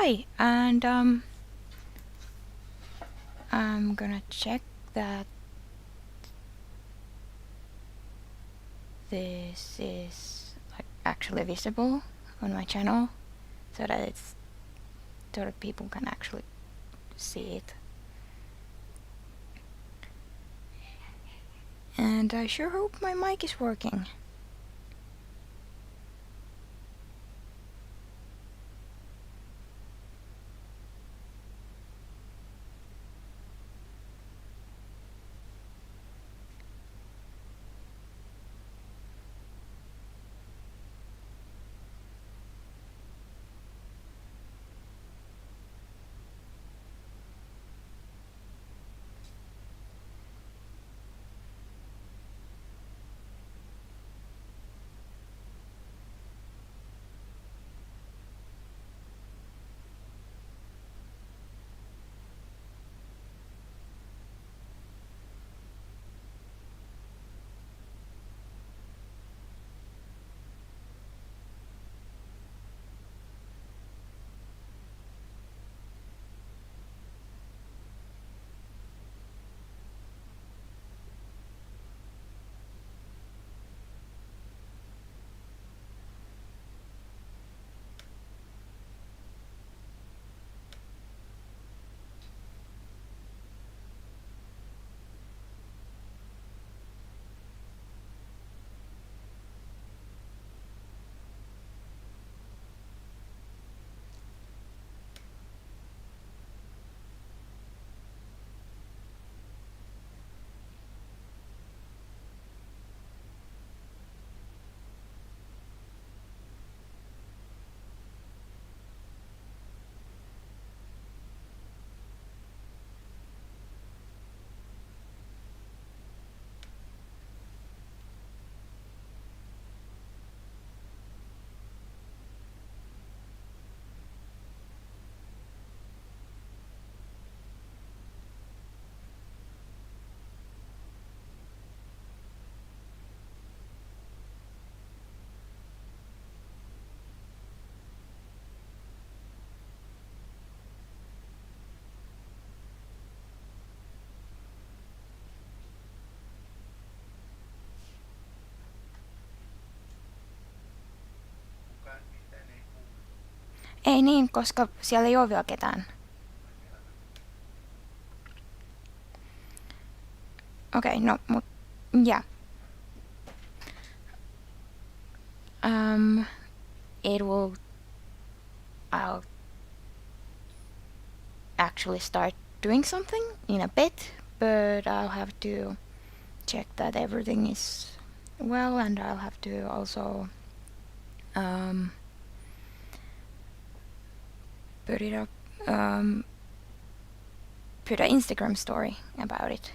Hi, and I'm gonna check that this is like actually visible on my channel, so that people can actually see it. And I sure hope my mic is working. Ei niin, koska siellä ei ole vielä ketään. Okei, no mut yeah. I'll actually start doing something in a bit, but I'll have to check that everything is well, and I'll have to also put it up, put an Instagram story about it.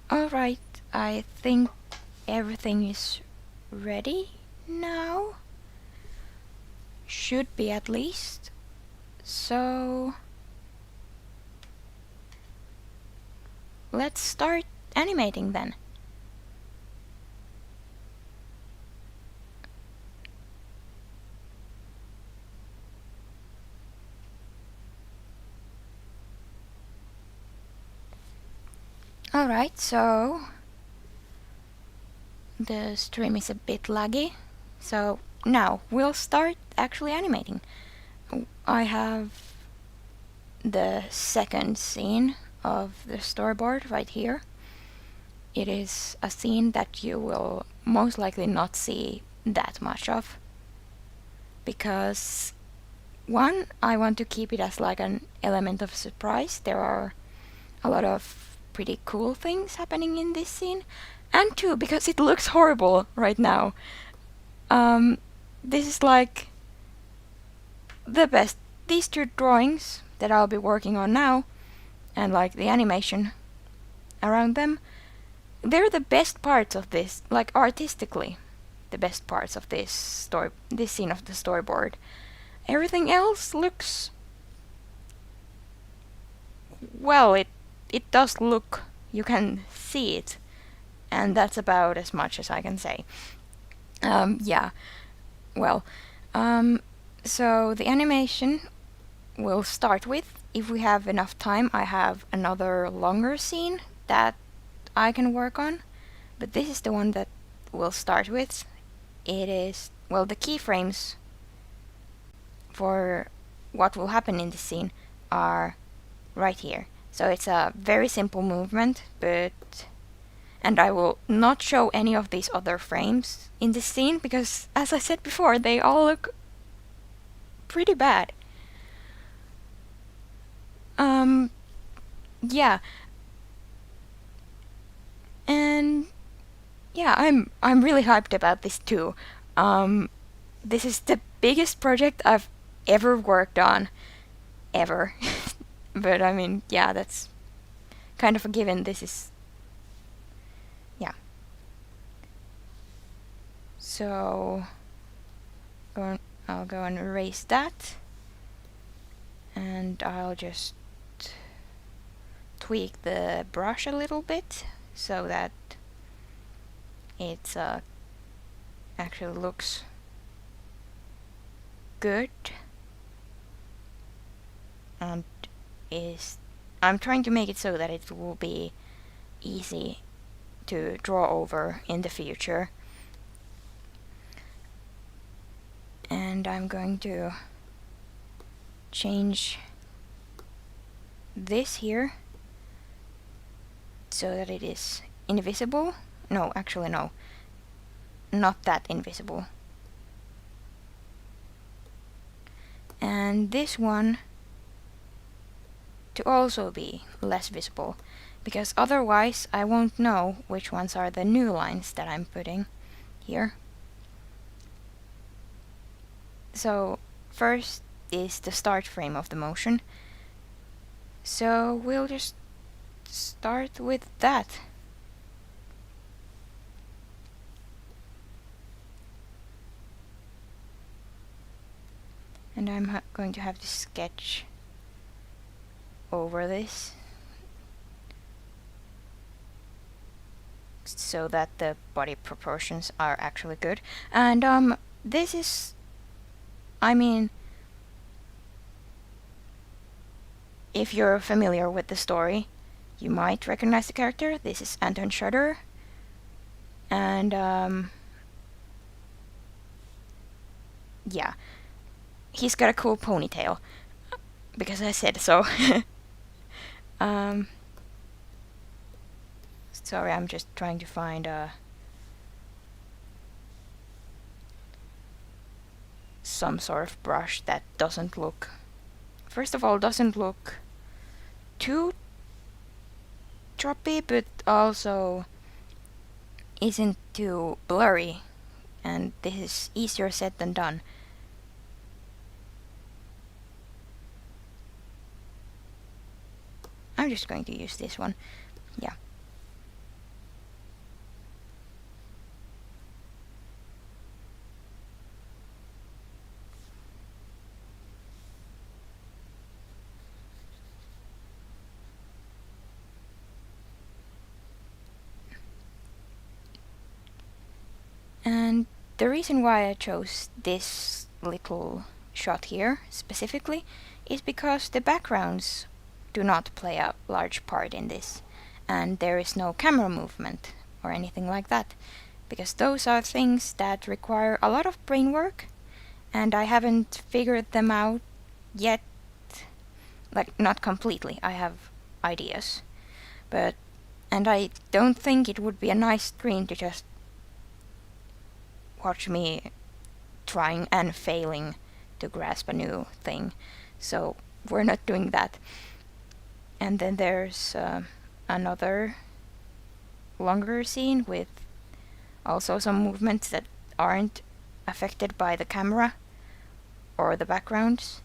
Alright, I think everything is ready now. Should be at least. So let's start animating then. Alright, so the stream is a bit laggy, so now we'll start actually animating. I have the second scene of the storyboard right here. It is a scene that you will most likely not see that much of, because one, I want to keep it as like an element of surprise. There are a lot of pretty cool things happening in this scene, and two, because it looks horrible right now. This is like the best. These two drawings that I'll be working on now, and like the animation around them, they're the best parts of this, like artistically, the best parts of this scene of the storyboard. Everything else looks, well, it does look, you can see it, and that's about as much as I can say. Yeah, well, so the animation we'll start with, if we have enough time, I have another longer scene that I can work on, but this is the one that we'll start with. It is, well, the keyframes for what will happen in this scene are right here. So it's a very simple movement, and I will not show any of these other frames in this scene because, as I said before, they all look pretty bad. Yeah. And yeah, I'm really hyped about this too. This is the biggest project I've ever worked on, ever. But I mean, yeah, that's kind of a given. This is, yeah. So I'll go and erase that, and I'll just tweak the brush a little bit so that it actually looks good, and I'm trying to make it so that it will be easy to draw over in the future. And I'm going to change this here so that it is invisible. No, actually no, not that invisible. And this one to also be less visible, because otherwise I won't know which ones are the new lines that I'm putting here. So first is the start frame of the motion. So we'll just start with that. And I'm going to have to sketch over this so that the body proportions are actually good. And this is, I mean, if you're familiar with the story, you might recognize the character. This is Anton Shutter, and yeah, he's got a cool ponytail because I said so. Sorry, I'm just trying to find some sort of brush that doesn't look, first of all, doesn't look too choppy, but also isn't too blurry, and this is easier said than done. I'm just going to use this one. Yeah. And the reason why I chose this little shot here specifically is because the backgrounds do not play a large part in this, and there is no camera movement or anything like that, because those are things that require a lot of brain work, and I haven't figured them out yet. Like, not completely, I have ideas, and I don't think it would be a nice screen to just watch me trying and failing to grasp a new thing, so we're not doing that. And then there's another longer scene with also some movements that aren't affected by the camera or the backgrounds.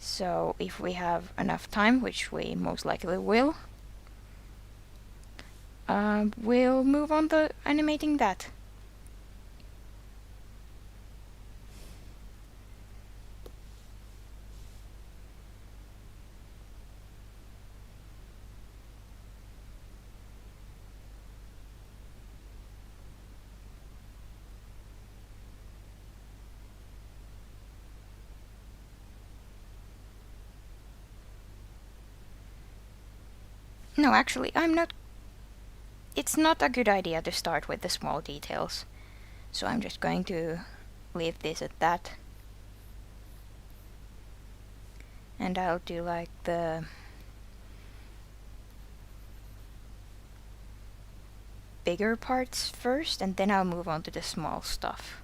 So if we have enough time, which we most likely will, we'll move on to animating that. No, actually, it's not a good idea to start with the small details. So I'm just going to leave this at that. And I'll do like the bigger parts first, and then I'll move on to the small stuff.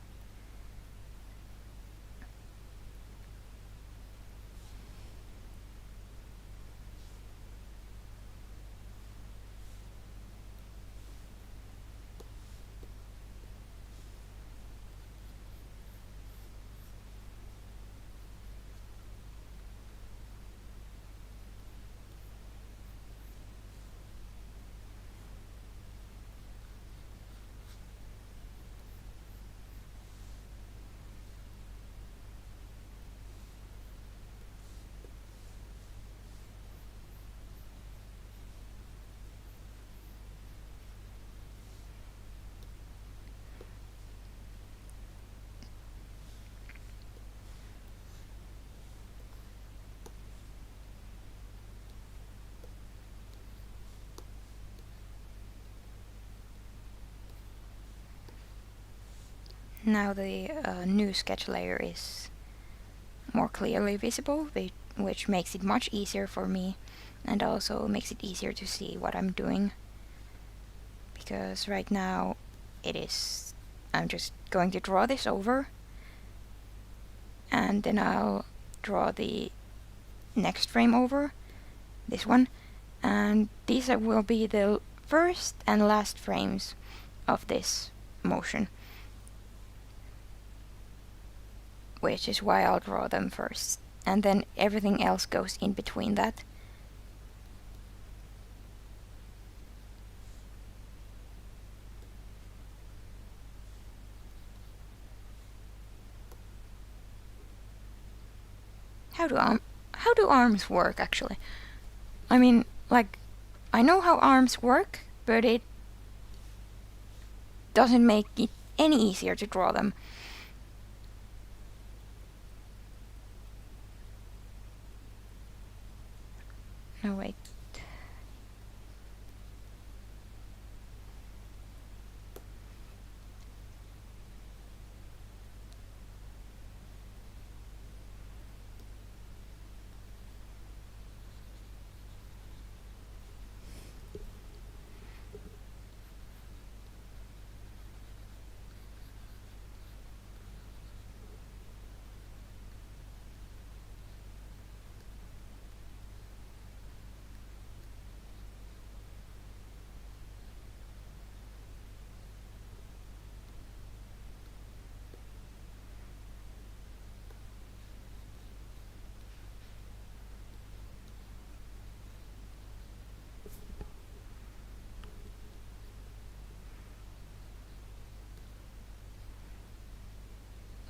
Now the new sketch layer is more clearly visible, which makes it much easier for me, and also makes it easier to see what I'm doing. Because right now I'm just going to draw this over, and then I'll draw the next frame over, this one, and these will be the first and last frames of this motion, which is why I'll draw them first, and then everything else goes in between that. How do arms work, actually? I mean, like, I know how arms work, but it doesn't make it any easier to draw them. No, wait.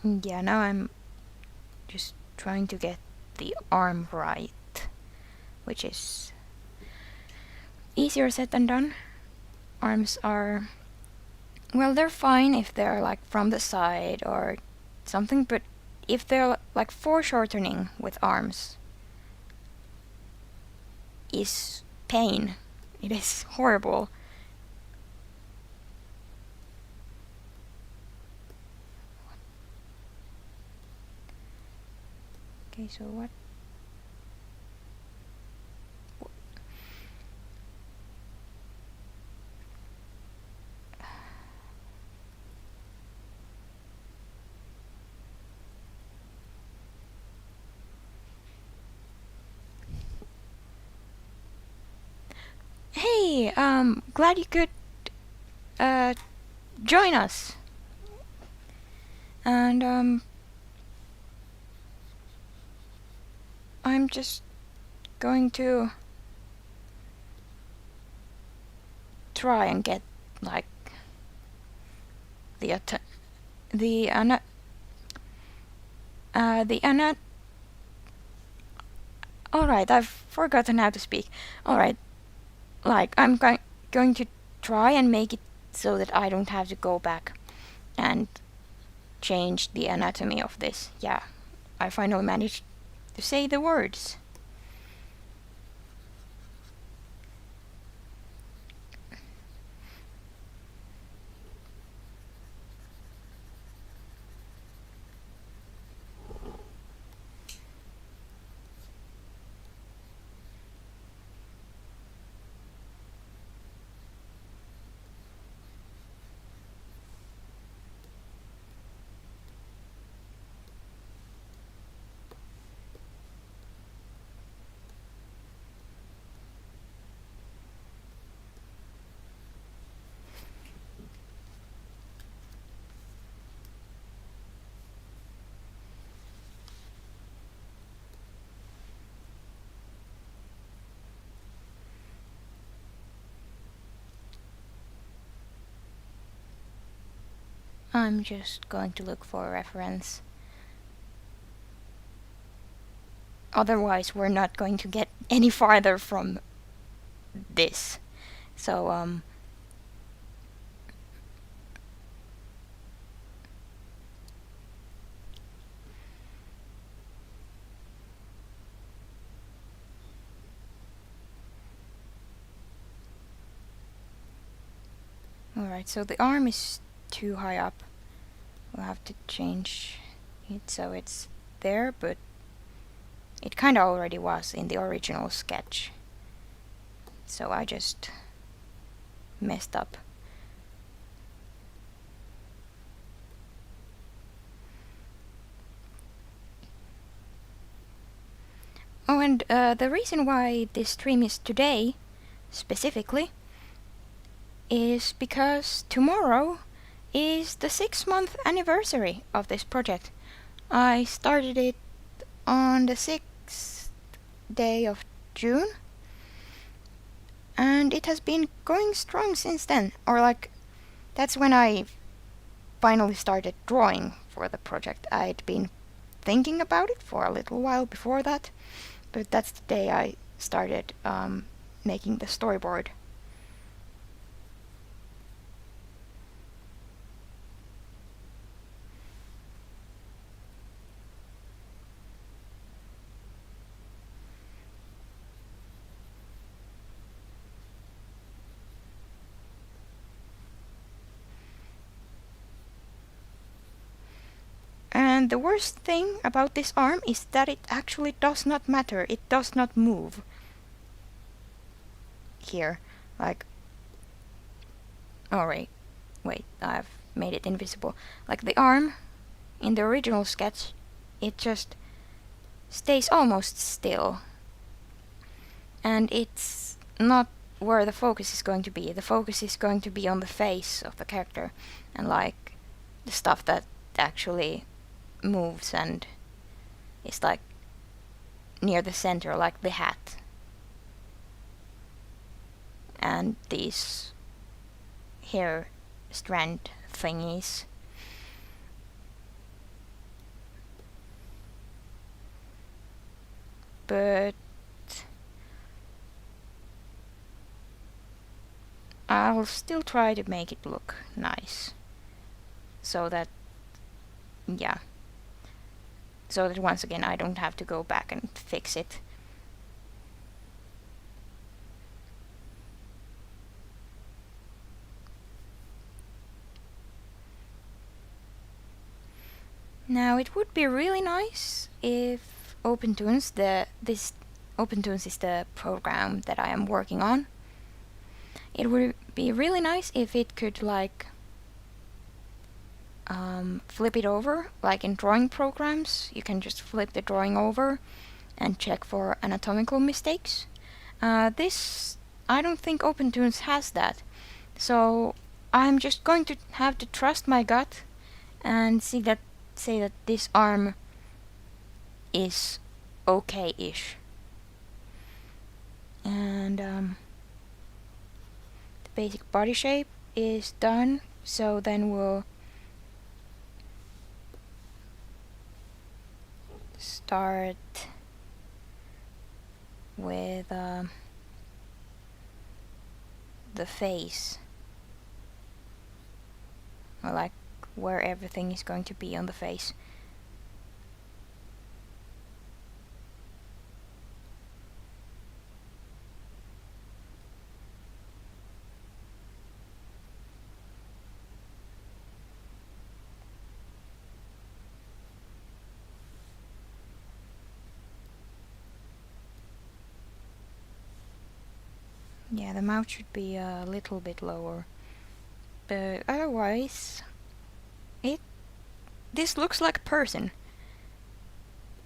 Yeah, now I'm just trying to get the arm right, which is easier said than done. Arms are, well, they're fine if they're like from the side or something, but if they're like foreshortening with arms is pain. It is horrible. Okay, so what? Hey, glad you could join us. And I'm just going to try and get like the Alright, I've forgotten how to speak. Alright, like I'm going to try and make it so that I don't have to go back and change the anatomy of this. Yeah, I finally managed to say the words. I'm just going to look for a reference. Otherwise, we're not going to get any farther from this. So, alright, so the arm is too high up. We'll have to change it so it's there, but it kinda already was in the original sketch. So I just messed up. Oh, and the reason why this stream is today, specifically, is because tomorrow is the 6-month anniversary of this project. I started it on the 6th day of June, and it has been going strong since then. Or like, that's when I finally started drawing for the project. I'd been thinking about it for a little while before that, but that's the day I started making the storyboard. And the worst thing about this arm is that it actually does not matter. It does not move. Here, like... Alright, wait, I've made it invisible. Like the arm, in the original sketch, it just stays almost still. And it's not where the focus is going to be. The focus is going to be on the face of the character. And like, the stuff that actually moves and is like near the center, like the hat and these hair strand thingies. But I'll still try to make it look nice, so that, yeah, so that once again I don't have to go back and fix it. Now it would be really nice if OpenToonz, OpenToonz is the program that I am working on. It would be really nice if it could like flip it over, like in drawing programs. You can just flip the drawing over and check for anatomical mistakes. This, I don't think OpenToonz has that. So I'm just going to have to trust my gut and say that this arm is okay-ish. And the basic body shape is done, so then we'll start with the face, or like where everything is going to be on the face. Yeah, the mouth should be a little bit lower, but otherwise this looks like a person,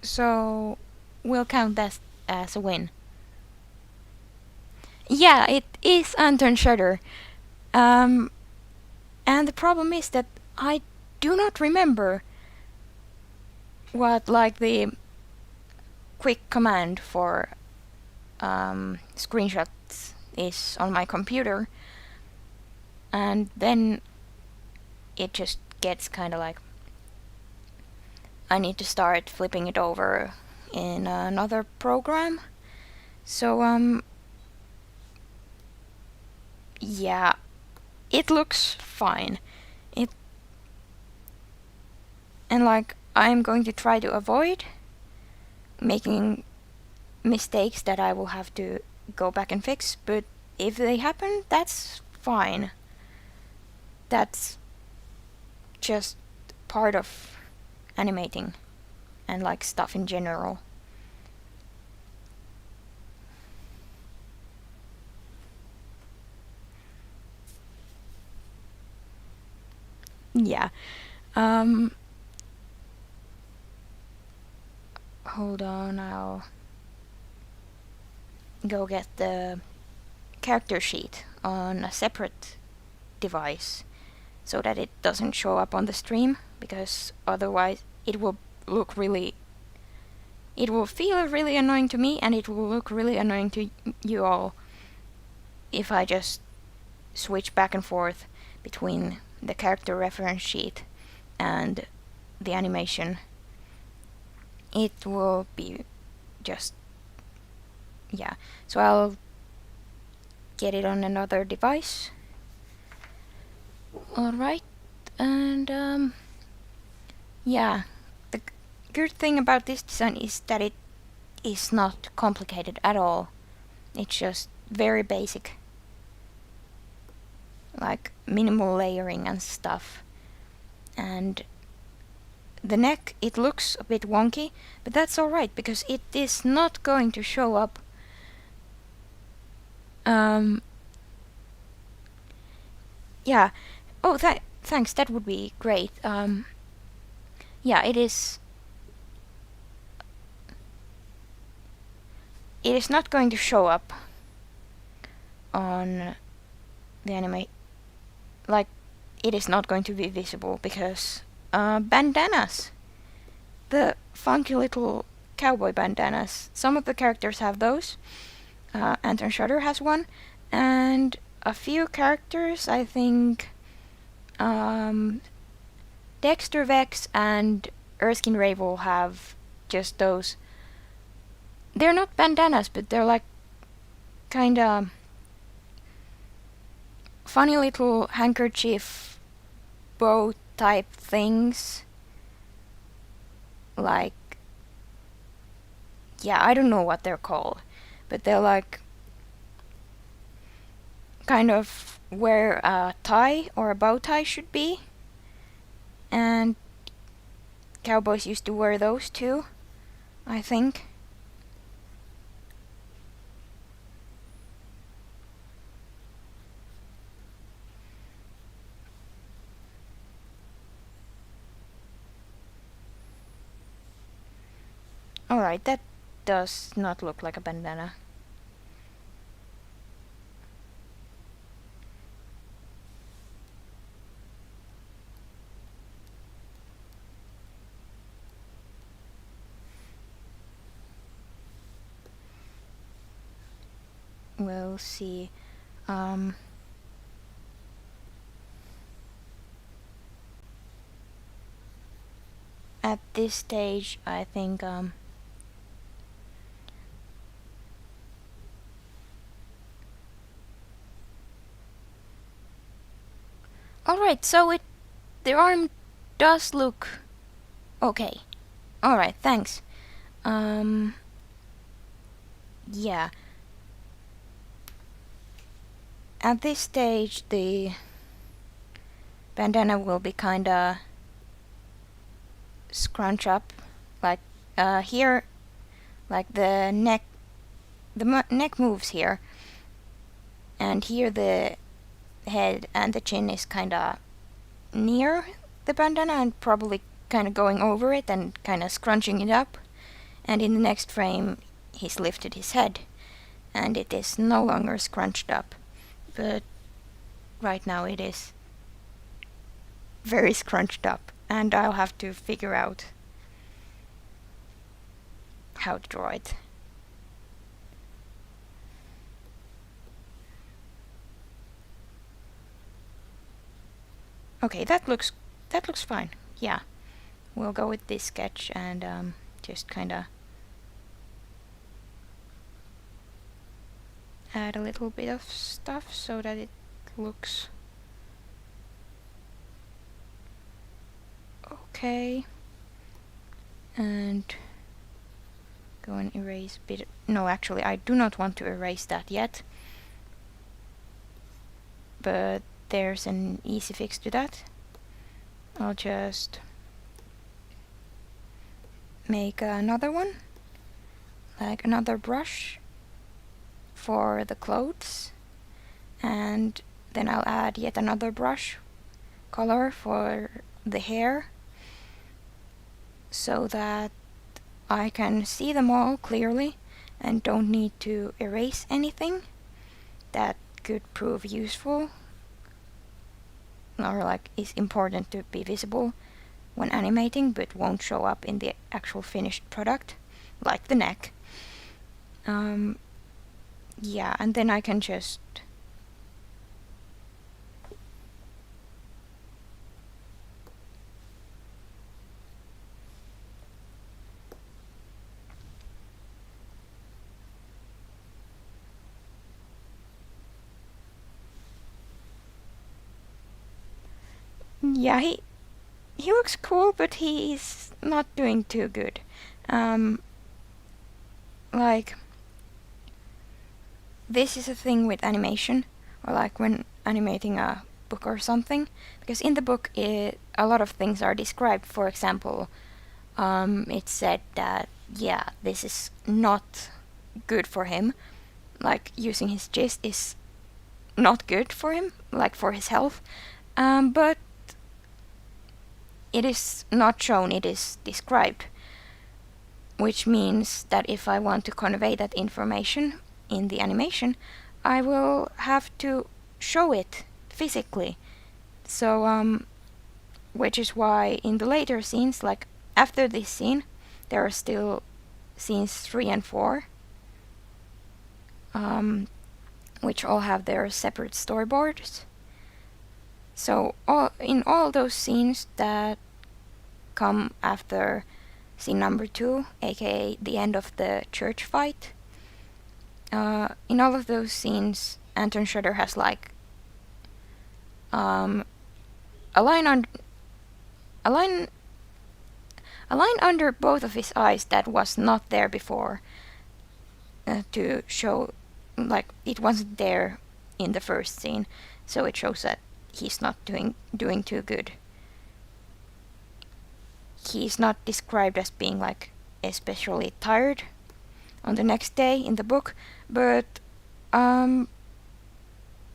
so we'll count that as a win. Yeah, it is Anton Shutter. And the problem is that I do not remember what like the quick command for screenshots is on my computer, and then it just gets kind of like I need to start flipping it over in another program. So yeah, it looks fine. And like I'm going to try to avoid making mistakes that I will have to go back and fix, but if they happen, that's fine. That's just part of animating and like stuff in general. Yeah. Hold on, I'll go get the character sheet on a separate device so that it doesn't show up on the stream, because otherwise it will look really, it will feel really annoying to me and it will look really annoying to you all if I just switch back and forth between the character reference sheet and the animation. It will be just, yeah, so I'll get it on another device. Alright, and yeah, the good thing about this design is that it is not complicated at all. It's just very basic, like minimal layering and stuff. And the neck, it looks a bit wonky, but that's alright because it is not going to show up. Yeah. Oh, thanks, that would be great. Yeah, it is not going to show up on the anime. Like, it is not going to be visible because bandanas, the funky little cowboy bandanas, some of the characters have those. Anton Shutter has one, and a few characters, I think Dexter Vex and Erskine Ray will have just those. They're not bandanas, but they're like kinda funny little handkerchief bow type things. Like, yeah, I don't know what they're called, but they're like kind of where a tie or a bow tie should be. And cowboys used to wear those too, I think. Alright, that does not look like a bandana. we'll see. At this stage, I think alright, so the arm does look okay. Alright, thanks. Yeah. At this stage, the bandana will be kinda scrunch up, like here, like the neck moves here, and here the head and the chin is kinda near the bandana and probably kinda going over it and kinda scrunching it up. And in the next frame, he's lifted his head, and it is no longer scrunched up, but right now it is very scrunched up, and I'll have to figure out how to draw it. Okay, that looks fine. Yeah, we'll go with this sketch and just kinda add a little bit of stuff so that it looks okay. And go and erase a bit. No, actually, I do not want to erase that yet. But there's an easy fix to that. I'll just make another one, like another brush for the clothes, and then I'll add yet another brush color for the hair, so that I can see them all clearly and don't need to erase anything that could prove useful or like is important to be visible when animating but won't show up in the actual finished product, like the neck. Yeah, and then I can just yeah, he looks cool, but he's not doing too good. Like, this is a thing with animation, or like when animating a book or something, because in the book a lot of things are described. For example, it's said that, yeah, this is not good for him, like using his gist is not good for him, like for his health, but it is not shown, it is described, which means that if I want to convey that information in the animation, I will have to show it physically. So, which is why in the later scenes, like after this scene, there are still scenes 3 and 4, which all have their separate storyboards. So in all those scenes that come after scene number 2, aka the end of the church fight, in all of those scenes, Anton Schroeder has like a line under both of his eyes that was not there before, to show like it wasn't there in the first scene, so it shows that he's not doing too good. He's not described as being like especially tired on the next day in the book, but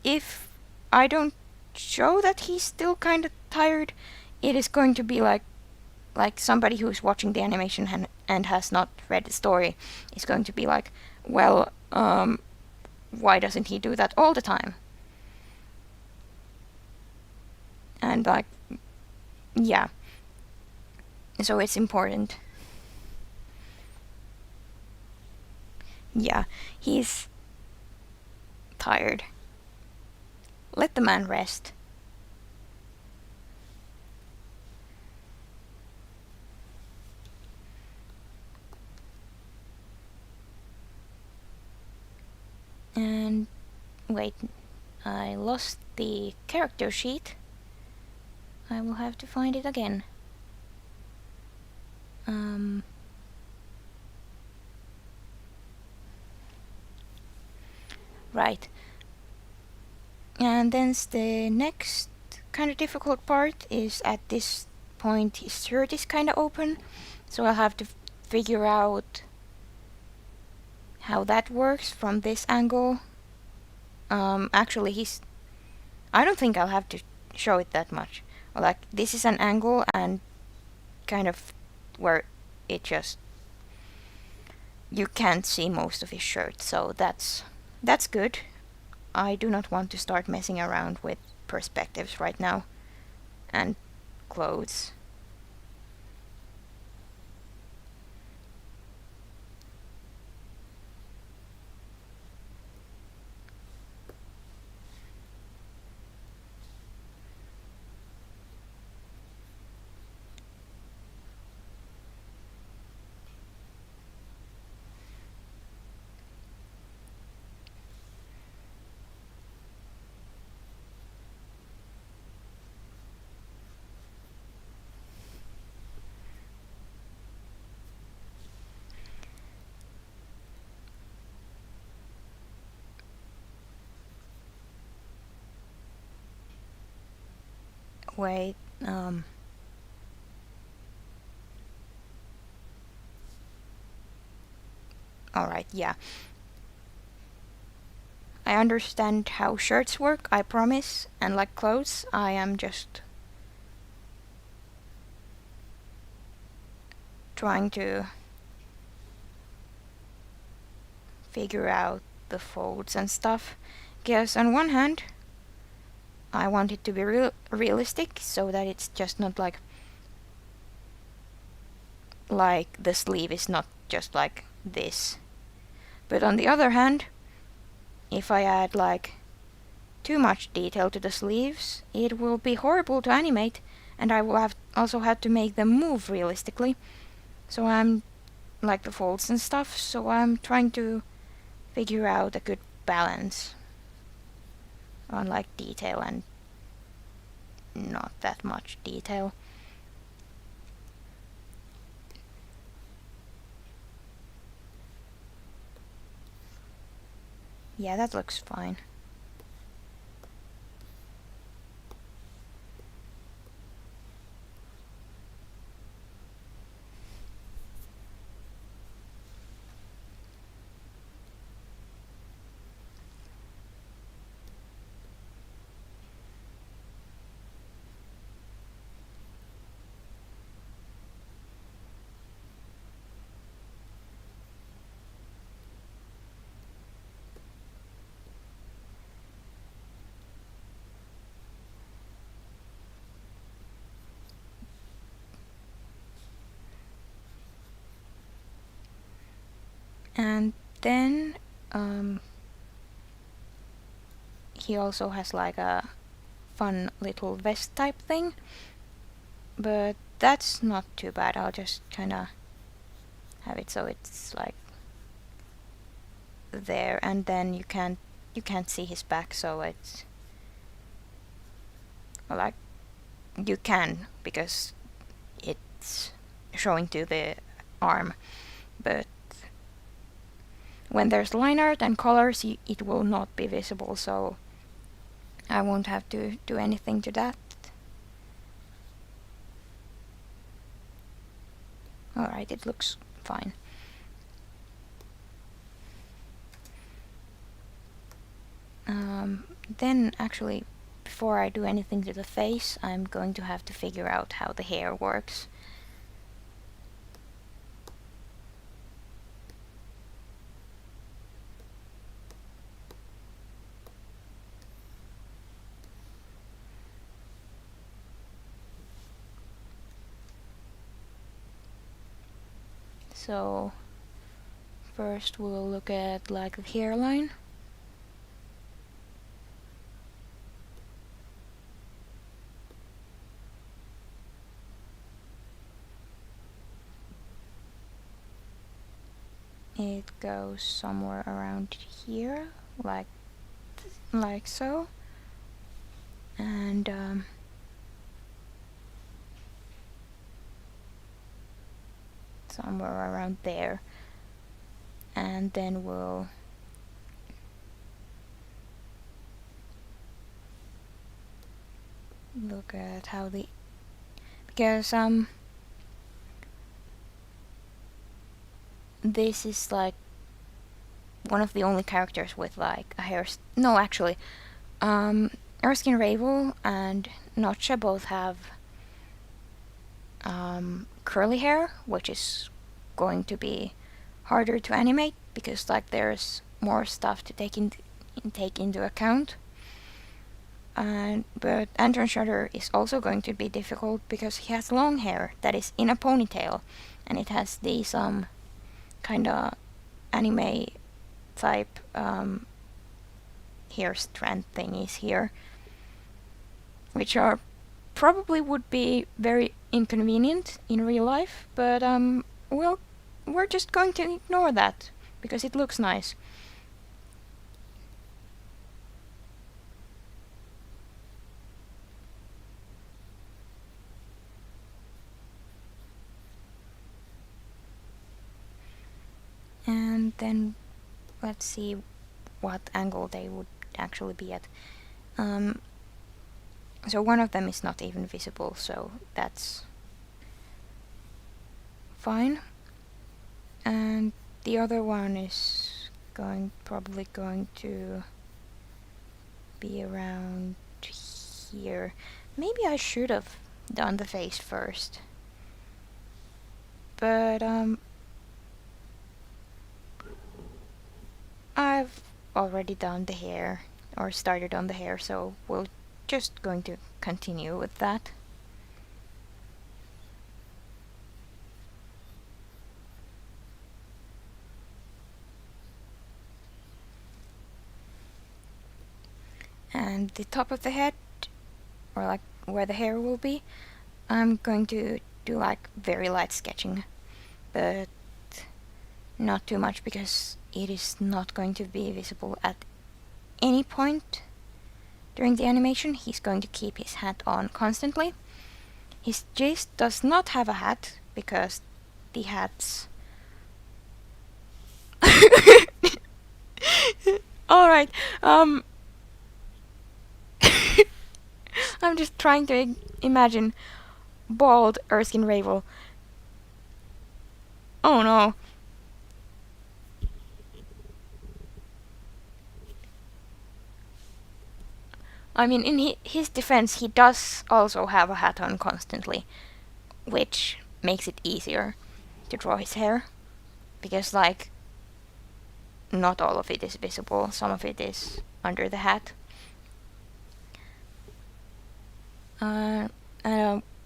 if I don't show that he's still kind of tired, it is going to be like somebody who's watching the animation and has not read the story is going to be like, well, why doesn't he do that all the time? And like, yeah, so it's important. Yeah, he's tired. Let the man rest. And wait, I lost the character sheet. I will have to find it again. Right. And then the next kind of difficult part is at this point his shirt is kind of open, so I'll have to figure out how that works from this angle. Actually, I don't think I'll have to show it that much. Like, this is an angle and kind of where it just, you can't see most of his shirt, so that's good. I do not want to start messing around with perspectives right now and clothes. Wait, alright, yeah. I understand how shirts work, I promise, and like clothes, I am just trying to figure out the folds and stuff. Because on one hand, I want it to be realistic, so that it's just not like the sleeve is not just like this. But on the other hand, if I add like too much detail to the sleeves, it will be horrible to animate, and I will also have to make them move realistically. So I'm like the folds and stuff, so I'm trying to figure out a good balance on like detail and not that much detail. Yeah, that looks fine. And then he also has like a fun little vest type thing, but that's not too bad. I'll just kinda have it so it's like there, and then you can't see his back, so it's like you can, because it's showing to the arm, but when there's line art and colors, it will not be visible, so I won't have to do anything to that. Alright, it looks fine. Then actually, before I do anything to the face, I'm going to have to figure out how the hair works. So first we'll look at like the hairline. it goes somewhere around here, like so, and somewhere around there, and then we'll look at how the, because this is like one of the only characters with like a hair. No, actually, Erskine Ravel and Notcha both have curly hair, which is going to be harder to animate because like there's more stuff to take into account. But Anton Shutter is also going to be difficult because he has long hair that is in a ponytail, and it has these kind of anime type hair strand thingies here, which are probably would be very inconvenient in real life, but we're just going to ignore that because it looks nice. And then let's see what angle they would actually be at. So one of them is not even visible, so that's fine. And the other one is probably going to be around here. Maybe I should have done the face first. But I've already done the hair, or started on the hair, so we're just going to continue with that. And the top of the head, or like where the hair will be, I'm going to do like very light sketching, but not too much because it is not going to be visible at any point during the animation. He's going to keep his hat on constantly. His Jace does not have a hat because the hats... Alright, I'm just trying to imagine bald Erskine Ravel. Oh no. I mean, in his defense, he does also have a hat on constantly, which makes it easier to draw his hair, because like not all of it is visible, some of it is under the hat.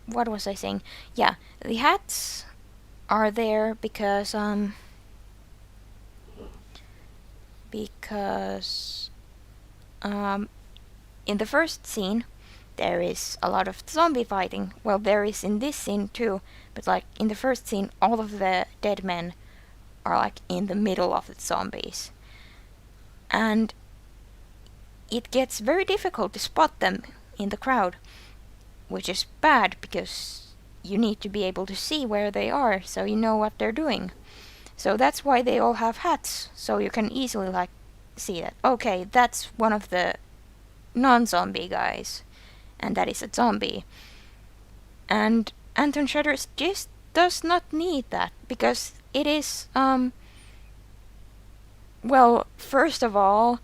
What was I saying? Yeah, the hats are there because in the first scene there is a lot of zombie fighting. Well, there is in this scene too, but like in the first scene all of the dead men are like in the middle of the zombies, and it gets very difficult to spot them in the crowd, which is bad because you need to be able to see where they are so you know what they're doing. So that's why they all have hats, so you can easily like see that, okay, that's one of the non-zombie guys, and that is a zombie. And Anton Shutters just does not need that, because it is, well, first of all,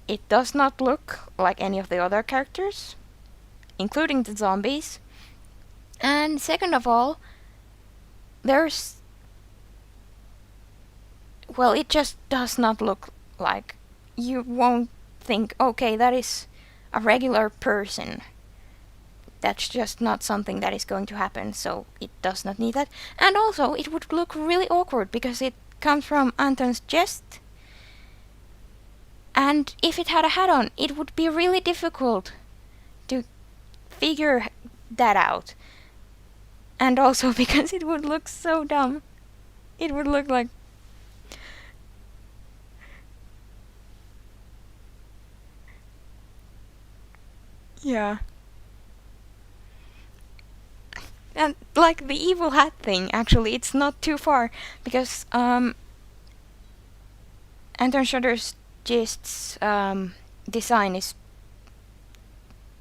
it does not look like any of the other characters, including the zombies. And second of all, there's... well, it just does not look like... you won't think, okay, that is a regular person. That's just not something that is going to happen, so it does not need that. And also, it would look really awkward because it comes from Anton's chest. And if it had a hat on, it would be really difficult to figure that out. And also because it would look so dumb. It would look like Yeah. And like the evil hat thing, actually, it's not too far because Anton Schroeder's Gist's design is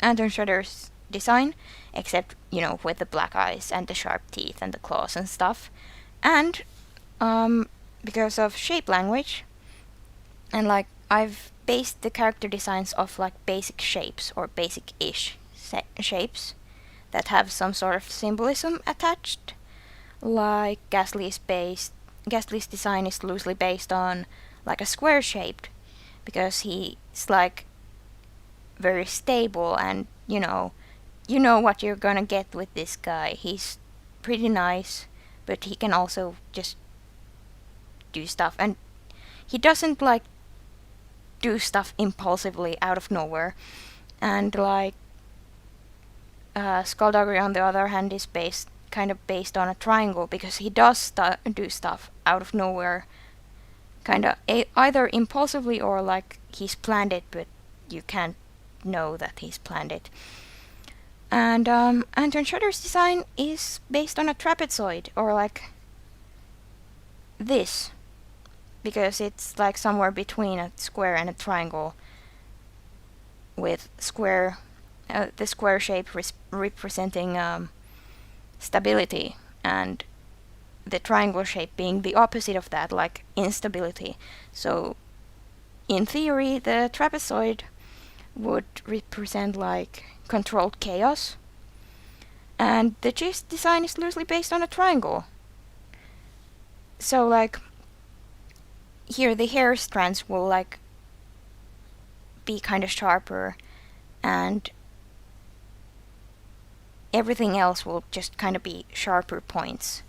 Anton Schroeder's design, except with the black eyes and the sharp teeth and the claws and stuff, and because of shape language, and like I've based the character designs off like basic shapes or basic-ish shapes that have some sort of symbolism attached. Like Ghastly's design is loosely based on like a square shaped, because he's like very stable, and you know what you're gonna get with this guy. He's pretty nice, but he can also just do stuff, and he doesn't like do stuff impulsively out of nowhere. And like Skulduggery, on the other hand, is kind of based on a triangle, because he does do stuff out of nowhere, kind of either impulsively or like he's planned it, but you can't know that he's planned it. And Anton Schroeder's design is based on a trapezoid, or like this, because it's like somewhere between a square and a triangle, with the square shape representing stability, and the triangle shape being the opposite of that, like instability. So in theory, the trapezoid would represent like controlled chaos, and the gist design is loosely based on a triangle. So like here the hair strands will like be kind of sharper, and everything else will just kind of be sharper points.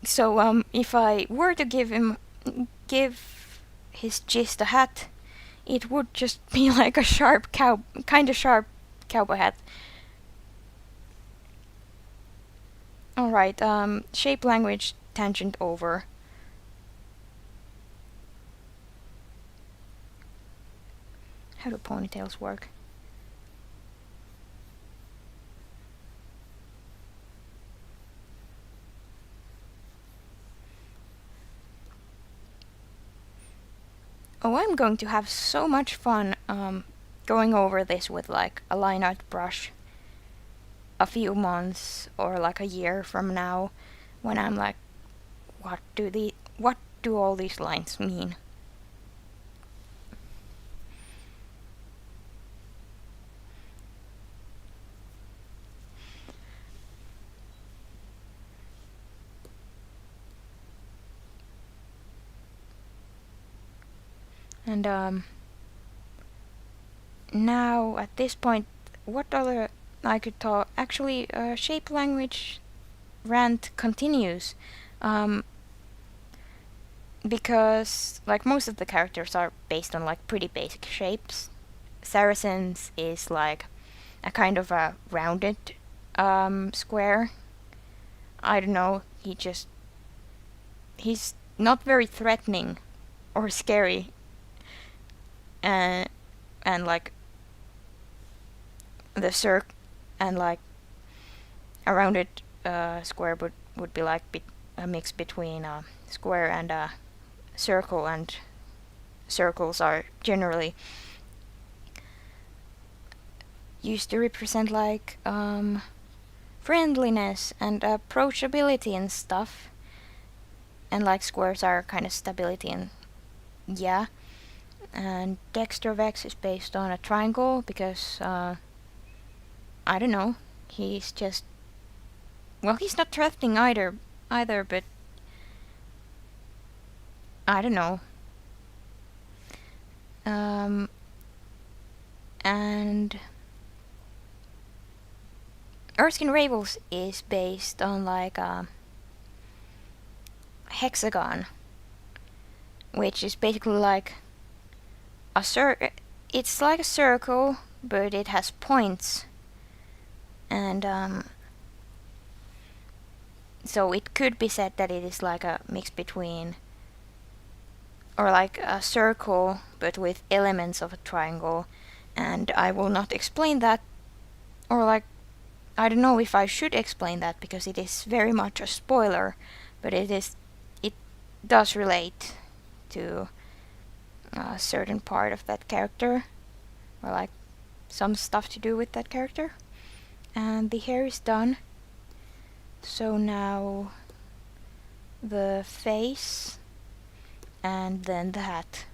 So if I were to give his gist a hat, it would just be like a sharp cowboy hat. Alright, shape language tangent over. How do ponytails work? Oh, I'm going to have so much fun going over this with like a line art brush a few months or like a year from now, when I'm like, what do all these lines mean? And now at this point, what other I could talk? Actually, shape language rant continues, because like most of the characters are based on like pretty basic shapes. Saracen's is like a kind of a rounded square. I don't know. He's not very threatening or scary, and like the and like a rounded square would be like a mix between a square and a circle, and circles are generally used to represent like friendliness and approachability and stuff, and like squares are kind of stability and yeah. And Dexter Vex is based on a triangle, because I don't know, he's just, well, he's not threatening either, but I don't know. And Erskine Ravels is based on like a hexagon, which is basically like it's like a circle, but it has points, and so it could be said that it is like a mix between, or like a circle but with elements of a triangle, And I will not explain that, or like, I don't know if I should explain that because it is very much a spoiler, but it does relate to a certain part of that character, or like some stuff to do with that character. And the hair is done, so now the face and then the hat,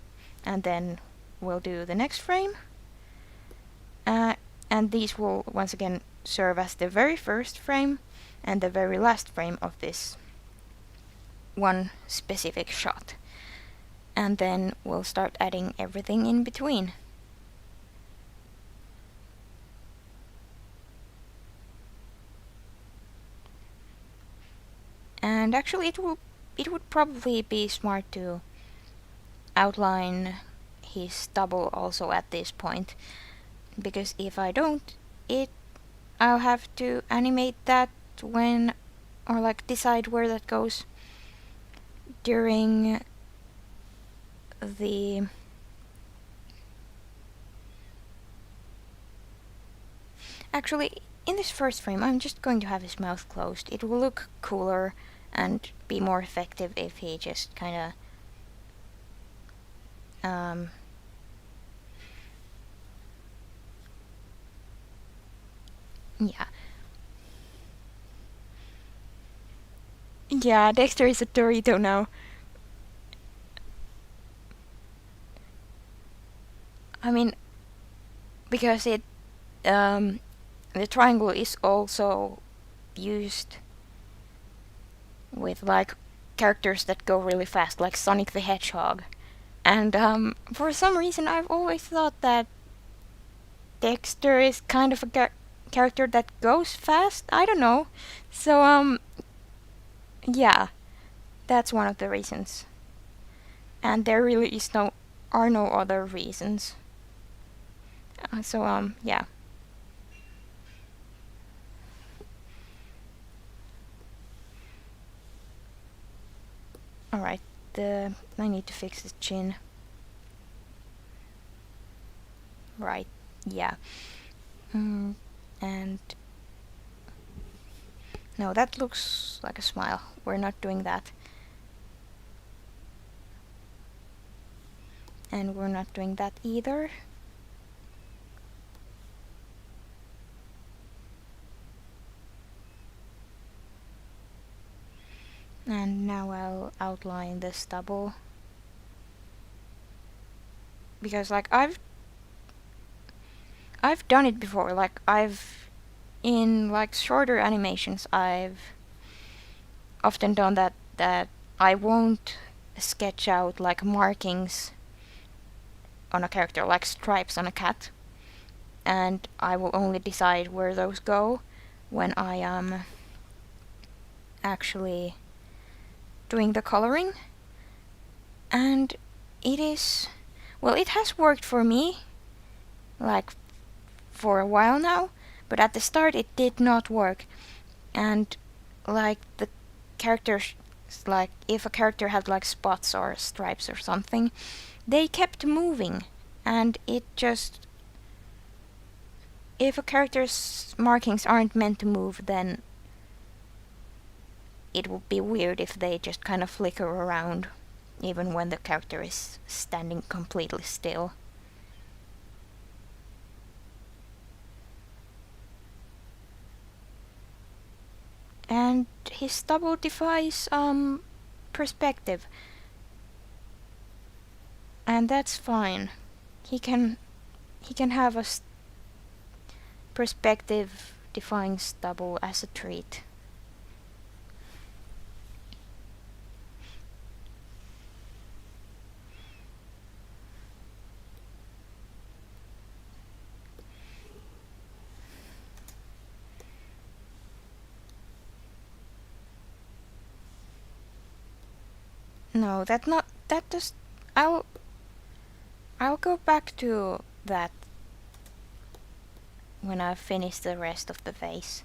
and then we'll do the next frame, and these will once again serve as the very first frame and the very last frame of this one specific shot, and then we'll start adding everything in between. And actually it would probably be smart to outline his stubble also at this point, because if I don't, I'll have to animate that when, or like decide where that goes during the actually in this first frame I'm just going to have his mouth closed. It will look cooler and be more effective if he just kinda yeah. Yeah, Dexter is a Dorito now. I mean, because the triangle is also used with like characters that go really fast, like Sonic the Hedgehog. And for some reason I've always thought that Dexter is kind of a character that goes fast. I don't know. So yeah, that's one of the reasons. And there really are no other reasons. So yeah. Alright, I need to fix the chin. Right, yeah. And no, that looks like a smile. We're not doing that. And we're not doing that either. And now I'll outline the stubble. Because like I've done it before, like in like shorter animations I've often done that I won't sketch out like markings on a character, like stripes on a cat, and I will only decide where those go when I am actually doing the coloring. And it has worked for me like for a while now, but at the start it did not work. And like the characters, like if a character had like spots or stripes or something, they kept moving, and it just, if a character's markings aren't meant to move, then it would be weird if they just kind of flicker around even when the character is standing completely still. And his stubble defies perspective, and that's fine. He can have a perspective defying stubble as a treat. No, that does. I'll go back to that when I've finished the rest of the face.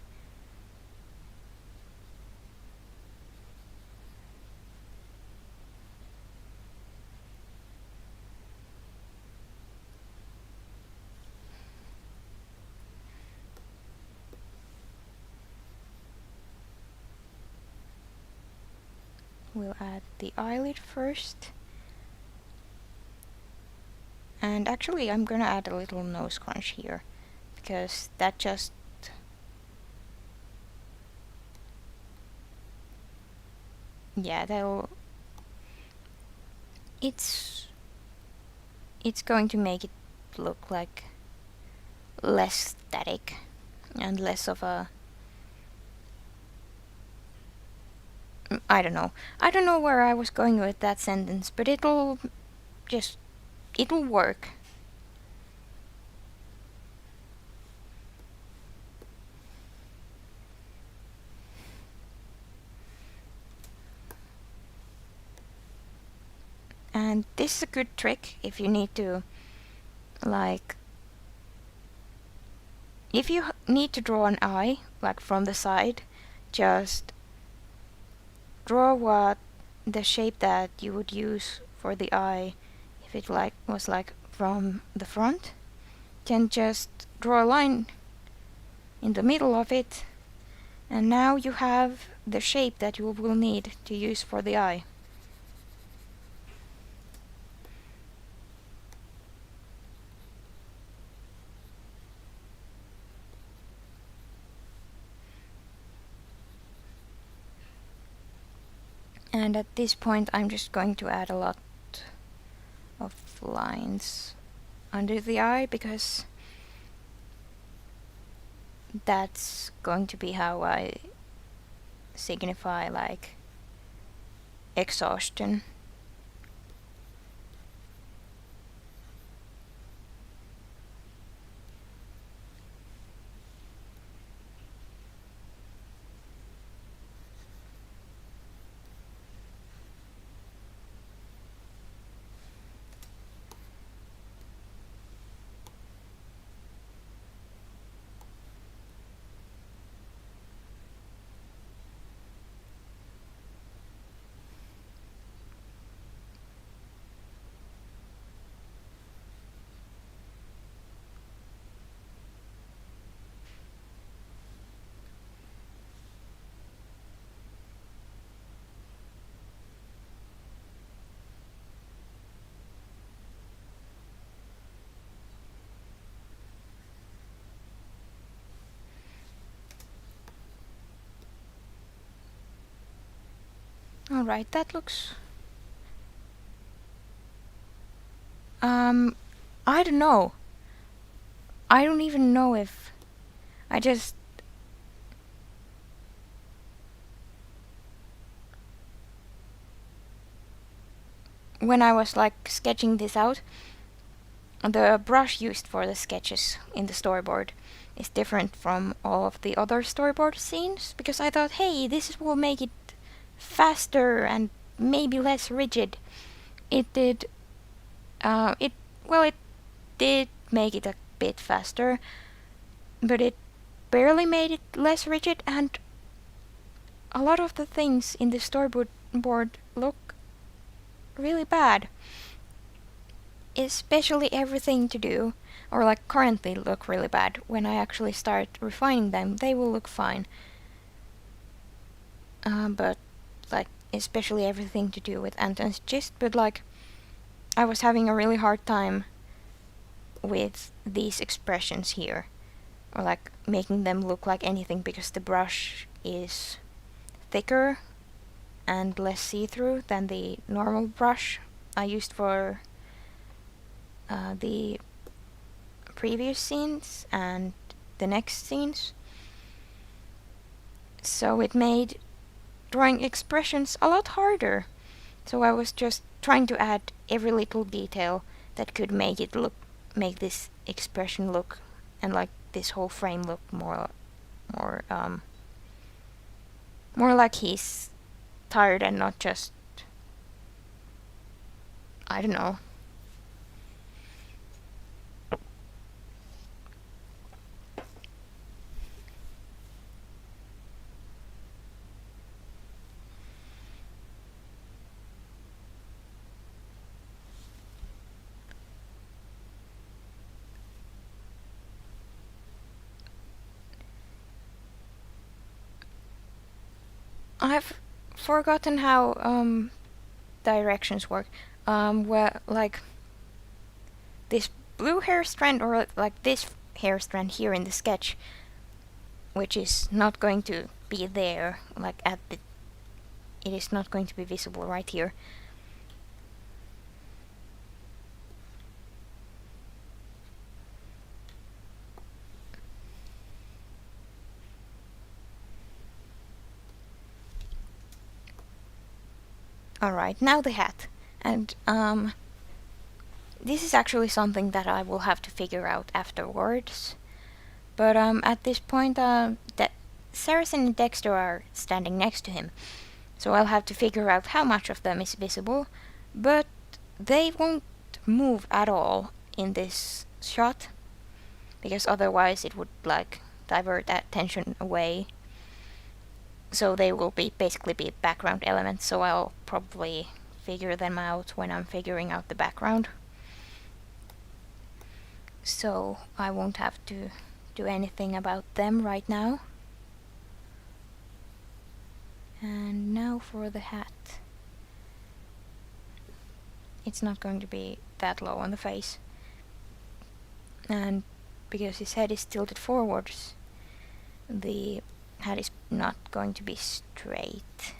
we'll add the eyelid first. And actually I'm gonna add a little nose crunch here, because that just... yeah, that'll... it's going to make it look like less static and less of a... I don't know where I was going with that sentence, but it'll work. And this is a good trick if you need to, like, if you need to draw an eye, like from the side, just draw the shape that you would use for the eye if it was from the front. Then just draw a line in the middle of it, and now you have the shape that you will need to use for the eye. And at this point I'm just going to add a lot of lines under the eye, because that's going to be how I signify, like, exhaustion. Alright, that looks... I don't know. I don't even know if... I just... when I was, like, sketching this out, the brush used for the sketches in the storyboard is different from all of the other storyboard scenes, because I thought, hey, this will make it faster and maybe less rigid. It did... it did make it a bit faster, but it barely made it less rigid, and a lot of the things in the storyboard look really bad. Especially everything to do, or like currently look really bad. When I actually start refining them, they will look fine. But like especially everything to do with Anton's gist, but like I was having a really hard time with these expressions here, or like making them look like anything, because the brush is thicker and less see-through than the normal brush I used for the previous scenes and the next scenes. So it made drawing expressions a lot harder. So I was just trying to add every little detail that could make this expression look, and like this whole frame look more like he's tired and not just, I don't know. I've forgotten how directions work. Well, like this blue hair strand, or like this hair strand here in the sketch, which is not going to be there, like at the, it is not going to be visible right here. Alright, now the hat. And this is actually something that I will have to figure out afterwards. But at this point, Saracen and Dexter are standing next to him. So I'll have to figure out how much of them is visible. But they won't move at all in this shot, because otherwise it would like divert attention away. So they will basically be background elements, so I'll probably figure them out when I'm figuring out the background. So I won't have to do anything about them right now. And now for the hat. It's not going to be that low on the face. And because his head is tilted forwards, the hat is not going to be straight.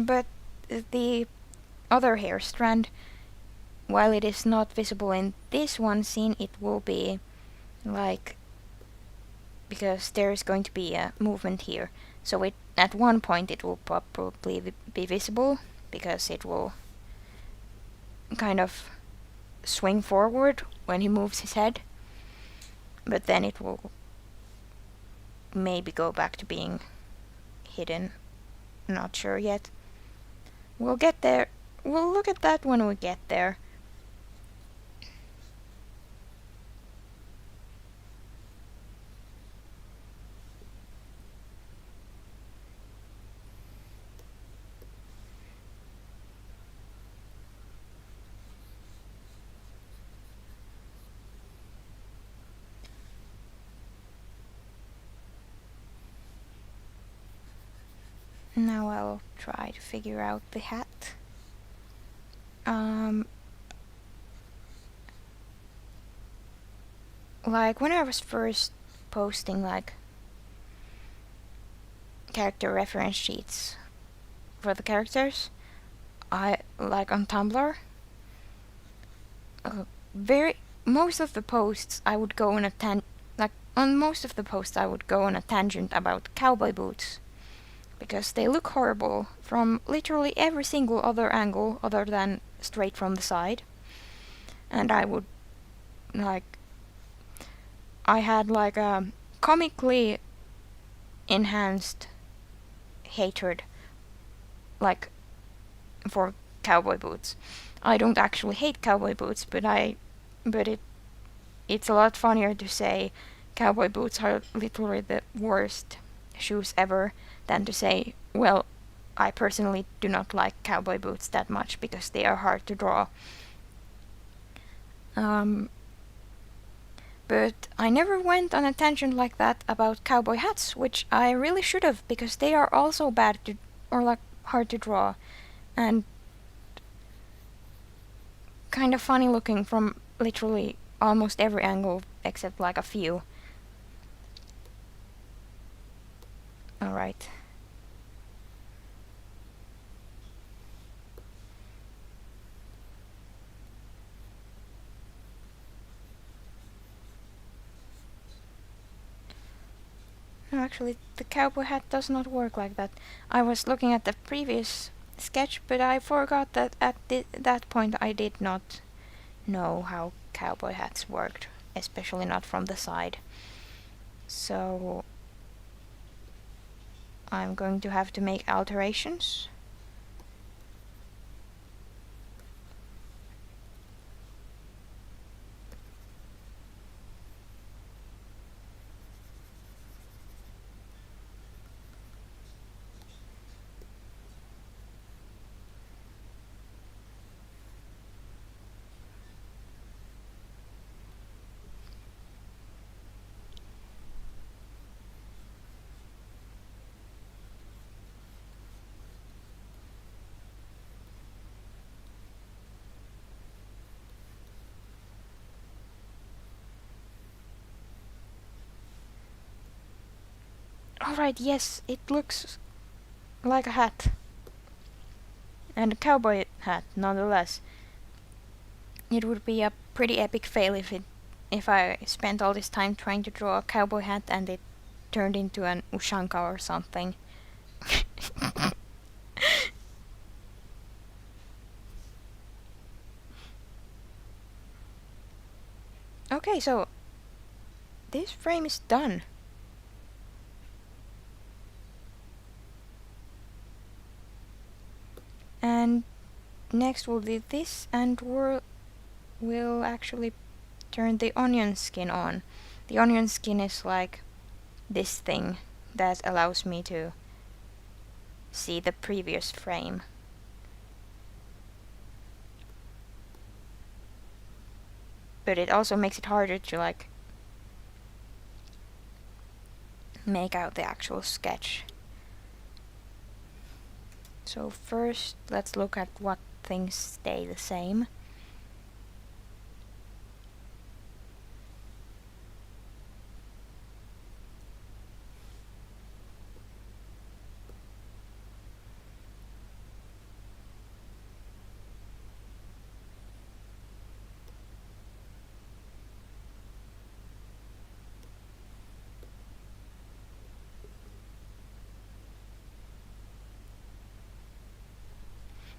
But the other hair strand, while it is not visible in this one scene, it will be like, because there is going to be a movement here, so it at one point it will probably be visible, because it will kind of swing forward when he moves his head, but then it will maybe go back to being hidden. Not sure yet. We'll get there. We'll look at that when we get there. Now I'll try to figure out the hat. Like when I was first posting like character reference sheets for the characters, I like on Tumblr. Most of the posts I would go on a tangent about cowboy boots, because they look horrible from literally every single other angle other than straight from the side. And I would I had like a comically enhanced hatred like for cowboy boots. I don't actually hate cowboy boots, but it's a lot funnier to say cowboy boots are literally the worst shoes ever than to say, well, I personally do not like cowboy boots that much because they are hard to draw. But I never went on a tangent like that about cowboy hats, which I really should have, because they are also bad to, or like hard to draw, and kind of funny looking from literally almost every angle except like a few. Alright. No, actually, the cowboy hat does not work like that. I was looking at the previous sketch, but I forgot that at that point I did not know how cowboy hats worked, especially not from the side. So I'm going to have to make alterations. Alright, yes, it looks like a hat. And a cowboy hat, nonetheless. It would be a pretty epic fail if I spent all this time trying to draw a cowboy hat and it turned into an ushanka or something. Okay, so this frame is done. And next we'll do this, and we'll actually turn the onion skin on. The onion skin is like this thing that allows me to see the previous frame. But it also makes it harder to like make out the actual sketch. So first let's look at what things stay the same.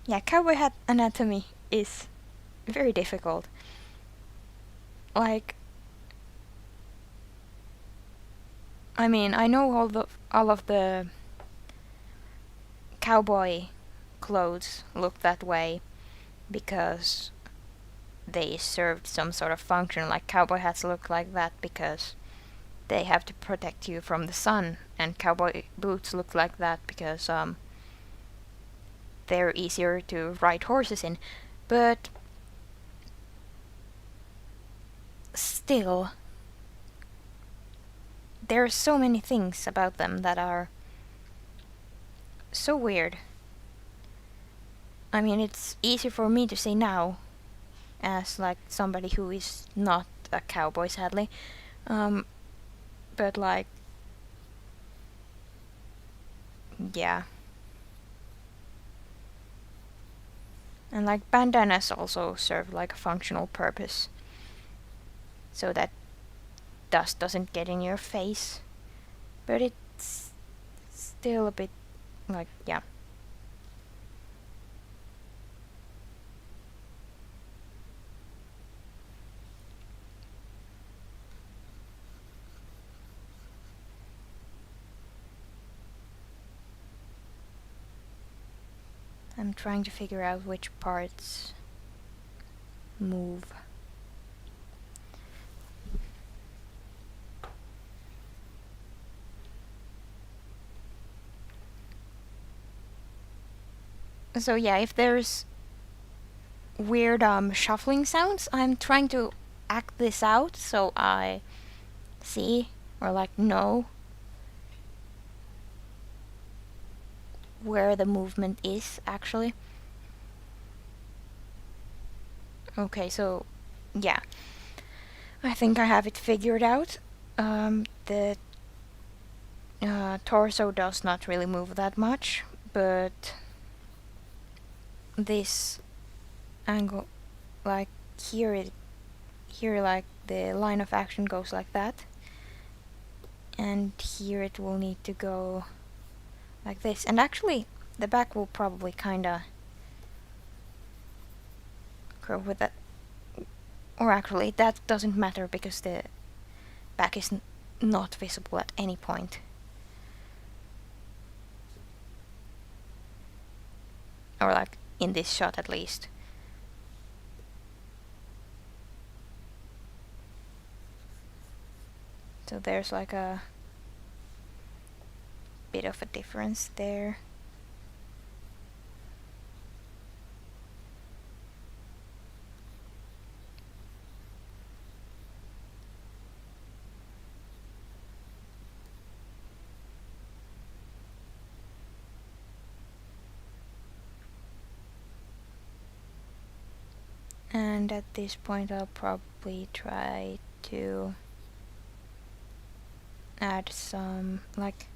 Yeah, cowboy hat anatomy is very difficult. Like, I mean, I know all of the cowboy clothes look that way because they served some sort of function. Like cowboy hats look like that because they have to protect you from the sun, and cowboy boots look like that because they're easier to ride horses in. But still, there are so many things about them that are so weird. I mean, it's easy for me to say now, as like somebody who is not a cowboy, sadly. But like, yeah. And like bandanas also serve like a functional purpose, so that dust doesn't get in your face. But it's still a bit like, yeah. I'm trying to figure out which parts move. So yeah, if there's weird shuffling sounds, I'm trying to act this out so I see or like know where the movement is actually. Okay, so yeah, I think I have it figured out. The torso does not really move that much, but this angle, like here like the line of action goes like that, and here it will need to go like this. And actually the back will probably kinda curve with that, or actually that doesn't matter because the back is not visible at any point. Or like in this shot at least. So there's like a bit of a difference there. And at this point I'll probably try to add some like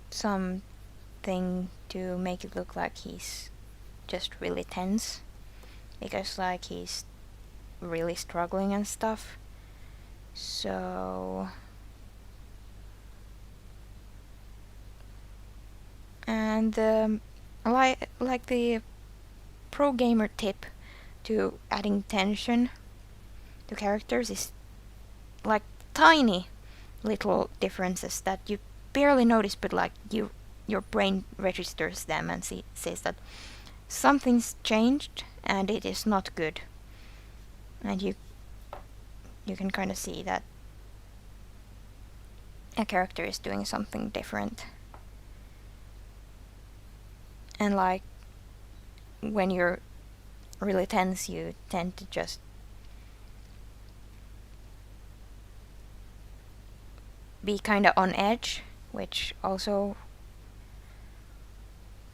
something to make it look like he's just really tense, because like he's really struggling and stuff. So and like the pro gamer tip to adding tension to characters is like tiny little differences that you barely notice, but like your brain registers them and says that something's changed and it is not good, and you can kind of see that a character is doing something different. And like when you're really tense, you tend to just be kind of on edge, which also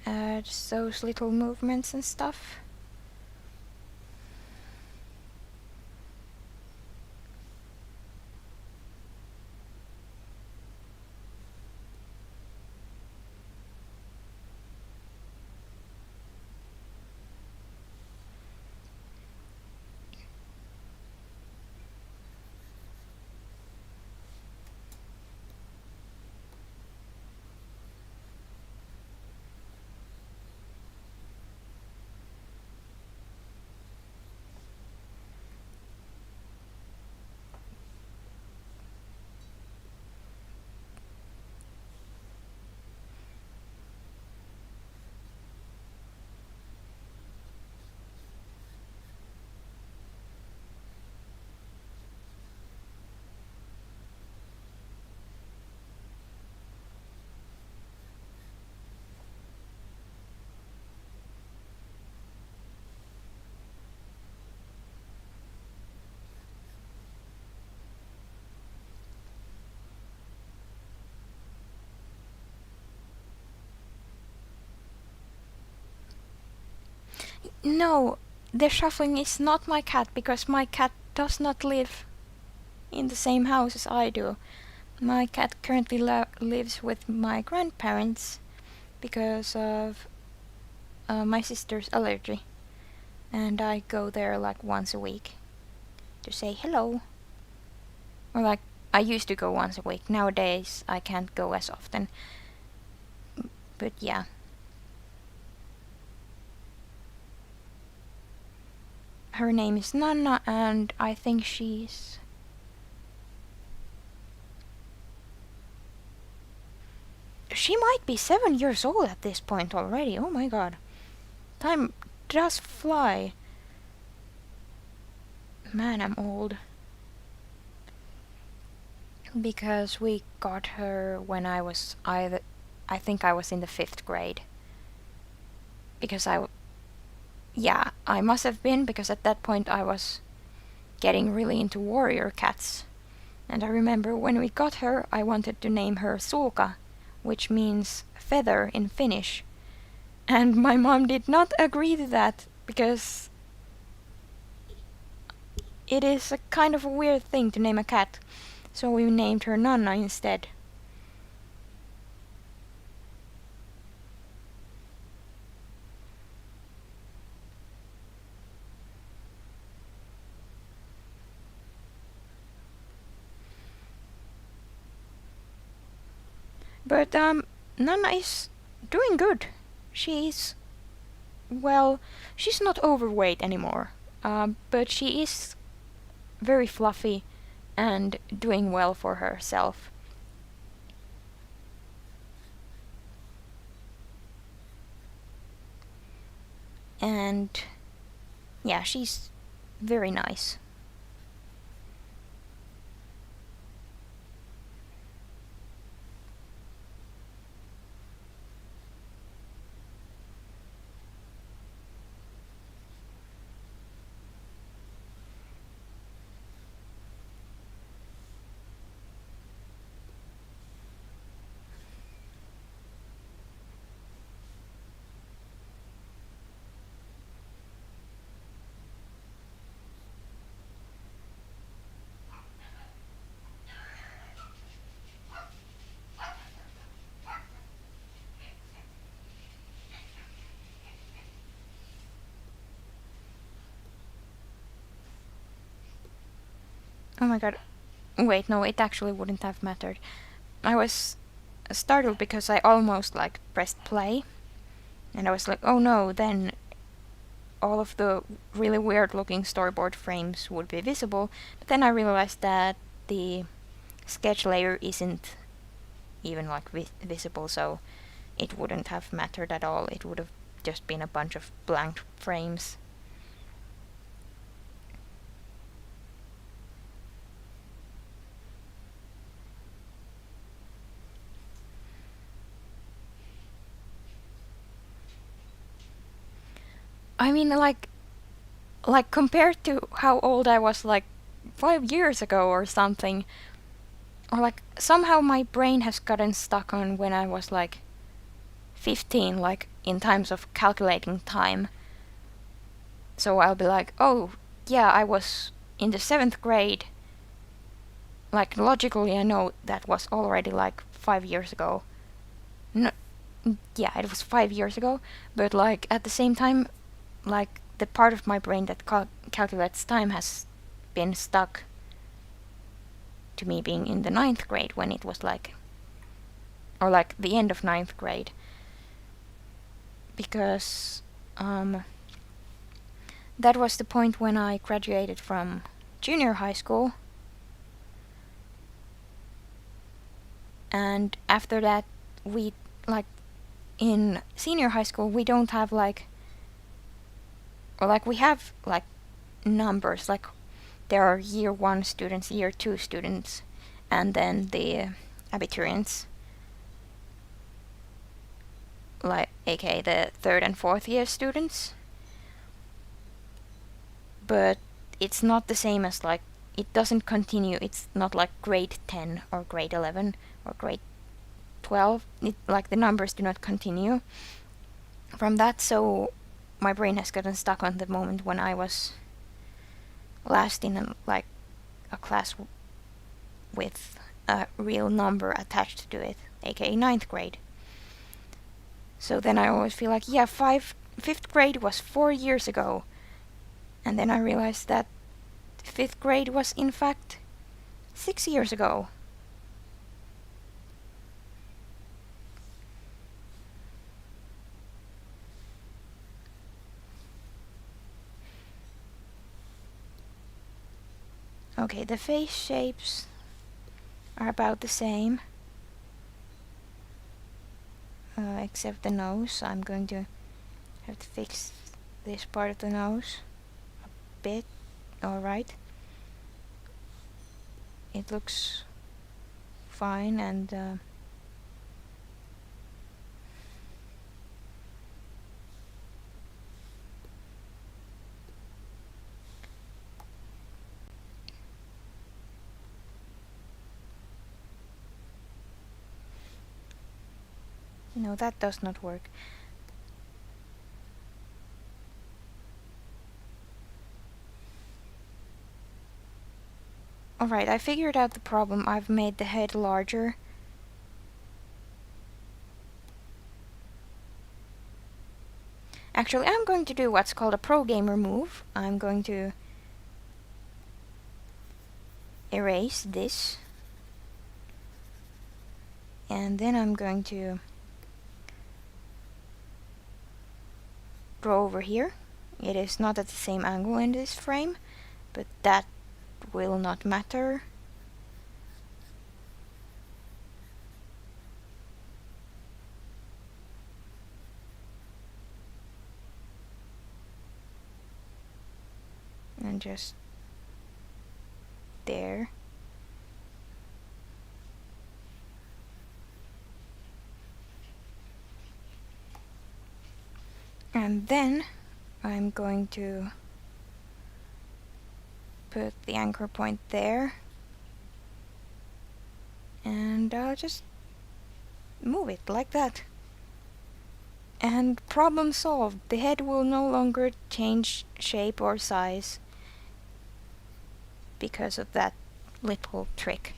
adds those little movements and stuff. No, the shuffling is not my cat, because my cat does not live in the same house as I do. My cat currently lives with my grandparents because of my sister's allergy, and I go there like once a week to say hello. Or like, I used to go once a week. Nowadays I can't go as often. But yeah. Her name is Nanna, and I think she's... She might be 7 years old at this point already. Oh my god. Time does fly. Man, I'm old. Because we got her when I was I think I was in the 5th grade. Because yeah, I must have been, because at that point I was getting really into warrior cats. And I remember when we got her, I wanted to name her Sulka, which means feather in Finnish. And my mom did not agree to that, because it is a kind of a weird thing to name a cat. So we named her Nanna instead. But Nanna is doing good. She's... well, she's not overweight anymore. But she is very fluffy and doing well for herself. And yeah, she's very nice. Oh my god. Wait, no, it actually wouldn't have mattered. I was startled because I almost like pressed play. And I was like, oh no, then all of the really weird looking storyboard frames would be visible. But then I realized that the sketch layer isn't even like visible, so it wouldn't have mattered at all. It would have just been a bunch of blank frames. I mean, like compared to how old I was like 5 years ago or something, or like somehow my brain has gotten stuck on when I was like 15, like in times of calculating time. So I'll be like, oh yeah, I was in the 7th grade. Like logically I know that was already like 5 years ago. No, yeah, it was 5 years ago, but like at the same time, like the part of my brain that calculates time has been stuck to me being in the 9th grade when it was like, or like the end of 9th grade. Because that was the point when I graduated from junior high school. And after that, we, like, in senior high school, we don't have like, or like we have like numbers, like there are year 1 students, year 2 students, and then the abiturients, like aka the 3rd and 4th year students. But it's not the same as like, it doesn't continue. It's not like grade 10 or grade 11 or grade 12. Like the numbers do not continue from that, so my brain has gotten stuck on the moment when I was last in like a class with a real number attached to it, aka 9th grade. So then I always feel like, yeah, 5th grade was 4 years ago. And then I realized that 5th grade was in fact 6 years ago. Okay, the face shapes are about the same. Except the nose. I'm going to have to fix this part of the nose a bit. Alright. It looks fine, and no, that does not work. Alright, I figured out the problem. I've made the head larger. Actually, I'm going to do what's called a pro gamer move. I'm going to erase this. And then I'm going to draw over here it is not at the same angle in this frame, but that will not matter. And just there. And then I'm going to put the anchor point there, and I'll just move it like that. And problem solved. The head will no longer change shape or size because of that little trick.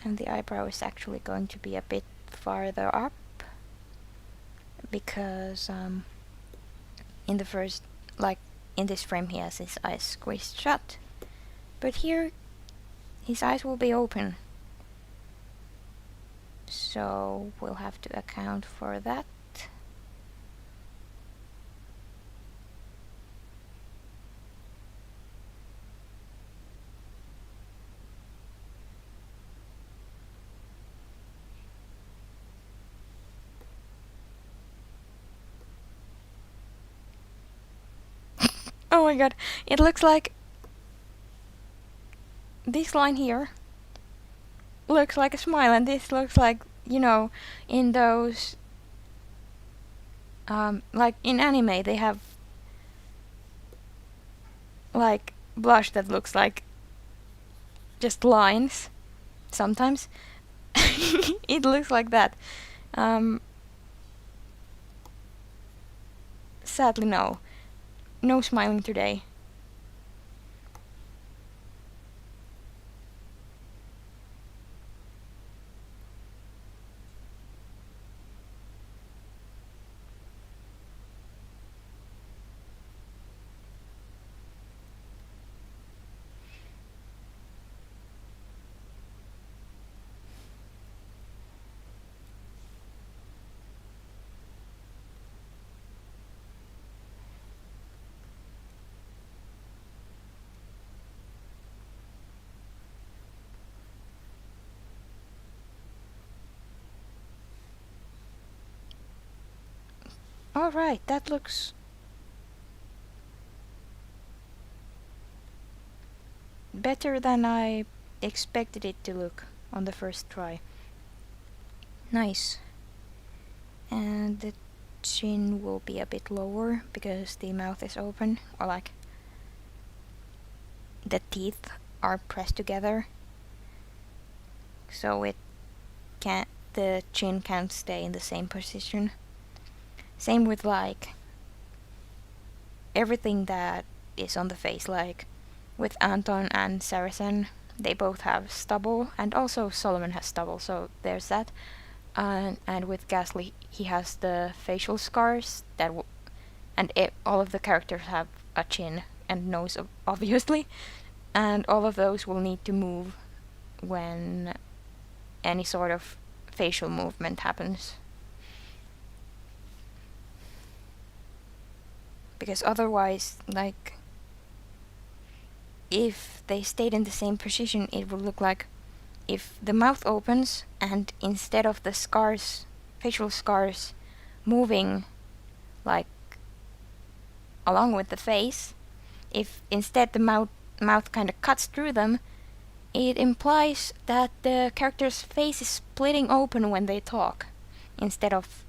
And the eyebrow is actually going to be a bit farther up because in the first, like in this frame, he has his eyes squeezed shut, but here his eyes will be open, so we'll have to account for that. Oh my god, it looks like this line here looks like a smile, and this looks like, you know, in those like in anime they have like blush that looks like just lines sometimes. It looks like that. Sadly no smiling today. Alright, that looks better than I expected it to look on the first try. Nice. And the chin will be a bit lower because the mouth is open, or like the teeth are pressed together, so the chin can't stay in the same position. Same with like everything that is on the face, like with Anton and Saracen, they both have stubble, and also Solomon has stubble, so there's that. And with Ghastly, he has the facial scars that all of the characters have a chin and nose, obviously, and all of those will need to move when any sort of facial movement happens. Because otherwise, like, if they stayed in the same position, it would look like if the mouth opens and instead of the scars, facial scars, moving like along with the face, if instead the mouth kind of cuts through them, it implies that the character's face is splitting open when they talk, instead of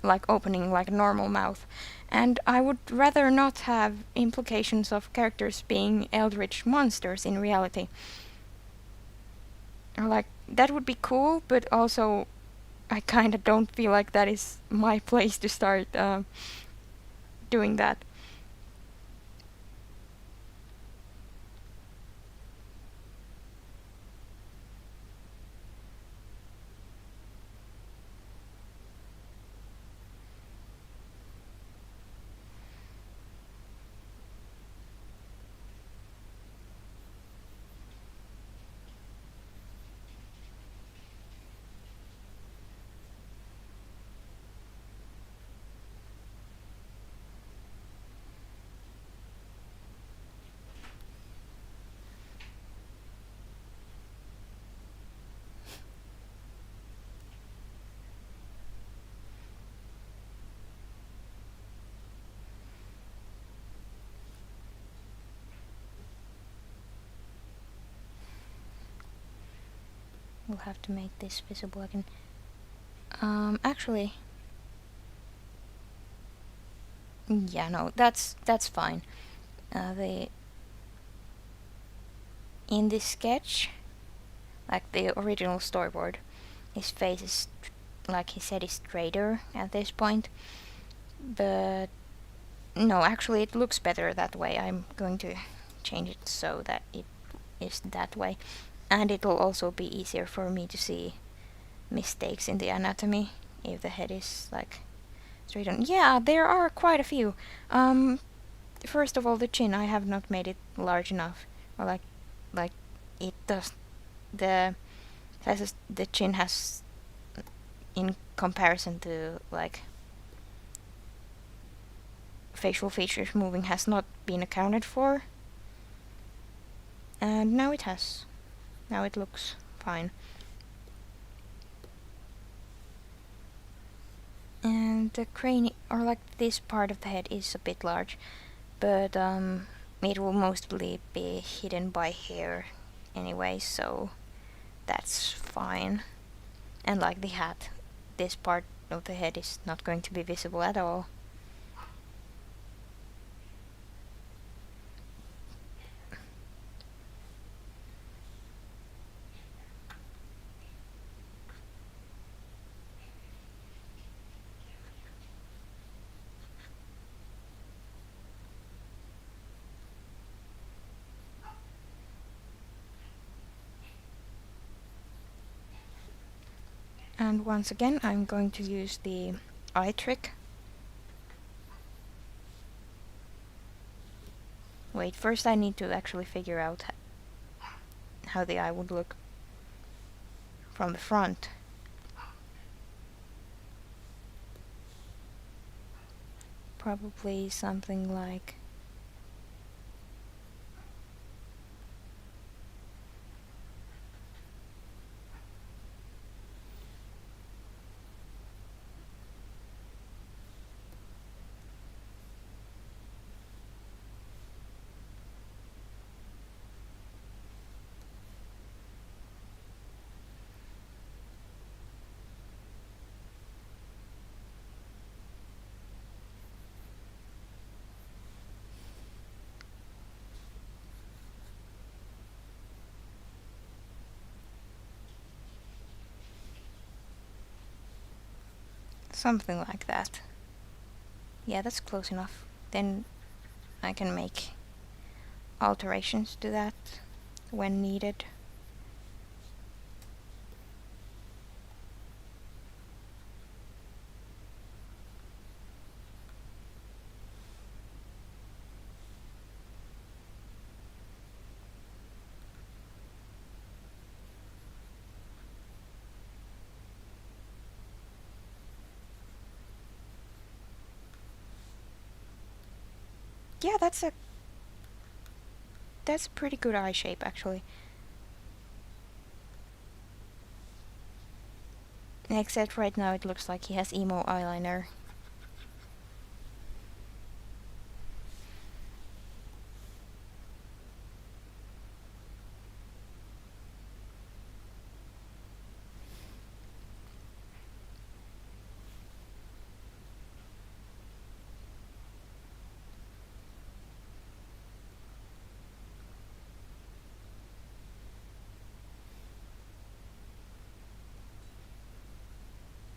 like opening like a normal mouth. And I would rather not have implications of characters being eldritch monsters in reality. Or like, that would be cool, but also I kinda don't feel like that is my place to start doing that. we'll have to make this visible again. Actually, yeah, no, that's fine. In this sketch, like the original storyboard, his face is, like he said, is straighter at this point. But no, actually it looks better that way. I'm going to change it so that it is that way. And it'll also be easier for me to see mistakes in the anatomy if the head is like straight on. Yeah, there are quite a few. First of all, the chin, I have not made it large enough. Or like it does, the chin has, in comparison to like facial features moving, has not been accounted for. And now it has. Now it looks fine. And the crane, or like this part of the head, is a bit large, but it will mostly be hidden by hair anyway, so that's fine. And like the hat, this part of the head is not going to be visible at all. And once again, I'm going to use the eye trick. Wait, first I need to actually figure out how the eye would look from the front. Probably something like... something like that. Yeah, that's close enough. Then I can make alterations to that when needed. Yeah, that's a pretty good eye shape, actually. Except right now it looks like he has emo eyeliner.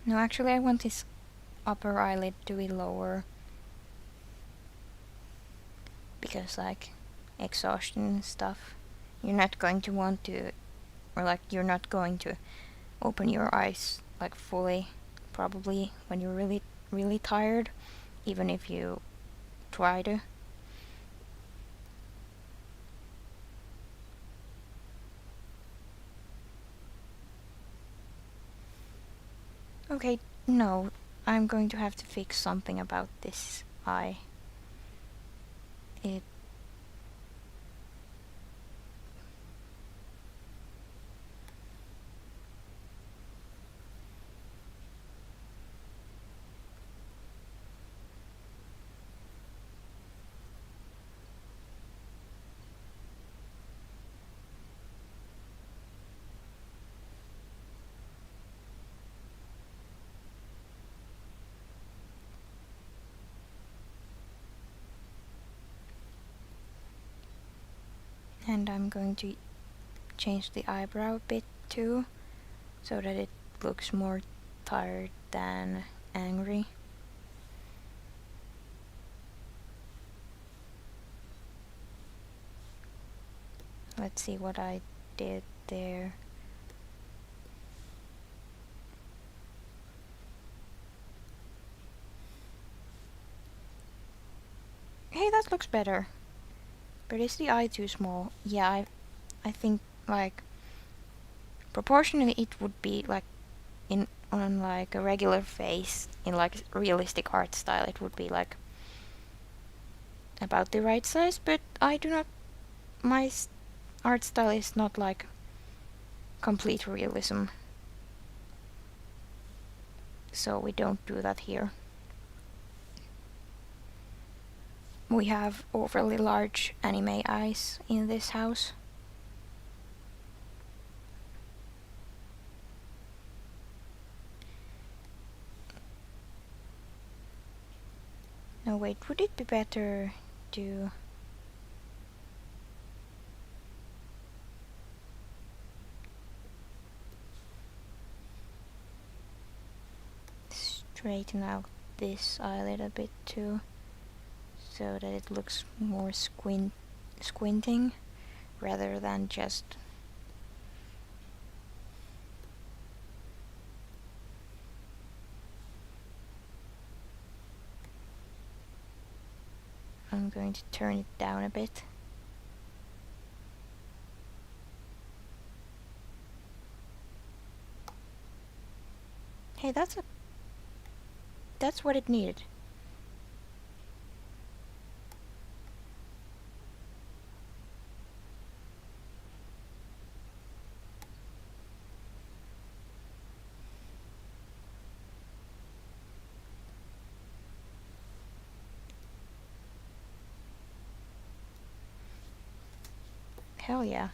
No, actually I want his upper eyelid to be lower. Because, like, exhaustion and stuff. You're not going to want to... Or, like, you're not going to open your eyes, like, fully. Probably when you're really, really tired. Even if you try to. Okay, no. I'm going to have to fix something about this eye. It... And I'm going to change the eyebrow a bit too, so that it looks more tired than angry. Let's see what I did there. Hey, that looks better. But is the eye too small? Yeah, I think like proportionally it would be like on like a regular face in like realistic art style, it would be like about the right size, but I do not, my art style is not like complete realism, so we don't do that here. We have overly large anime eyes in this house. No, wait, would it be better to... straighten out this eyelid a bit too, so that it looks more squinting rather than just... I'm going to turn it down a bit. Hey, that's what it needed. Hell yeah.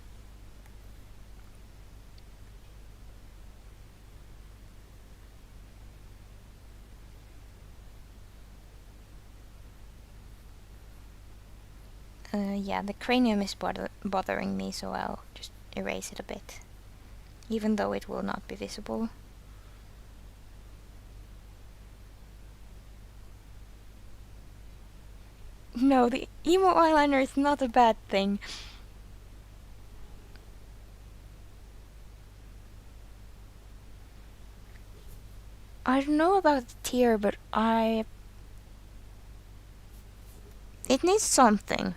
Yeah, the cranium is bothering me, so I'll just erase it a bit, even though it will not be visible. No, the emo eyeliner is not a bad thing. I don't know about the tear, but it needs something,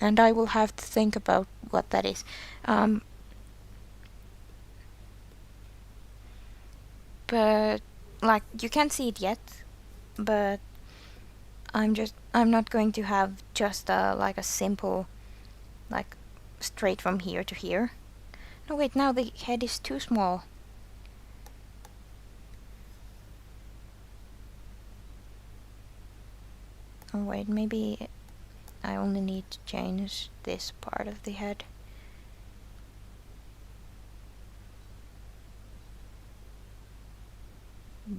and I will have to think about what that is. But like, you can't see it yet, but I'm not going to have just like a simple, like, straight from here to here. No, wait, now the head is too small. Oh wait, maybe I only need to change this part of the head.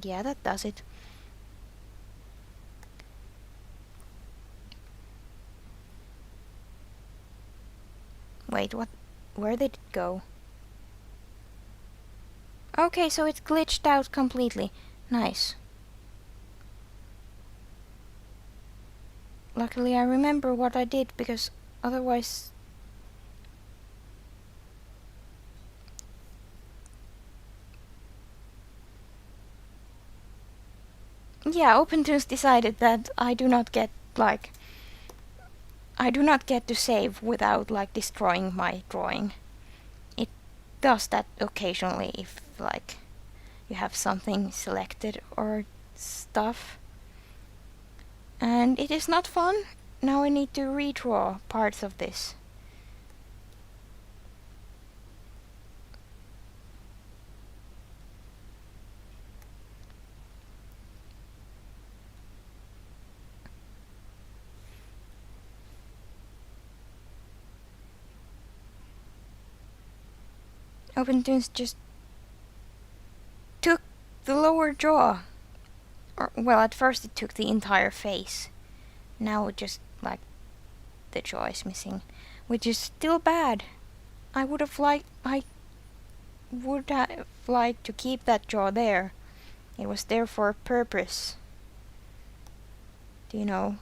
Yeah, that does it. Wait, what? Where did it go? Okay, so it glitched out completely. Nice. Luckily I remember what I did, because otherwise... Yeah, OpenToonz decided that I do not get, like... I do not get to save without, like, destroying my drawing. It does that occasionally if, like, you have something selected or stuff. And it is not fun. Now I need to redraw parts of this. OpenToonz just took the lower jaw. Or, well, at first it took the entire face. Now just, like, the jaw is missing. which is still bad. I would have liked to keep that jaw there. It was there for a purpose. Do you know?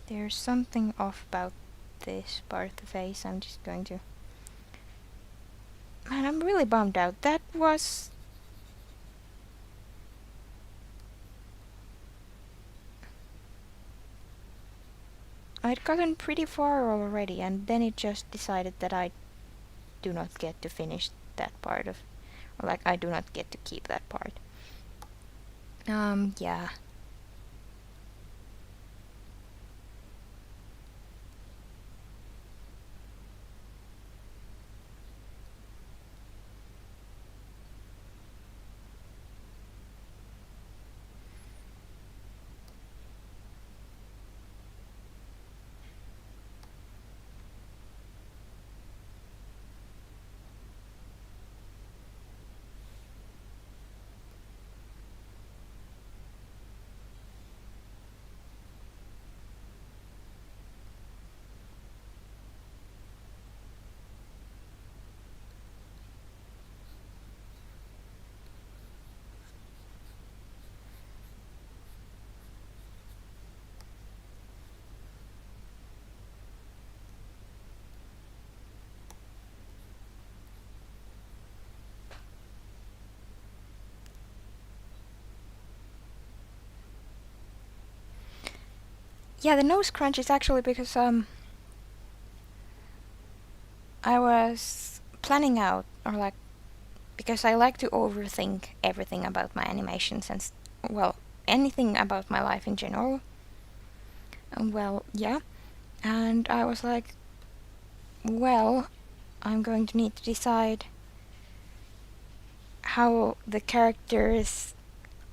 There's something off about this part of the face. I'm just going to... Man, I'm really bummed out. That was... I'd gotten pretty far already, and then it just decided that I do not get to finish that part of... Or like, I do not get to keep that part. Yeah. Yeah, the nose crunch is actually because I was planning out, or like, because I like to overthink everything about my animations and well, anything about my life in general. Well, yeah. And I was like, well, I'm going to need to decide how the characters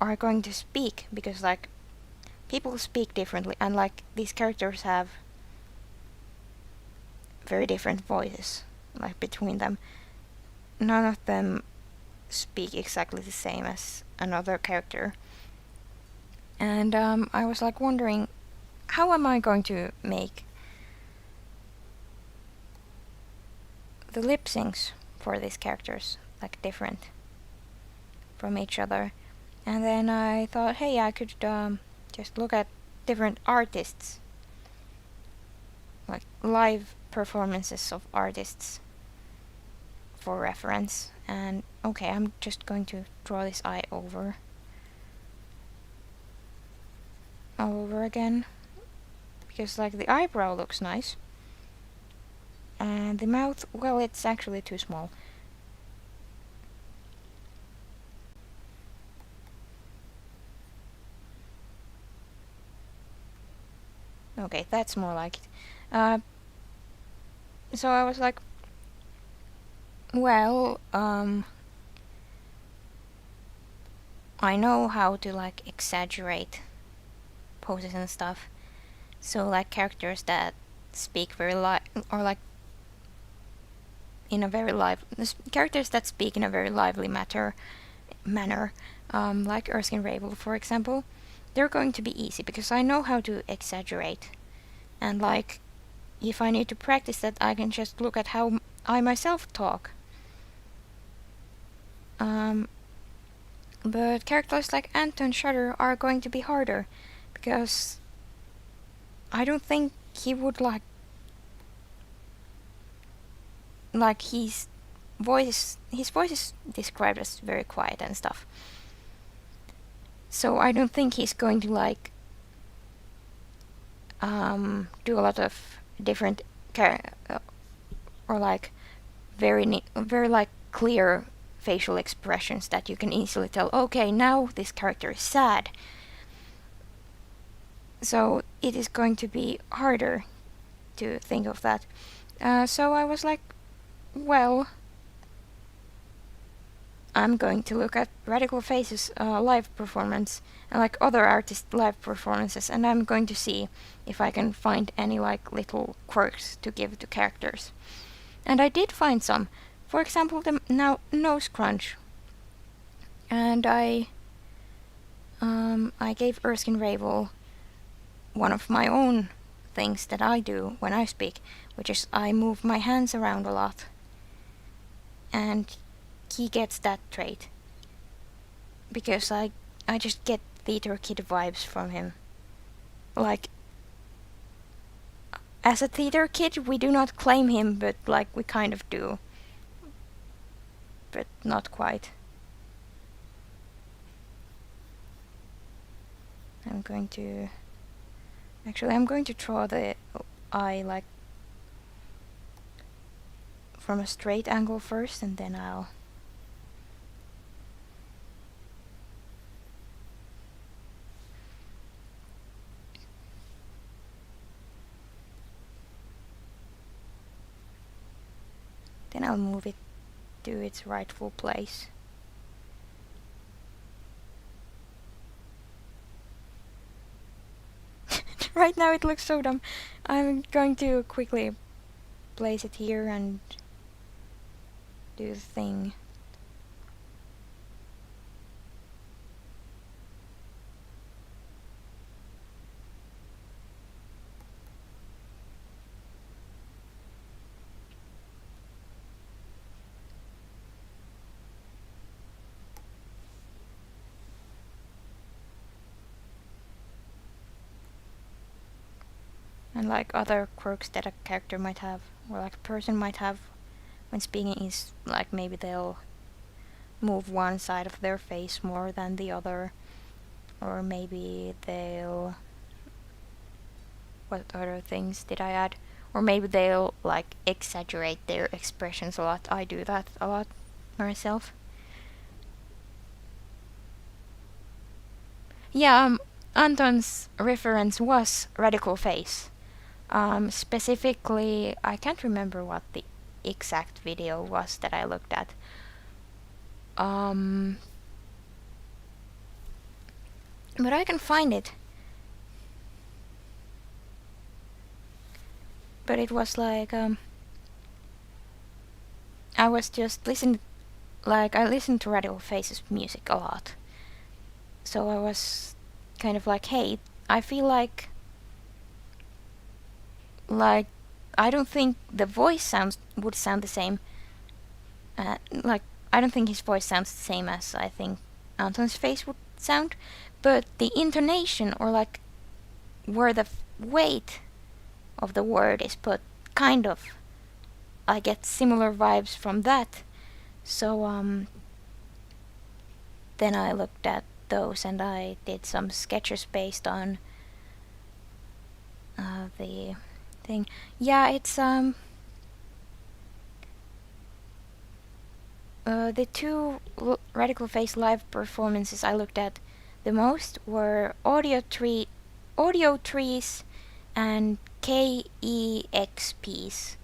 are going to speak, because like people speak differently, and like these characters have very different voices like between them. None of them speak exactly the same as another character. And I was like wondering, how am I going to make the lip syncs for these characters like different from each other? And then I thought, hey, I could just look at different artists, like live performances of artists for reference. And okay, I'm just going to draw this eye over again, because like the eyebrow looks nice, and the mouth, well, it's actually too small. Okay, that's more like it. So I was like, well, I know how to like exaggerate poses and stuff. So like characters that speak very or like in a very characters that speak in a very lively manner, like Erskine Rabel, for example, they're going to be easy because I know how to exaggerate. And like, if I need to practice that, I can just look at how I myself talk. But characters like Anton Shutter are going to be harder, because I don't think he would like his voice is described as very quiet and stuff. So I don't think he's going to like do a lot of different or like very like clear facial expressions that you can easily tell, okay, now this character is sad. So it is going to be harder to think of that. So I was like, well, I'm going to look at Radical Faces live performance and like other artists' live performances, and I'm going to see if I can find any like little quirks to give to characters. And I did find some. For example, the nose crunch. And I gave Erskine Ravel one of my own things that I do when I speak, which is I move my hands around a lot. And he gets that trait. Because I just get theater kid vibes from him. Like, as a theater kid, we do not claim him, but like we kind of do. But not quite. I'm going to draw the eye like from a straight angle first, and then I'll move it to its rightful place. Right now it looks so dumb. I'm going to quickly place it here and do the thing. And like other quirks that a character might have, or like a person might have when speaking, is like maybe they'll move one side of their face more than the other, or maybe they'll... What other things did I add? Or maybe they'll like exaggerate their expressions a lot. I do that a lot myself. Yeah, Anton's reference was Radical Face. Specifically, I can't remember what the exact video was that I looked at. But I can find it. But it was like, I was just listening, like, I listened to Radical Faces music a lot. So I was kind of like, hey, I feel like, I don't think the voice would sound the same. Like, I don't think his voice sounds the same as I think Anton's face would sound, but the intonation, or like where the weight of the word is put, kind of, I get similar vibes from that. So then I looked at those and I did some sketches based on the thing. Yeah, it's the two Radical Face live performances I looked at the most were Audio Trees and KEXPs.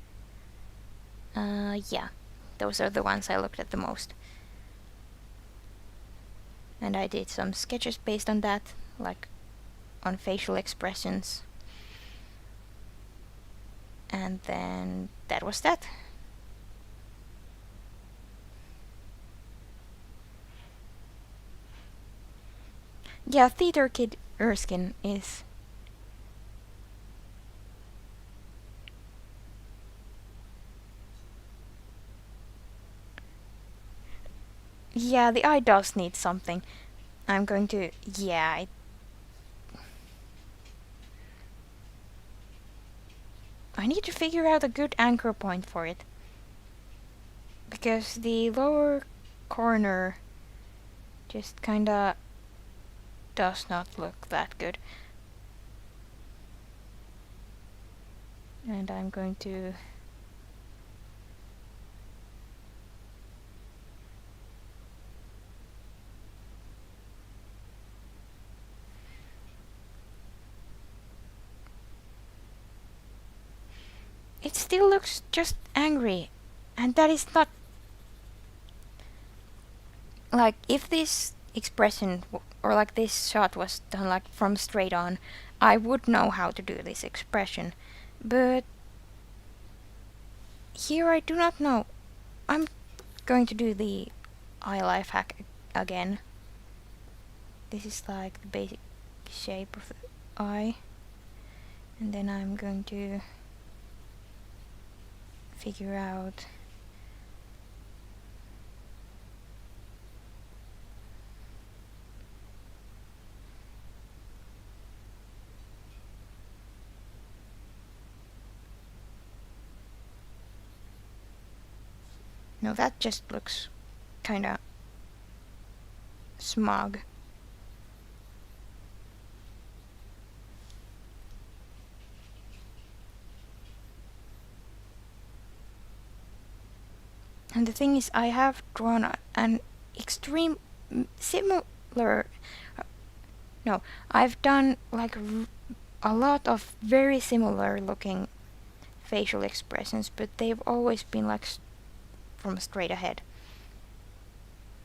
Yeah, those are the ones I looked at the most. And I did some sketches based on that, like on facial expressions. And then that was that. Yeah, Theater Kid Erskine is... Yeah, the eye does need something. I'm going to... Yeah, I need to figure out a good anchor point for it. Because the lower corner just kinda does not look that good. And I'm going to... it still looks just angry, and that is not like if this expression or like this shot was done like from straight on, I would know how to do this expression, but here I do not know. I'm going to do the eye life hack again. This is like the basic shape of the eye, and then I'm going to figure out no, that just looks kinda smug. And the thing is, I have drawn an extreme similar. No, I've done like a lot of very similar looking facial expressions, but they've always been like from straight ahead,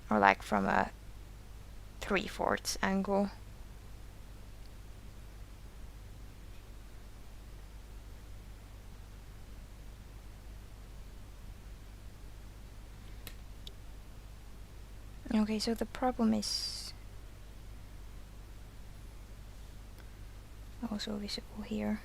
or like from a 3/4 angle. Okay, so the problem is also visible here.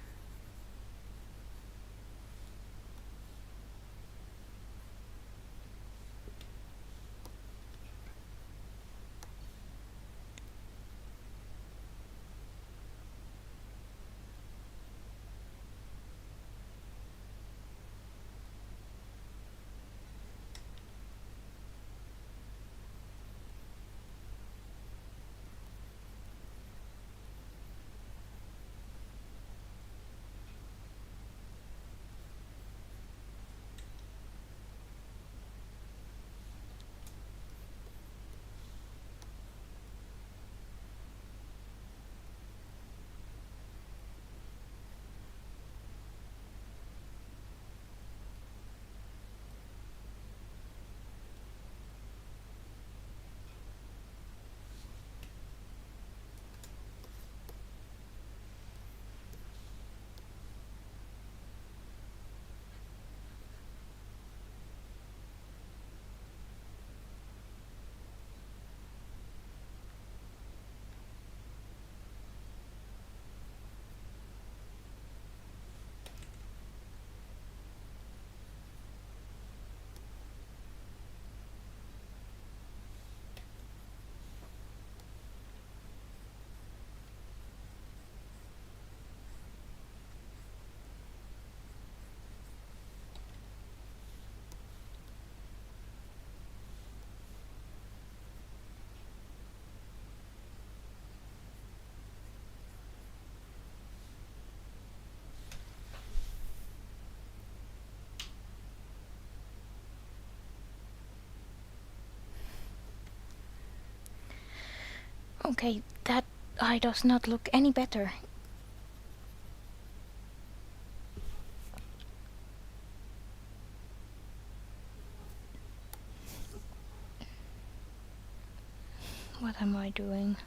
Okay, that eye does not look any better. What am I doing?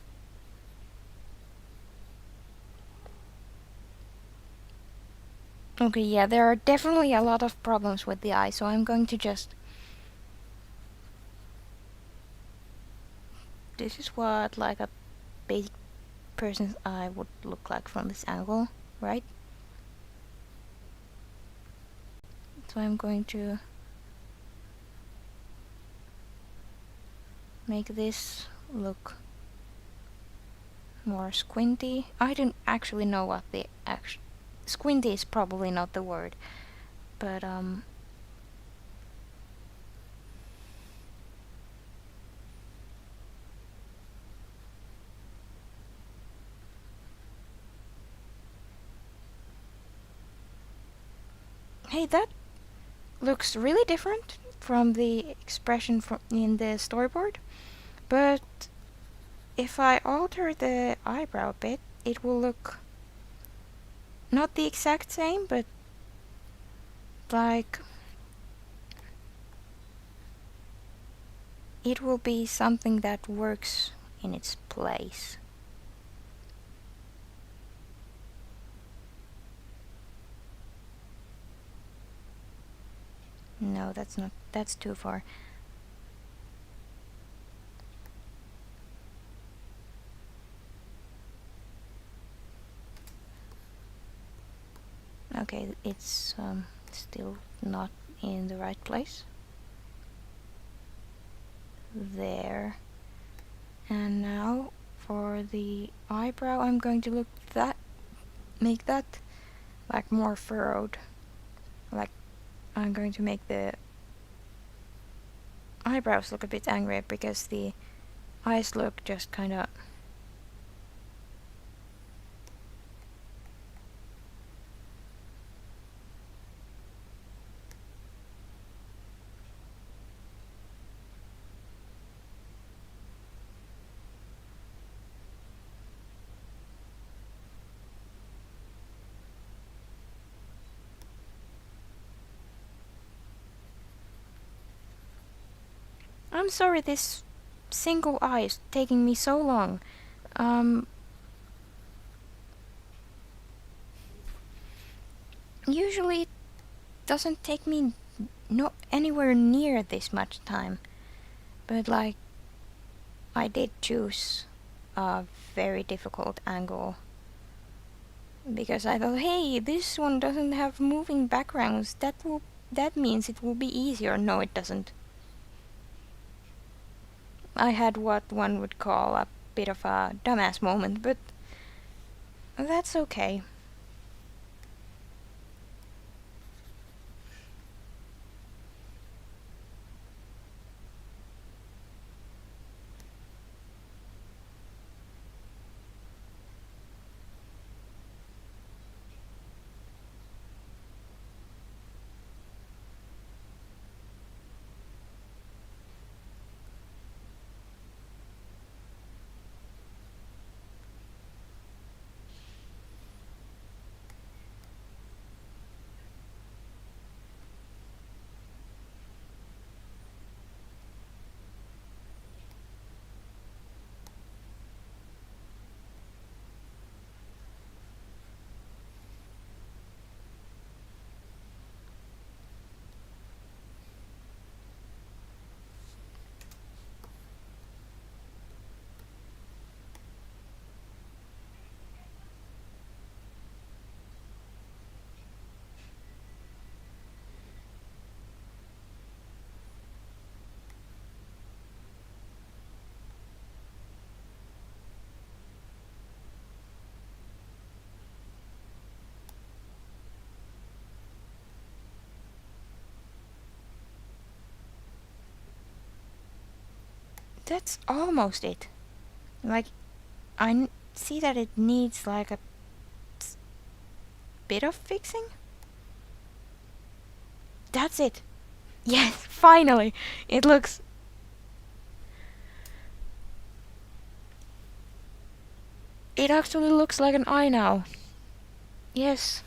Okay, yeah, there are definitely a lot of problems with the eye, so I'm going to just... This is what like a basic person's eye would look like from this angle, right? So I'm going to make this look more squinty. I don't actually know what the squinty is probably not the word, but hey, that looks really different from the expression from in the storyboard, but if I alter the eyebrow a bit, it will look not the exact same, but like it will be something that works in its place. No, that's too far. Okay, it's still not in the right place. There. And now for the eyebrow, I'm going to make that like more furrowed. Like I'm going to make the eyebrows look a bit angry because the eyes look just kind of. I'm sorry this single eye is taking me so long. Usually it doesn't take me no anywhere near this much time. But like I did choose a very difficult angle because I thought, hey, this one doesn't have moving backgrounds. That means it will be easier. No, it doesn't. I had what one would call a bit of a dumbass moment, but that's okay. That's almost it. Like, see that it needs like a bit of fixing. That's it. Yes, finally. It looks. It actually looks like an eye now. Yes.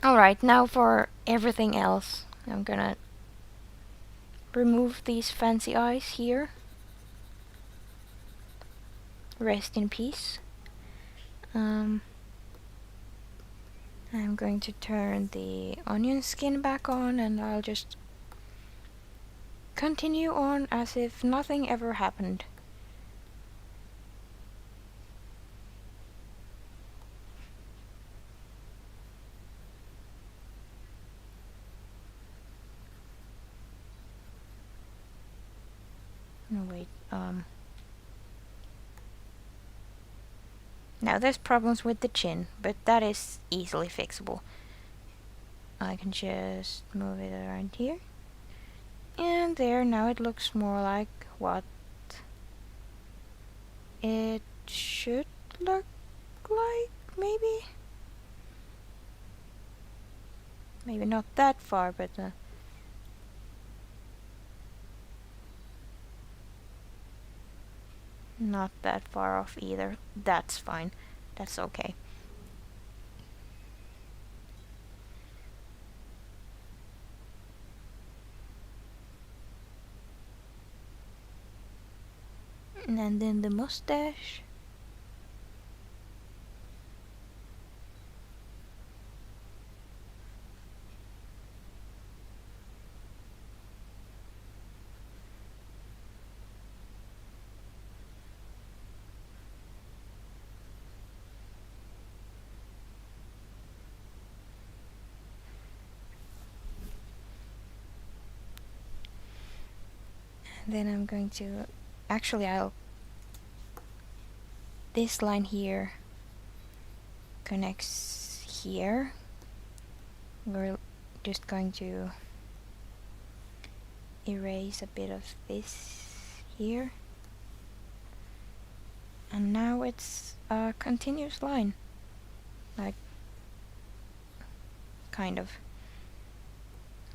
Alright, now for everything else. I'm gonna remove these fancy eyes here. Rest in peace. I'm going to turn the onion skin back on and I'll just continue on as if nothing ever happened. No, wait, now there's problems with the chin, but that is easily fixable. I can just move it around here. And there, now it looks more like what it should look like, maybe? Maybe not that far, but not that far off either. That's fine. That's okay. And then the mustache. And then I'm going to... Actually, this line here connects here. We're just going to erase a bit of this here. And now it's a continuous line. Like, kind of.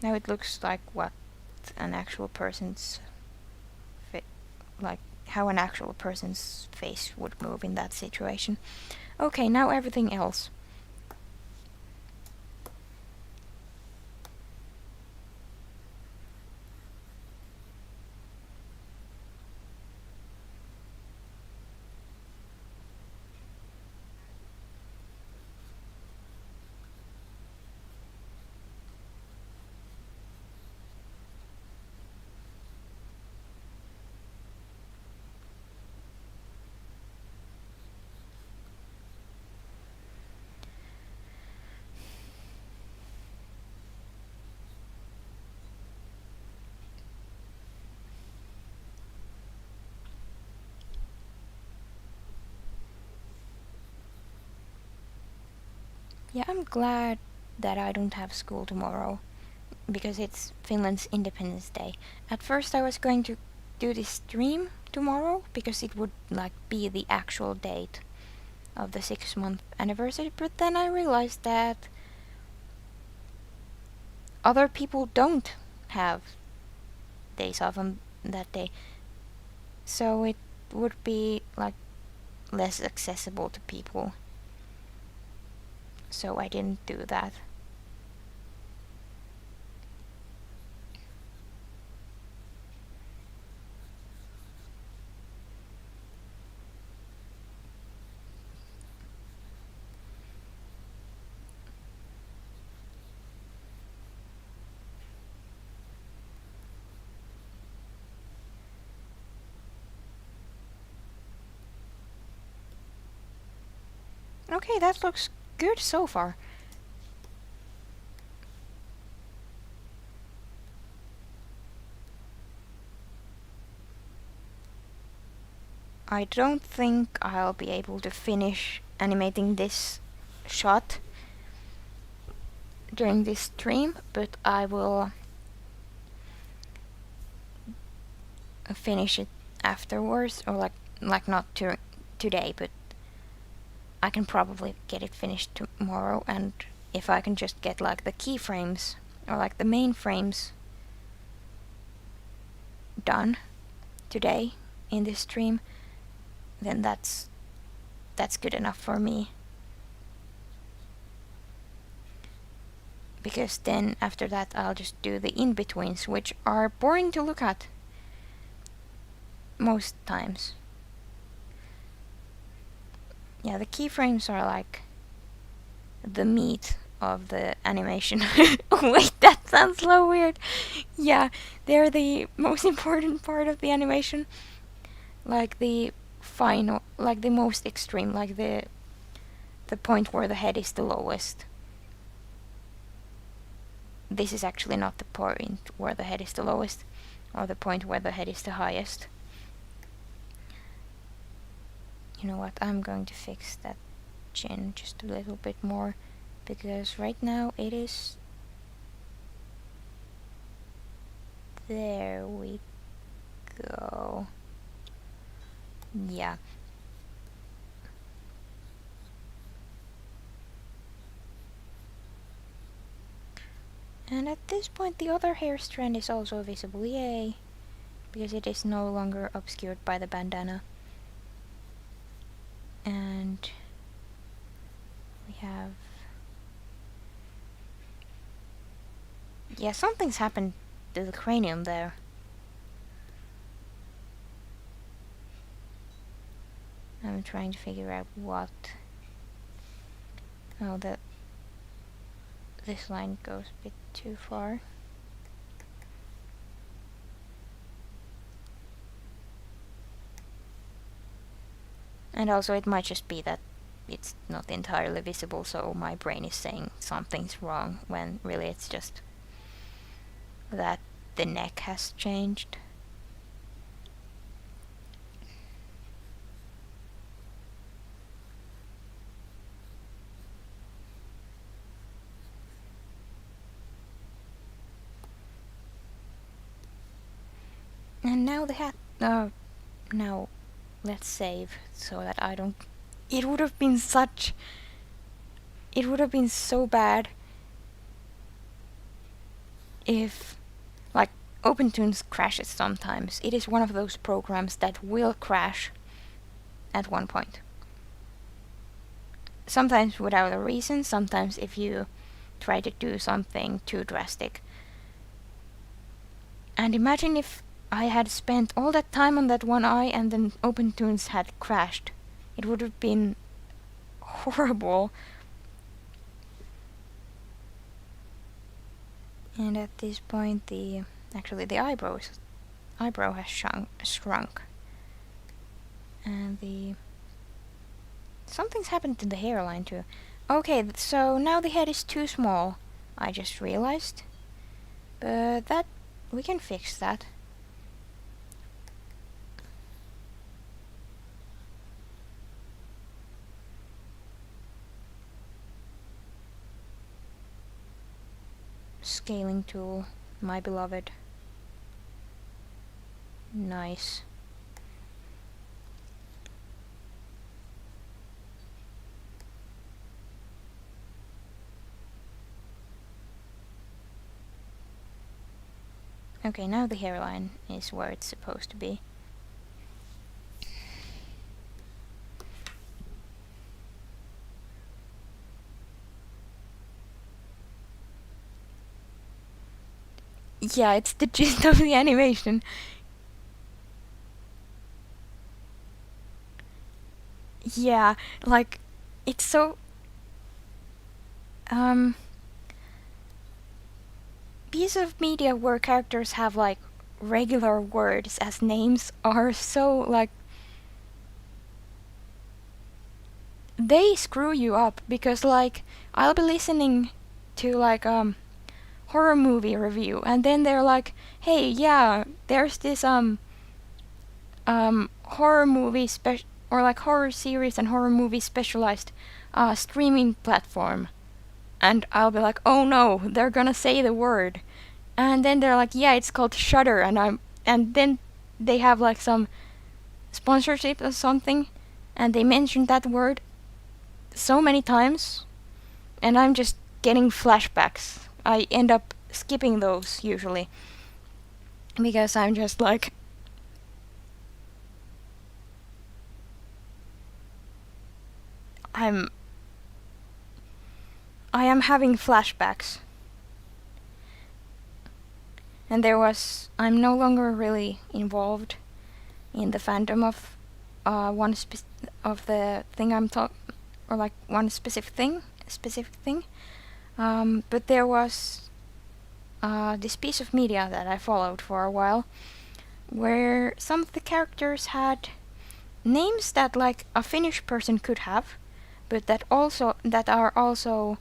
Now it looks like what an actual person's like how an actual person's face would move in that situation. Okay, now everything else. Yeah, I'm glad that I don't have school tomorrow, because it's Finland's Independence Day. At first I was going to do this stream tomorrow, because it would like be the actual date of the 6-month anniversary, but then I realized that other people don't have days off on that day, so it would be like less accessible to people. So I didn't do that. Okay, that looks good so far. I don't think I'll be able to finish animating this shot during this stream, but I will finish it afterwards, or like not today, but I can probably get it finished tomorrow. And if I can just get like the keyframes or like the main frames done today in this stream, then that's good enough for me. Because then after that I'll just do the in-betweens, which are boring to look at most times. Yeah, the keyframes are like the meat of the animation. Wait, that sounds so weird. Yeah, they're the most important part of the animation. Like the final, like the most extreme, like the point where the head is the lowest. This is actually not the point where the head is the lowest, or the point where the head is the highest. You know what, I'm going to fix that chin just a little bit more, because right now it is... There we go. Yeah. And at this point the other hair strand is also visible, yay! Because it is no longer obscured by the bandana. And we have... Yeah, something's happened to the cranium there. I'm trying to figure out what... Oh, this line goes a bit too far. And also it might just be that it's not entirely visible, so my brain is saying something's wrong, when really it's just that the neck has changed. And now the hat... now let's save so that I don't... It would have been such... It would have been so bad if... Like, OpenTunes crashes sometimes. It is one of those programs that will crash at one point. Sometimes without a reason, sometimes if you try to do something too drastic. And imagine if I had spent all that time on that one eye and then OpenTunes had crashed. It would have been horrible. And at this point actually the eyebrow has shrunk. And something's happened to the hairline too. Okay, so now the head is too small, I just realized. But we can fix that. Scaling tool, my beloved. Nice. Okay, now the hairline is where it's supposed to be. Yeah, it's the gist of the animation. Yeah, like, it's so... piece of media where characters have, like, regular words as names are so, like... They screw you up, because, like, I'll be listening to, like, horror movie review, and then they're like, hey, yeah, there's this, horror movie or like horror series and horror movie specialized, streaming platform. And I'll be like, oh no, they're gonna say the word. And then they're like, yeah, it's called Shudder, and then they have like some sponsorship or something, and they mention that word so many times, and I'm just getting flashbacks. I end up skipping those usually, because I'm just like... I am having flashbacks. And I'm no longer really involved in the fandom of of the thing I'm or like one specific thing. But there was this piece of media that I followed for a while, where some of the characters had names that like a Finnish person could have, but that are also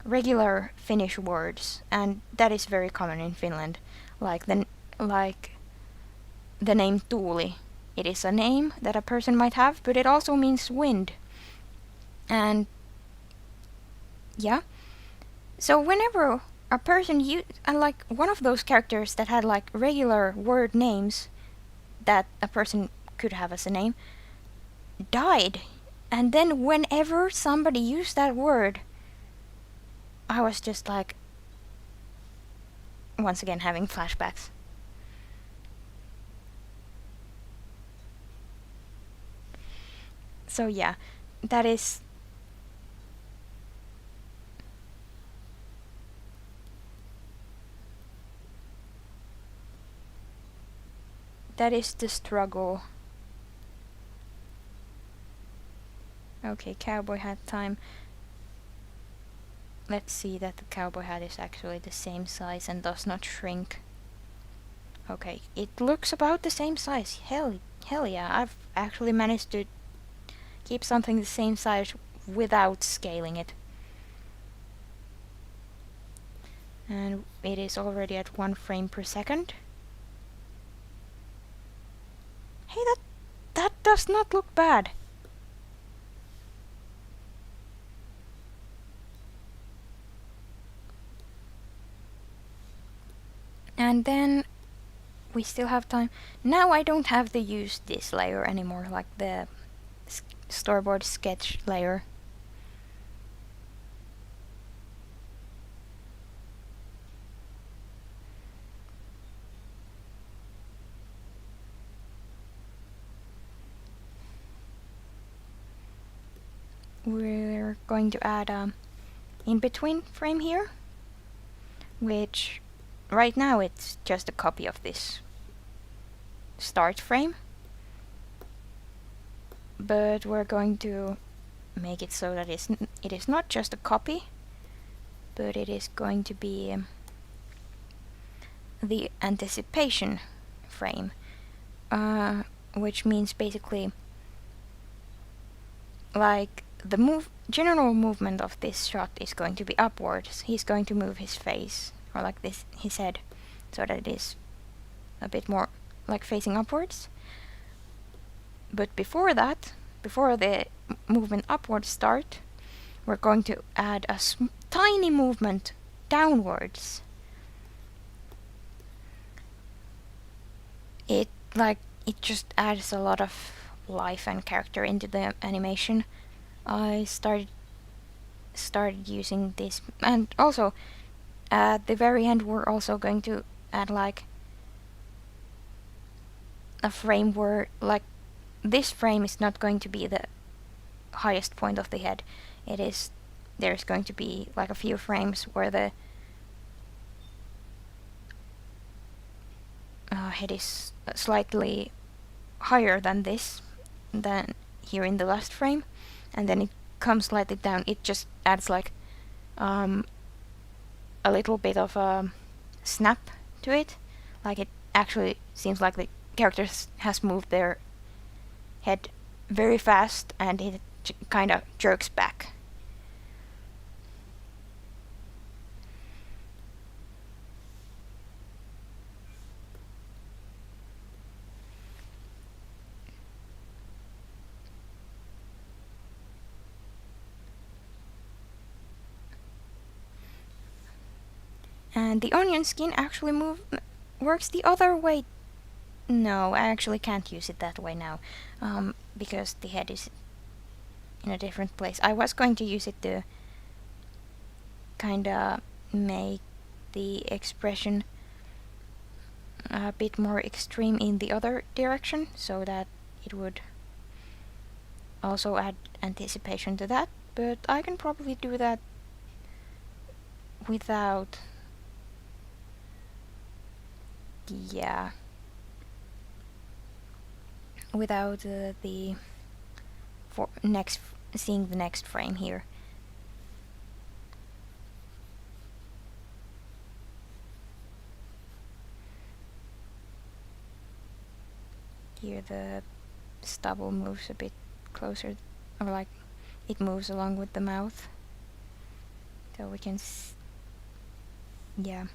regular Finnish words, and that is very common in Finland. Like the name Tuuli. It is a name that a person might have, but it also means wind. And yeah. So whenever a person like one of those characters that had like regular word names that a person could have as a name died, and then whenever somebody used that word, I was just like, once again having flashbacks. So yeah, that is the struggle. Okay, cowboy hat time. Let's see that the cowboy hat is actually the same size and does not shrink. Okay, it looks about the same size. Hell yeah, I've actually managed to keep something the same size without scaling it. And it is already at 1 frame per second. Hey, that does not look bad. And then we still have time. Now I don't have to use this layer anymore, like the storyboard sketch layer. We're going to add a in-between frame here, which right now it's just a copy of this start frame, but we're going to make it so that it is not just a copy, but it is going to be the anticipation frame, which means basically like the general movement of this shot is going to be upwards. He's going to move his face, or like this, his head, so that it is a bit more like facing upwards. But before that, before the movement upwards start, we're going to add a tiny movement downwards. It just adds a lot of life and character into the animation. I started using this, and also at the very end we're also going to add like a frame where like this frame is not going to be the highest point of the head. There's going to be like a few frames where the head is slightly higher than here in the last frame, and then it comes slightly down. It just adds like a little bit of a snap to it, like it actually seems like the character has moved their head very fast and it kind of jerks back. And the onion skin actually works the other way. No, I actually can't use it that way now, because the head is in a different place. I was going to use it to kinda make the expression a bit more extreme in the other direction, so that it would also add anticipation to that, but I can probably do that without... yeah, without seeing the next frame here. Here the stubble moves a bit closer, or like it moves along with the mouth, so we can yeah.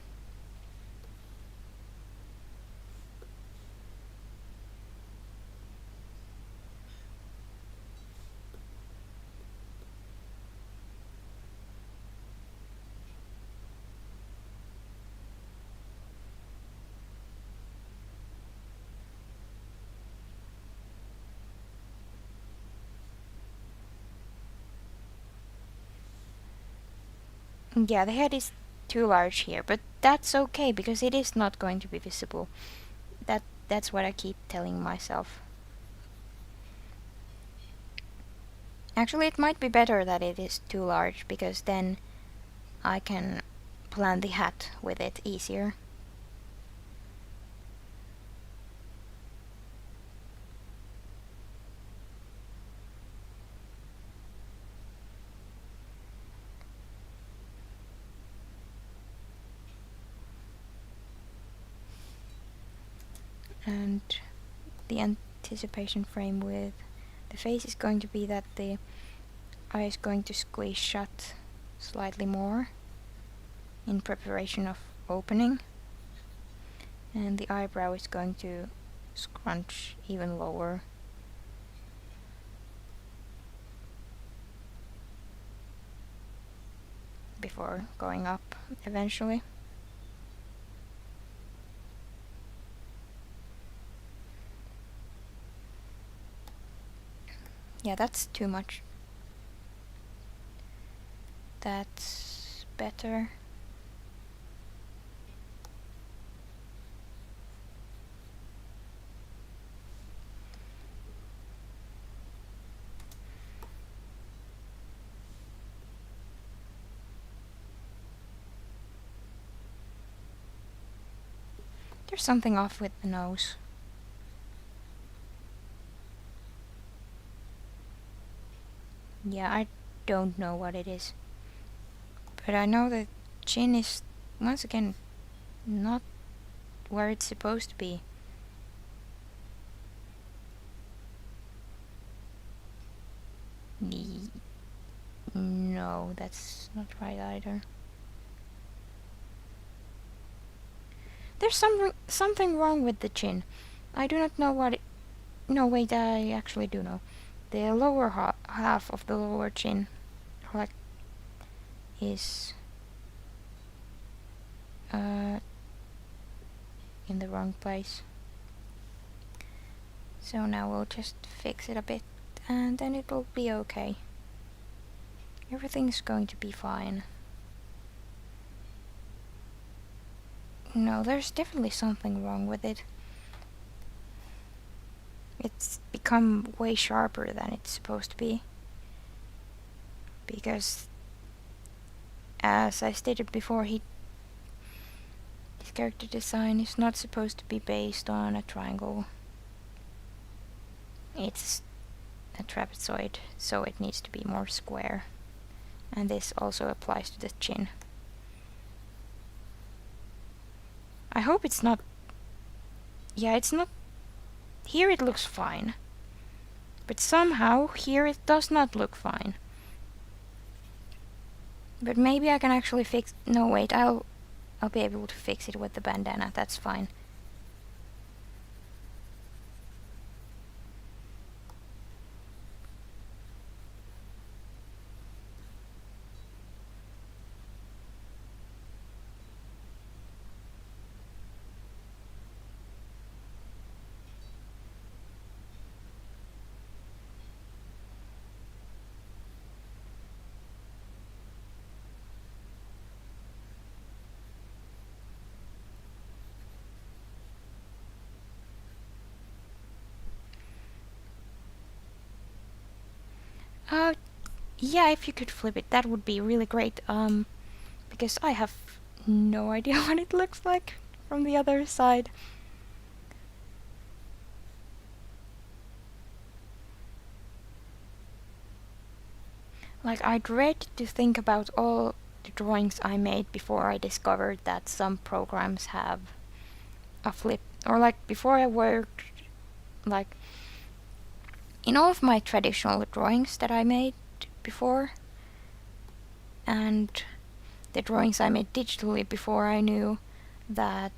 Yeah, the head is too large here, but that's okay because it is not going to be visible. That's what I keep telling myself. Actually, it might be better that it is too large, because then I can plan the hat with it easier. And the anticipation frame with the face is going to be that the eye is going to squeeze shut slightly more in preparation of opening, and the eyebrow is going to scrunch even lower. Before going up eventually. Yeah, that's too much. That's better. There's something off with the nose. Yeah, I don't know what it is. But I know that chin is, once again, not where it's supposed to be. No, that's not right either. There's something wrong with the chin. I do not know what it... No, wait, I actually do know. The lower half of the lower chin, like, is in the wrong place. So now we'll just fix it a bit, and then it will be okay. Everything's going to be fine. No, there's definitely something wrong with it. It's become way sharper than it's supposed to be. Because, as I stated before, his character design is not supposed to be based on a triangle. It's a trapezoid, so it needs to be more square. And this also applies to the chin. I hope it's not... Yeah, it's not... Here it looks fine. But somehow, here it does not look fine. But maybe I can actually fix... No, wait, I'll be able to fix it with the bandana, that's fine. Yeah, if you could flip it, that would be really great, because I have no idea what it looks like from the other side. Like, I dread to think about all the drawings I made before I discovered that some programs have a flip, or like before I worked, like, in all of my traditional drawings that I made before, and the drawings I made digitally before I knew that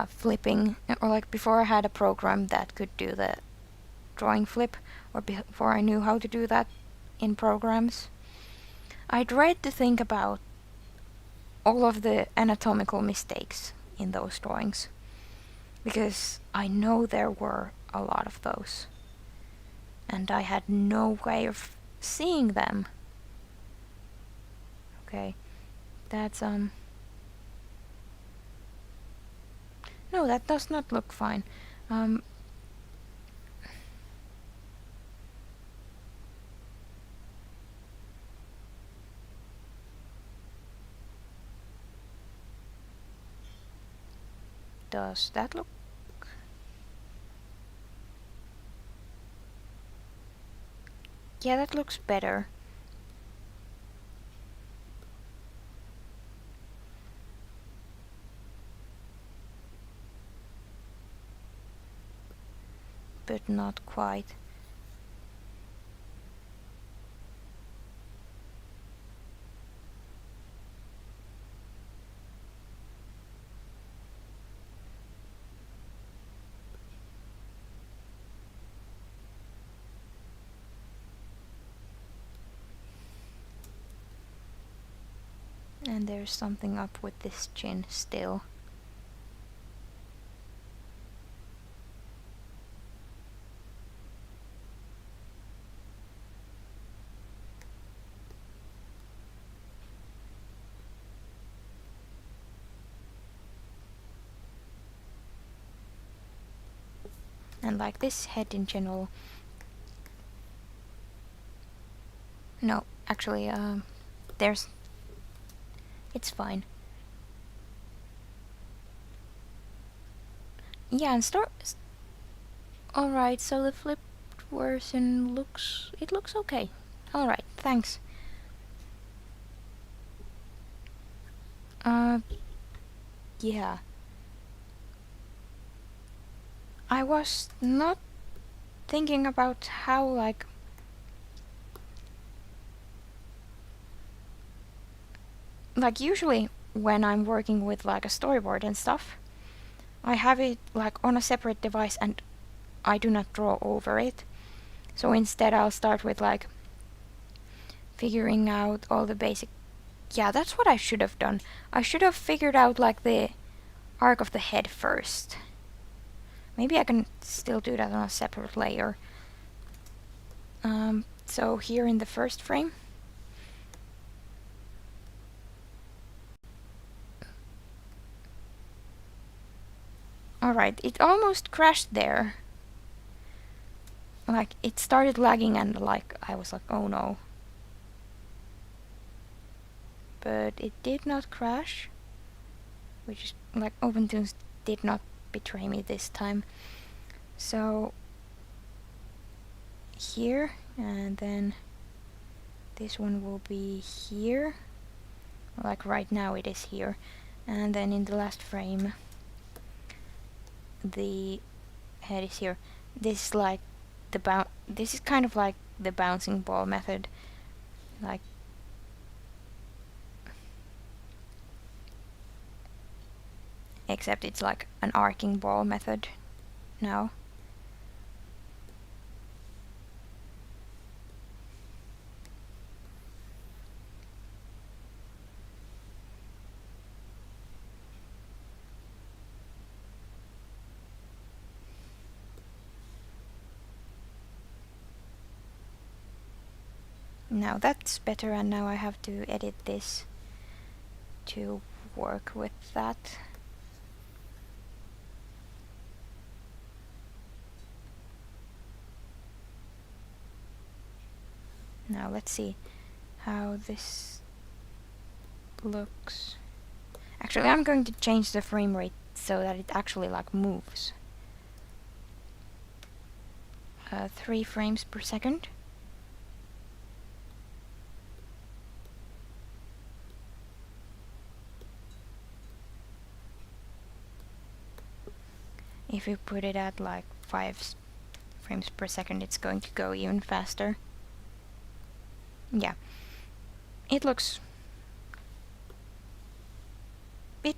flipping, or like before I had a program that could do the drawing flip, or before I knew how to do that in programs, I dread to think about all of the anatomical mistakes in those drawings, because I know there were a lot of those, and I had no way of seeing them. Okay, that's no, that does not look fine. Does that look... Yeah, that looks better. but not quite. And there's something up with this chin still. And like this head in general. No, actually, there's... It's fine. Yeah, and Alright, so the flipped version looks... It looks okay. Alright, thanks. Yeah. I was not thinking about how, like... Like, usually when I'm working with, like, a storyboard and stuff, I have it, like, on a separate device and I do not draw over it. So instead I'll start with, like, figuring out all the basic... Yeah, that's what I should have done. I should have figured out, like, the arc of the head first. Maybe I can still do that on a separate layer. So here in the first frame, alright, it almost crashed there. Like, it started lagging and, like, I was like, oh no. But it did not crash. Which is, like, OpenTunes did not betray me this time. So, here, and then this one will be here. Like, right now it is here. And then in the last frame, the head is here. This is like this is kind of like the bouncing ball method, like, except it's like an arcing ball method now. Now that's better, and now I have to edit this to work with that. Now let's see how this looks. Actually, I'm going to change the frame rate so that it actually, like, moves. 3 frames per second. If you put it at like 5 frames per second, it's going to go even faster. Yeah. It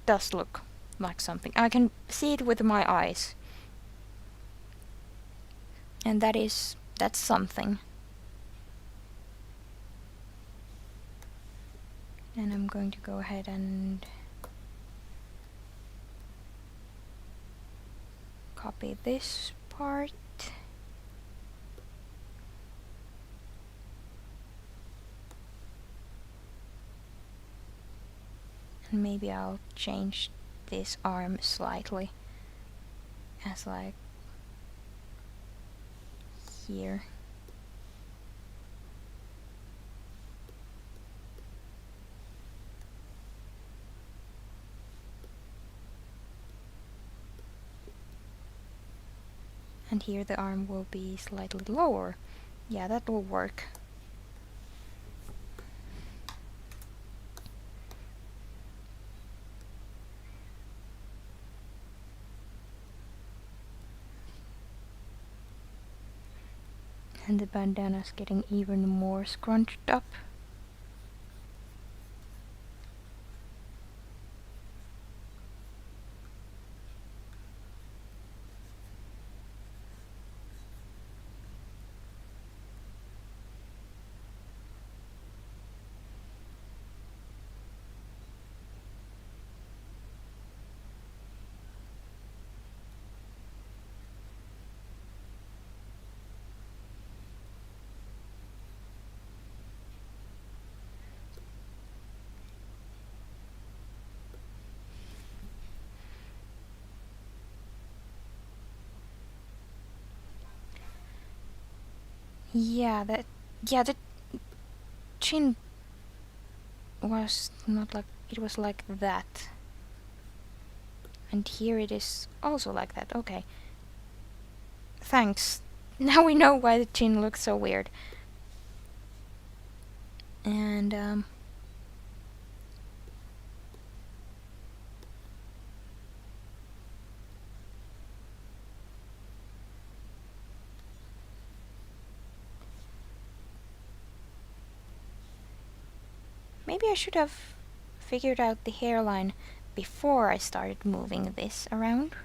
does look like something. I can see it with my eyes. And that's something. And I'm going to go ahead and copy this part. And maybe I'll change this arm slightly, as like here. And here the arm will be slightly lower. Yeah, that will work. And the bandana's getting even more scrunched up. Yeah, the chin was not like, it was like that. And here it is also like that. Okay. Thanks. Now we know why the chin looks so weird. And maybe I should have figured out the hairline before I started moving this around.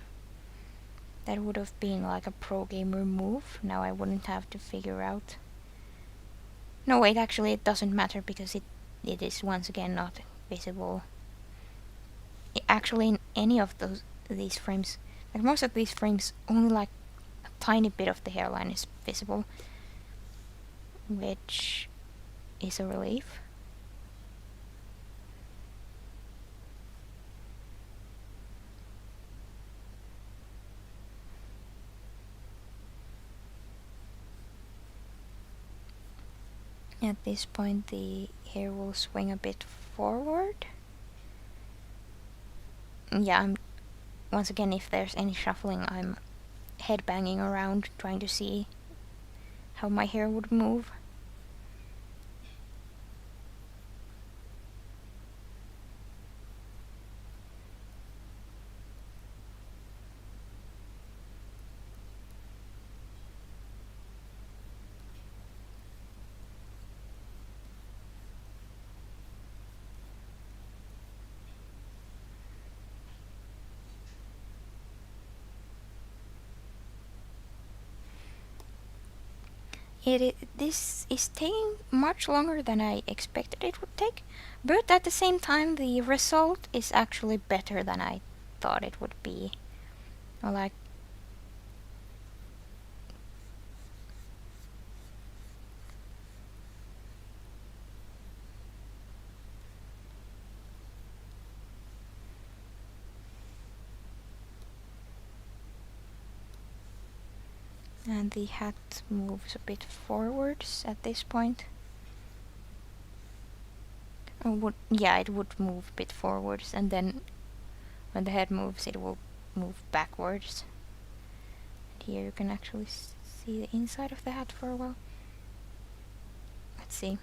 That would have been like a pro gamer move. Now I wouldn't have to figure out. No, wait, actually it doesn't matter because it is once again not visible. Actually, in any of these frames, like most of these frames, only like a tiny bit of the hairline is visible, which is a relief. At this point the hair will swing a bit forward. Yeah, once again, if there's any shuffling, I'm headbanging around trying to see how my hair would move. This is taking much longer than I expected it would take, but at the same time the result is actually better than I thought it would be. Like, and the hat moves a bit forwards at this point. Yeah, it would move a bit forwards, and then when the head moves it will move backwards. And here you can actually see the inside of the hat for a while. Let's see.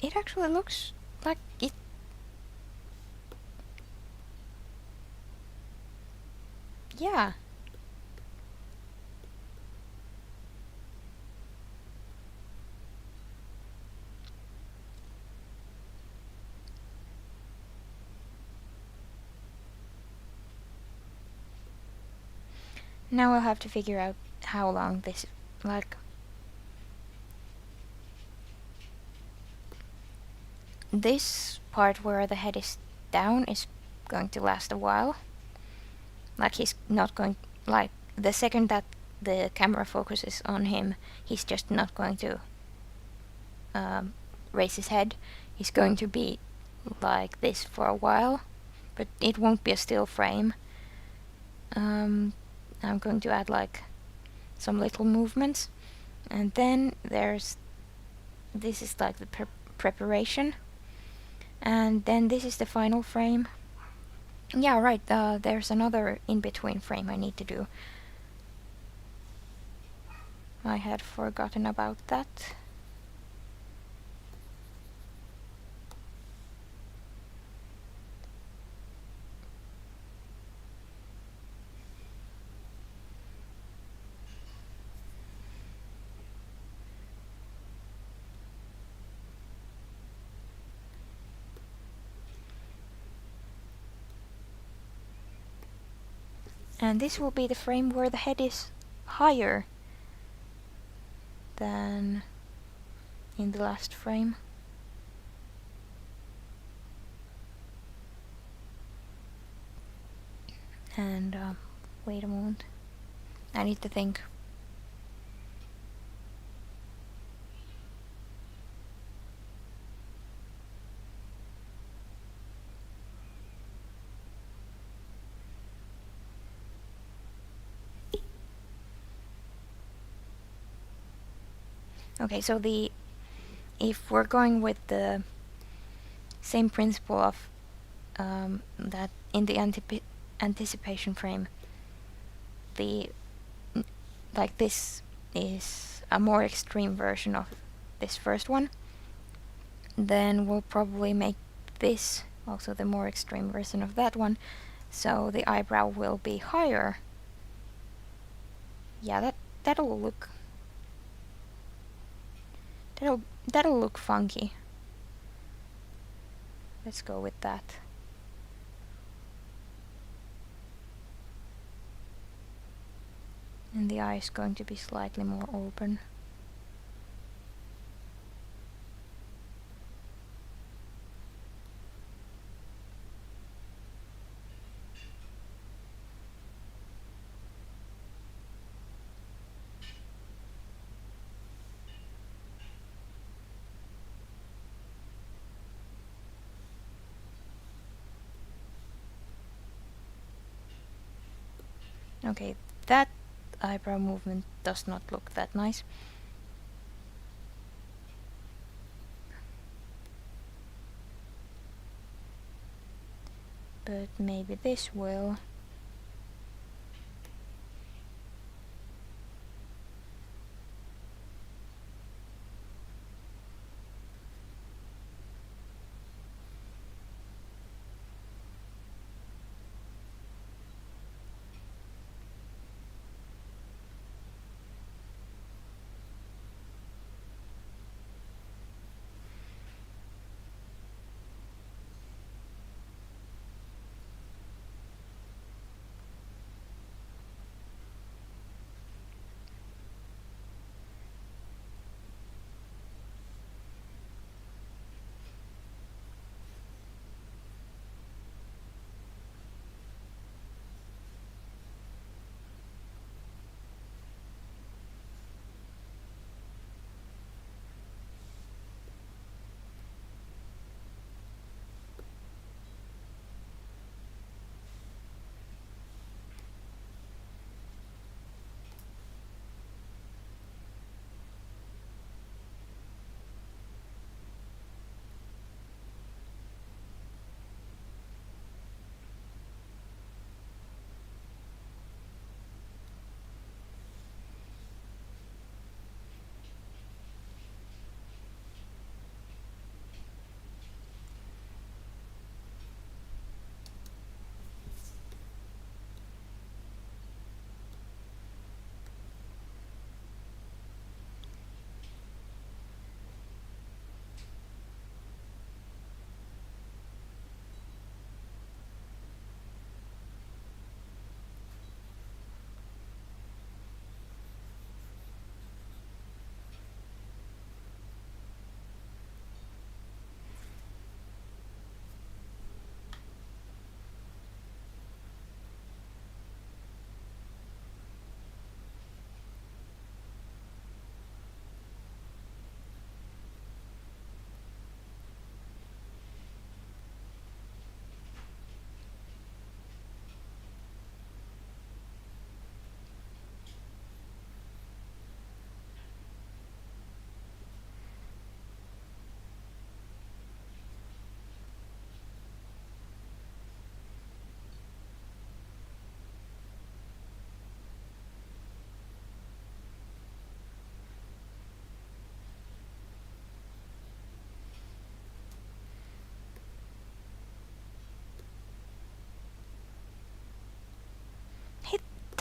It actually looks like it. Yeah. Now I'll have to figure out how long this, like, this part where the head is down is going to last a while. Like, he's not going, like, the second that the camera focuses on him, he's just not going to raise his head. He's going to be like this for a while, but it won't be a still frame. I'm going to add like some little movements, and then there's this is like the preparation, and then this is the final frame. Yeah, right, there's another in-between frame I need to do. I had forgotten about that. And this will be the frame where the head is higher than in the last frame. And wait a moment, I need to think. Okay, so if we're going with the same principle of that in the anticipation frame, like this is a more extreme version of this first one, then we'll probably make this also the more extreme version of that one, so the eyebrow will be higher. Yeah, that'll look funky. Let's go with that. And the eye is going to be slightly more open. Okay, that eyebrow movement does not look that nice. But maybe this will.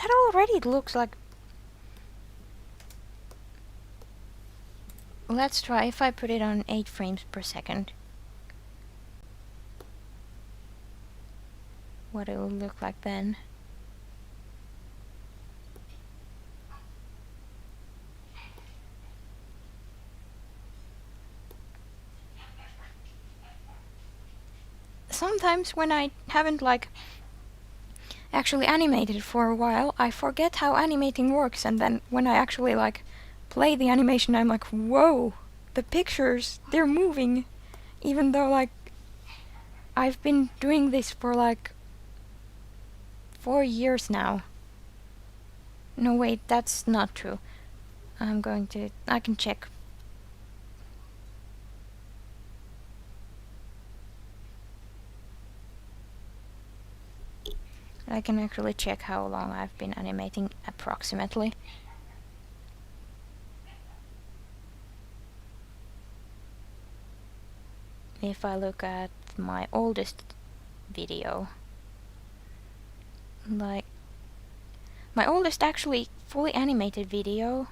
that already looks like... Let's try if I put it on 8 frames per second. What it will look like then. Sometimes when I haven't like actually animated for a while, I forget how animating works, and then when I actually like play the animation, I'm like, whoa, the pictures, they're moving, even though like I've been doing this for like 4 years now. No, wait, that's not true. I can check. I can actually check how long I've been animating approximately. If I look at my oldest video, like my oldest actually fully animated video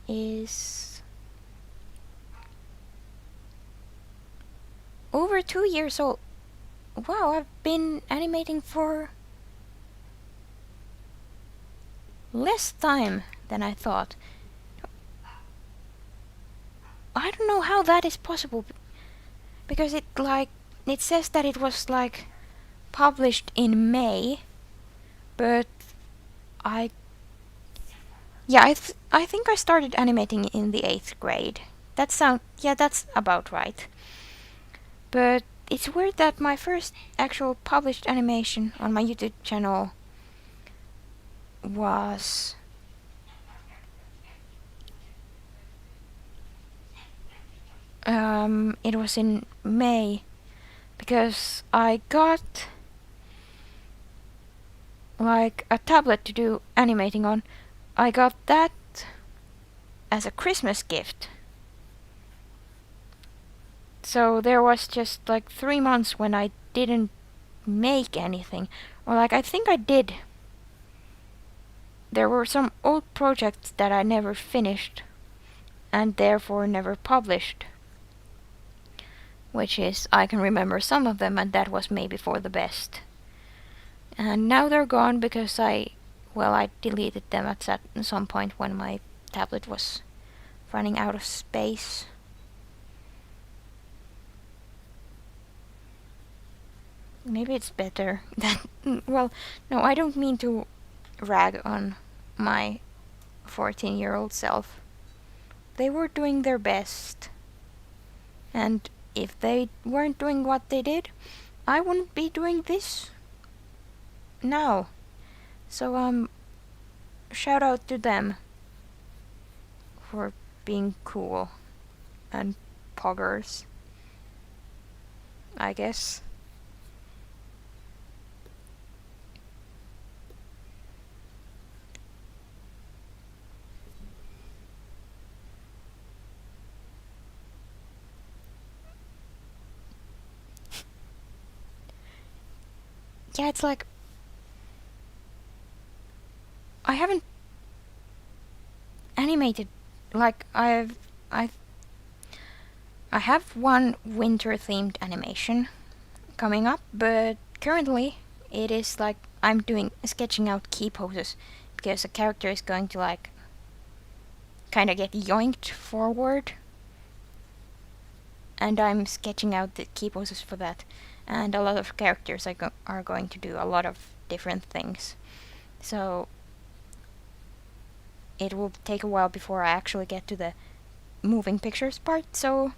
is over 2 years old. Wow, I've been animating for less time than I thought. I don't know how that is possible, because it says that it was like published in May, but I think I started animating in the 8th grade. That's about right. But it's weird that my first actual published animation on my YouTube channel was it was in May, because I got like a tablet to do animating on. I got that as a Christmas gift. So there was just like 3 months when I didn't make anything. Or like I think I did. There were some old projects that I never finished and therefore never published. Which is, I can remember some of them, and that was maybe for the best. And now they're gone because I deleted them at some point when my tablet was running out of space. Maybe it's better that... Well, no, I don't mean to rag on my 14-year-old self. They were doing their best. And if they weren't doing what they did, I wouldn't be doing this now. So, shout out to them for being cool and poggers, I guess. Yeah, it's like I haven't animated, like I have one winter themed animation coming up, but currently it is like I'm sketching out key poses, because the character is going to like kind of get yoinked forward, and I'm sketching out the key poses for that. And a lot of characters are going to do a lot of different things, so it will take a while before I actually get to the moving pictures part. So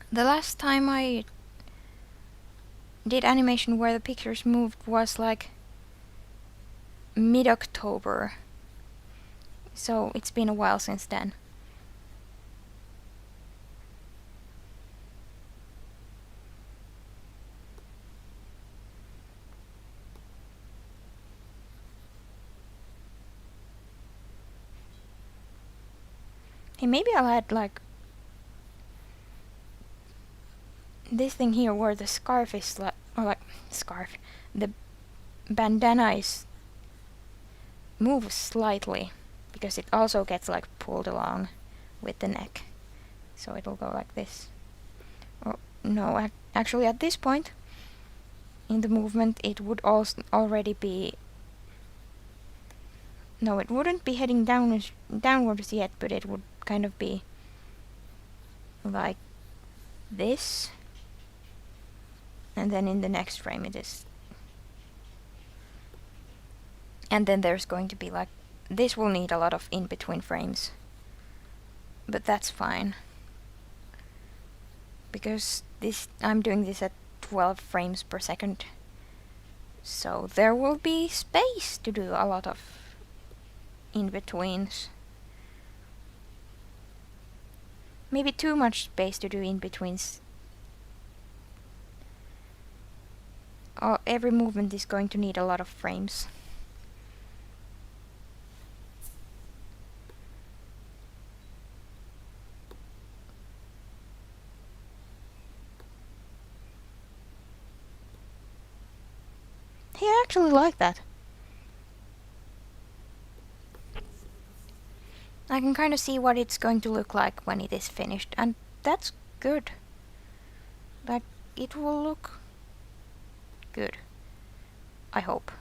the last time I did animation where the pictures moved was like mid-October, so it's been a while since then. Hey, maybe I'll add like this thing here where the scarf is the bandana is move slightly, because it also gets like pulled along with the neck. So it'll go like this. Or no, actually at this point in the movement it would also already be... No, it wouldn't be heading downwards yet, but it would kind of be like this. And then in the next frame it is... And then there's going to be like... This will need a lot of in-between frames. But that's fine. Because I'm doing this at 12 frames per second. So there will be space to do a lot of in-betweens. Maybe too much space to do in-betweens. Every movement is going to need a lot of frames. Hey, I actually like that. I can kind of see what it's going to look like when it is finished, and that's good. Like, it will look good. I hope.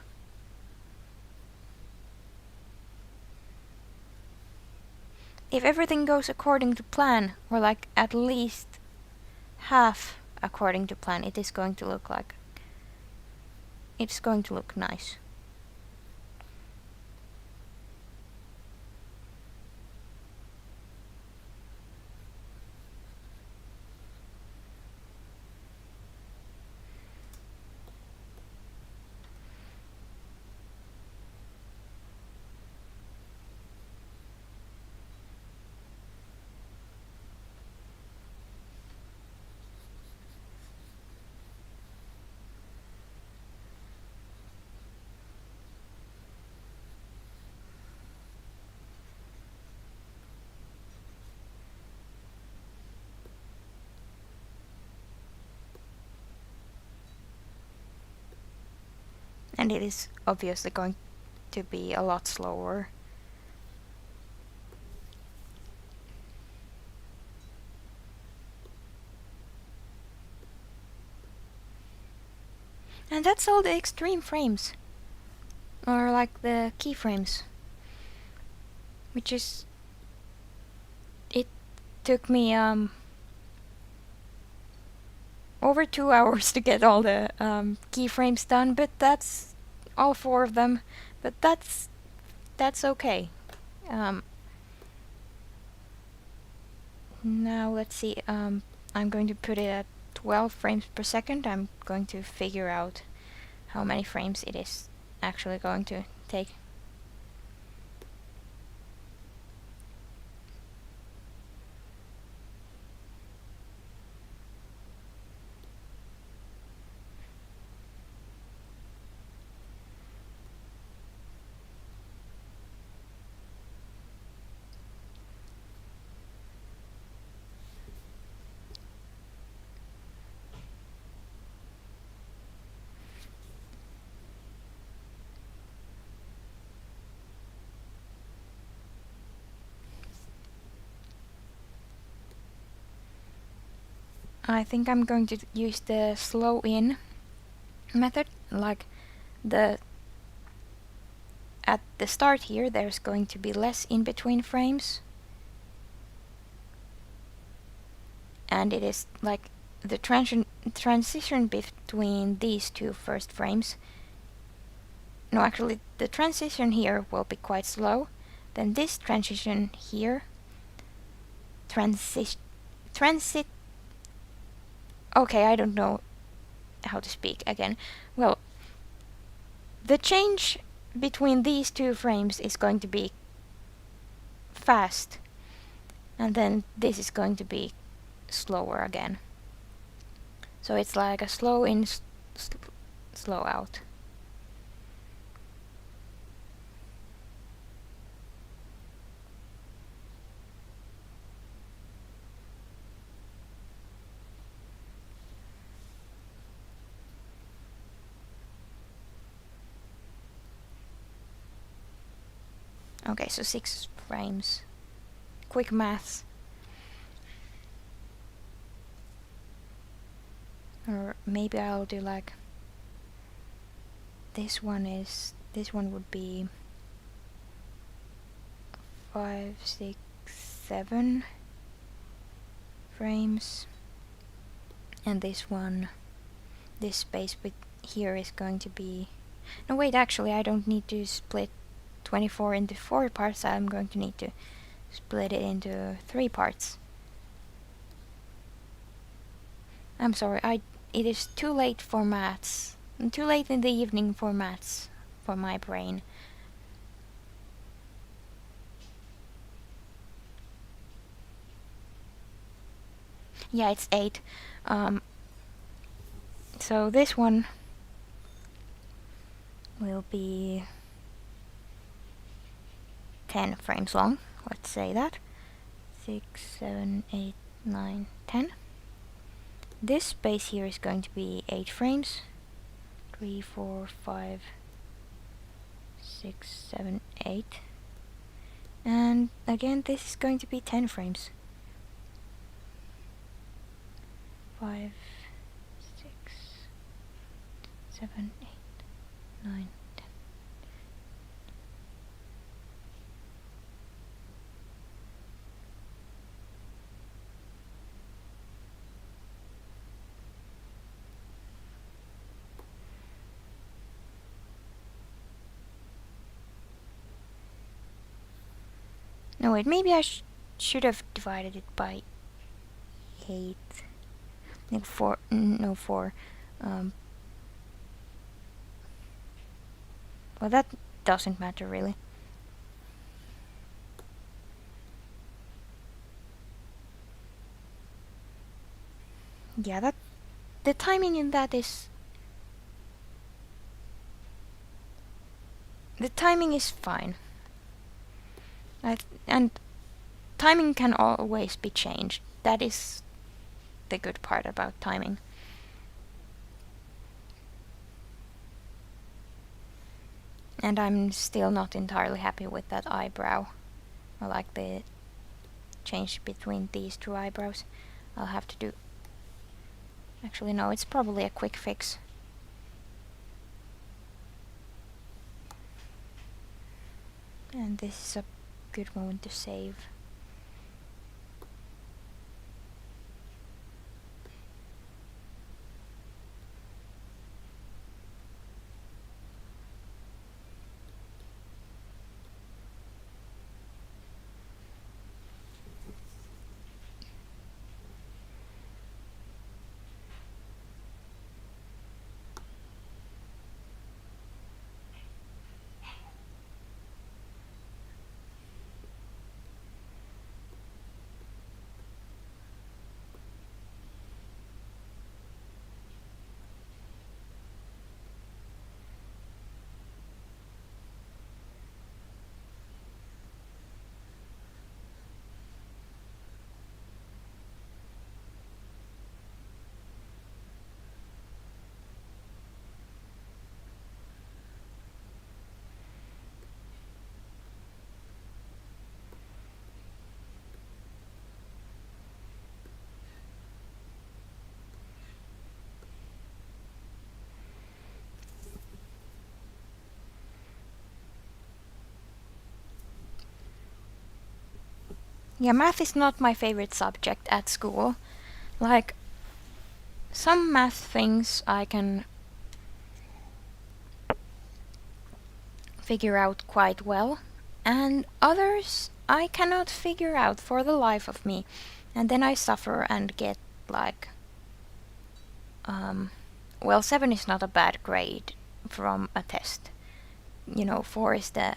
If everything goes according to plan, or like at least half according to plan, it is going to look like... It's going to look nice. And it is obviously going to be a lot slower. And that's all the extreme frames. Or like the keyframes. Which is... It took me over 2 hours to get all the keyframes done, but that's all 4 of them. But that's okay. Now let's see. I'm going to put it at 12 frames per second. I'm going to figure out how many frames it is actually going to take. I think I'm going to use the slow in method, like at the start here there's going to be less in between frames, and it is like the transition between these 2 first frames. No, actually the transition here will be quite slow, then this transition here okay, I don't know how to speak again. Well, the change between these 2 frames is going to be fast, and then this is going to be slower again. So it's like a slow in, slow out. Okay, so 6 frames. Quick maths. Or maybe I'll do like this one would be 5, 6, 7 frames, and this space with here is going to be, no wait, actually I don't need to split 24 into 4 parts. I'm going to need to split it into 3 parts. I'm sorry, it is too late for maths. Too late in the evening for maths for my brain. Yeah, it's 8. So this one will be 10 frames long. Let's say that. 6, 7, 8, 9, 10. This space here is going to be 8 frames. 3, 4, 5, 6, 7, 8. And again, this is going to be 10 frames. 5, 6, 7, 8, 9, 10. No wait, maybe I should have divided it by 8. Like 4, no 4. Well, that doesn't matter really. Yeah, that the timing in that is... The timing is fine. And timing can always be changed. That is the good part about timing. And I'm still not entirely happy with that eyebrow. I like the change between these 2 eyebrows. I'll have to do... Actually no, it's probably a quick fix. And this is a good moment to save. Yeah, math is not my favorite subject at school. Like, some math things I can figure out quite well, and others I cannot figure out for the life of me. And then I suffer and get like... well, 7 is not a bad grade from a test. You know, 4 is the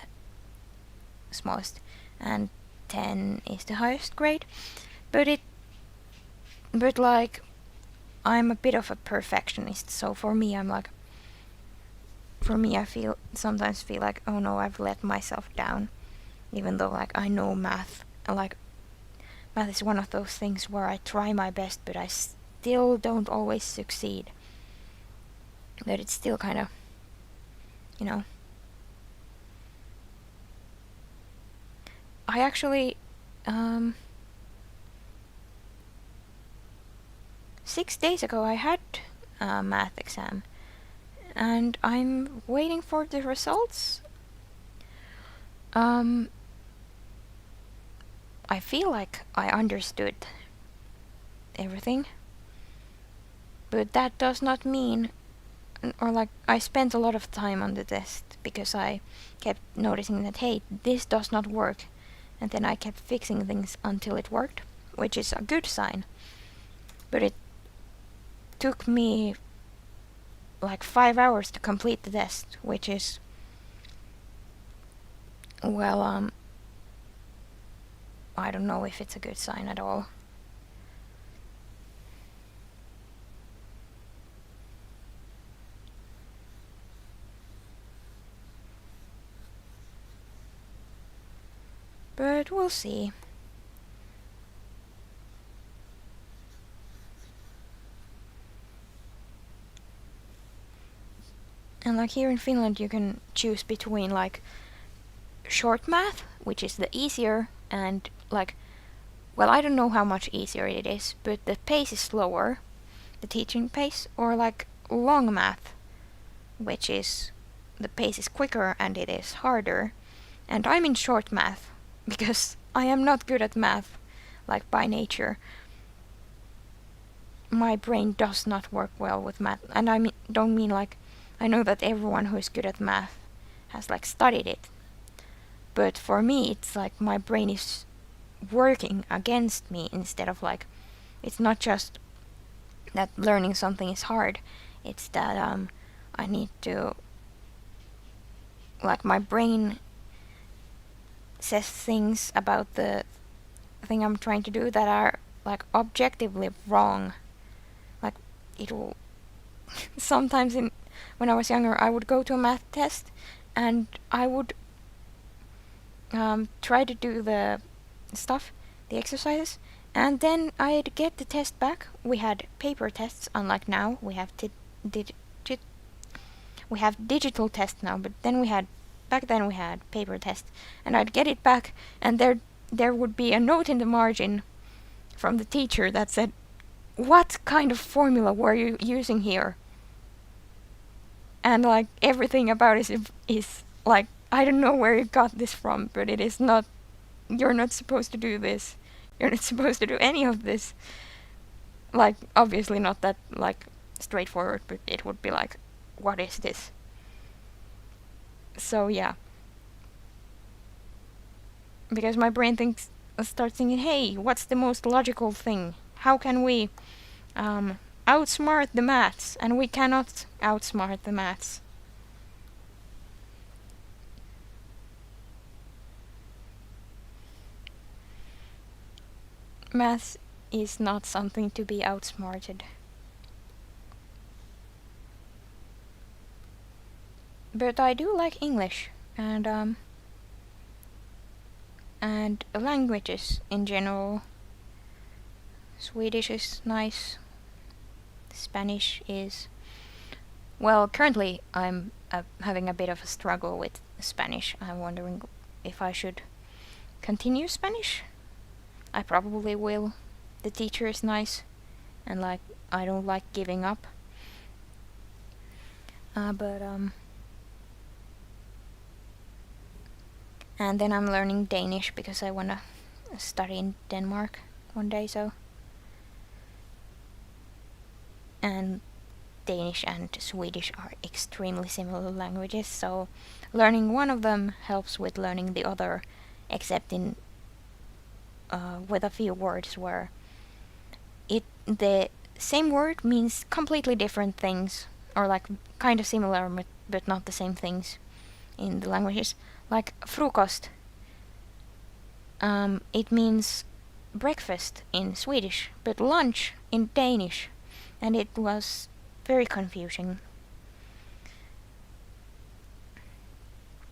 smallest, and 10 is the highest grade. But like, I'm a bit of a perfectionist, so for me I sometimes feel like, oh no, I've let myself down. Even though like I know math, like math is one of those things where I try my best, but I still don't always succeed. But it's still kind of, you know. I actually 6 days ago I had a math exam, and I'm waiting for the results. I feel like I understood everything, but that does not mean, or like I spent a lot of time on the test because I kept noticing that, hey, this does not work, and then I kept fixing things until it worked, which is a good sign. But it took me like 5 hours to complete the test, which is, well, I don't know if it's a good sign at all. But we'll see. And like here in Finland you can choose between like short math, which is the easier, and like, well, I don't know how much easier it is, but the pace is slower, the teaching pace, or like long math, which is, the pace is quicker and it is harder. And I'm in short math because I am not good at math, like by nature. My brain does not work well with math, and don't mean like, I know that everyone who is good at math has like studied it, but for me it's like my brain is working against me instead of like, it's not just that learning something is hard, it's that I need to, like, my brain says things about the thing I'm trying to do that are like objectively wrong. Like, it will sometimes when I was younger I would go to a math test and I would try to do the stuff, the exercises, and then I'd get the test back. We had paper tests, unlike now. We have we have digital tests now, but back then we had paper tests, and I'd get it back, and there would be a note in the margin from the teacher that said, "What kind of formula were you using here?" And like everything about it is like, I don't know where you got this from, but it is not. You're not supposed to do this. You're not supposed to do any of this. Like, obviously not that like straightforward, but it would be like, what is this? So yeah, because my brain starts thinking, hey, what's the most logical thing? How can we outsmart the maths? And we cannot outsmart the maths. Math is not something to be outsmarted. But I do like English and languages in general. Swedish is nice. Spanish is, well, currently I'm having a bit of a struggle with Spanish. I'm wondering if I should continue Spanish. I probably will. The teacher is nice, and like, I don't like giving up. But and then I'm learning Danish because I wanna study in Denmark one day, so. And Danish and Swedish are extremely similar languages, so learning one of them helps with learning the other, except in with a few words where the same word means completely different things, or like kind of similar but not the same things in the languages. Like frukost, it means breakfast in Swedish, but lunch in Danish, and it was very confusing.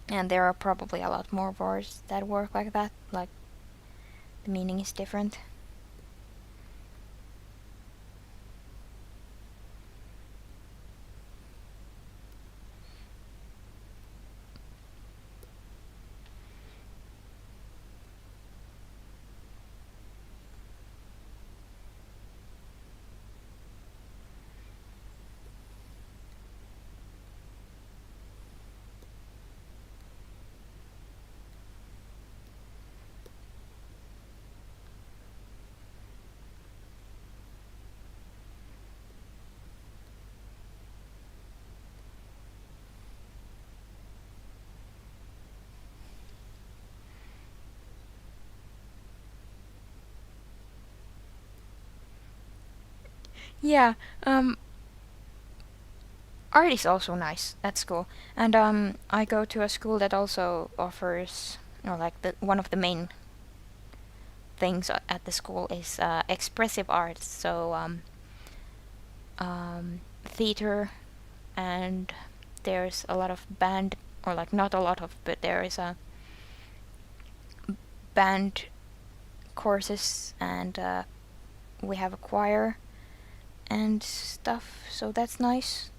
And there are probably a lot more words that work like that, like the meaning is different. Yeah, art is also nice at school, and I go to a school that also offers, like one of the main things at the school is expressive arts. So theater, and there's a lot of band, or like not a lot of, but there is a band courses, and we have a choir and stuff. So that's nice.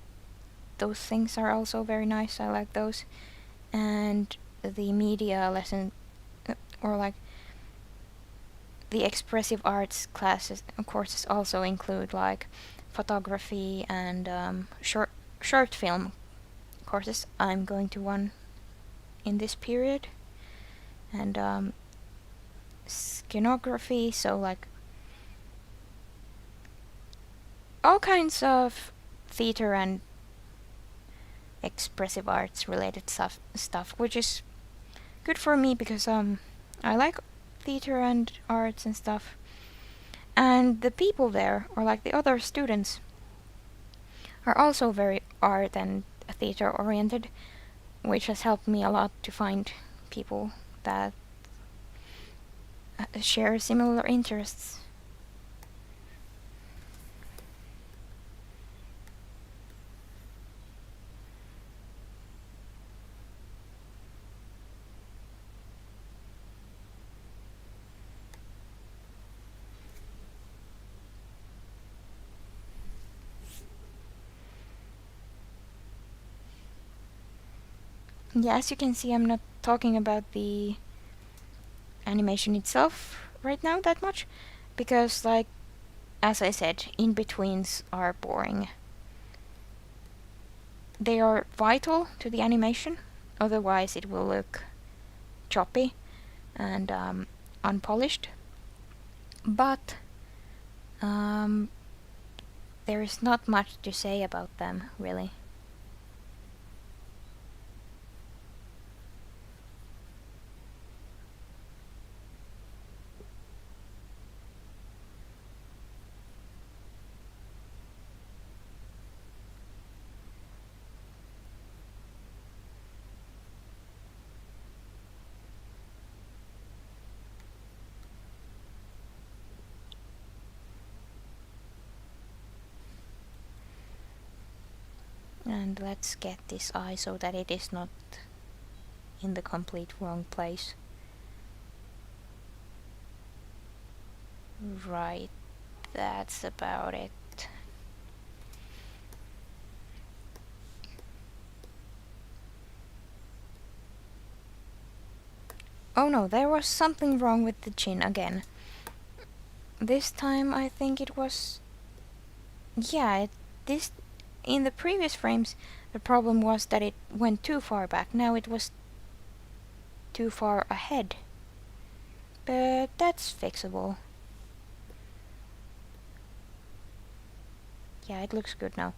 Those things are also very nice. I like those. And the media lesson, or like the expressive arts classes courses also include like photography and short film courses. I'm going to one in this period, and scenography, so like all kinds of theater and expressive arts related stuff, which is good for me because I like theater and arts and stuff. And the people there, or like the other students, are also very art and theater oriented, which has helped me a lot to find people that share similar interests. Yeah, as you can see, I'm not talking about the animation itself right now that much, because like, as I said, in-betweens are boring. They are vital to the animation, otherwise it will look choppy and unpolished. But there is not much to say about them, really. And let's get this eye so that it is not in the complete wrong place. Right, that's about it. Oh no, there was something wrong with the chin again. This time I think it was... Yeah, this... In the previous frames, the problem was that it went too far back. Now it was too far ahead. But that's fixable. Yeah, it looks good now.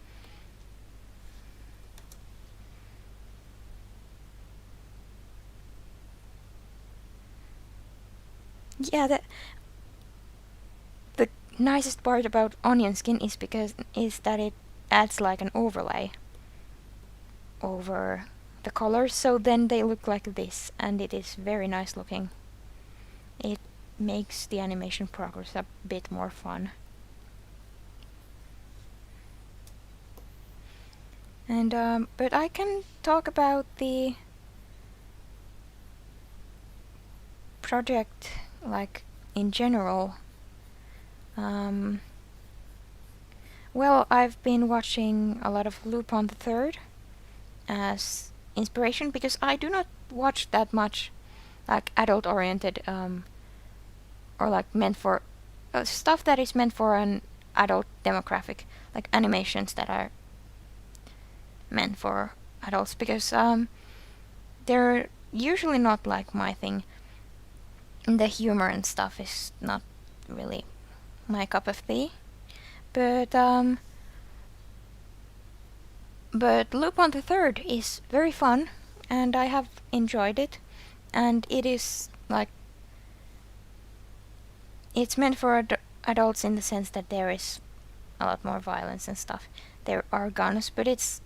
Yeah, the nicest part about onion skin is that it adds like an overlay over the colors, so then they look like this, and it is very nice looking. It makes the animation progress a bit more fun. And but I can talk about the project like in general. Well, I've been watching a lot of Lupin the Third as inspiration, because I do not watch that much like adult oriented or like meant for stuff that is meant for an adult demographic, like animations that are meant for adults, because they're usually not like my thing. The humor and stuff is not really my cup of tea. But Lupin the Third is very fun, and I have enjoyed it. And it is like, it's meant for adults in the sense that there is a lot more violence and stuff. There are guns, but it's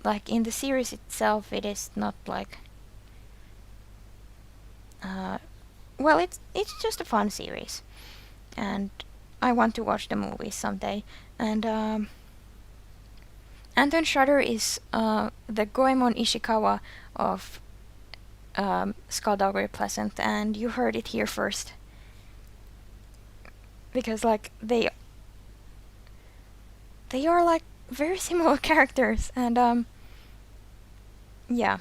like in the series itself, it is not like. Well, it's just a fun series, and I want to watch the movies someday. And then Shudder is the Goemon Ishikawa of Skulduggery Pleasant, and you heard it here first. Because like they are like very similar characters, and yeah.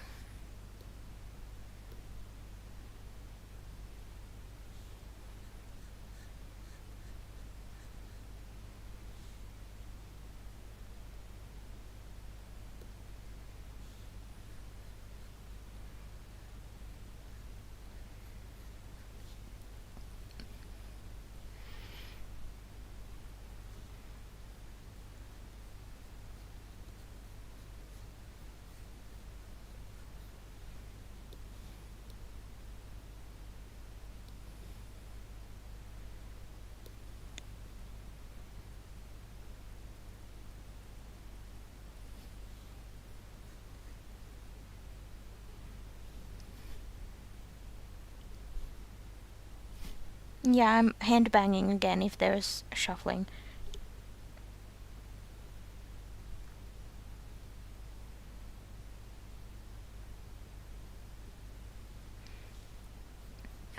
Yeah, I'm hand banging again if there's shuffling.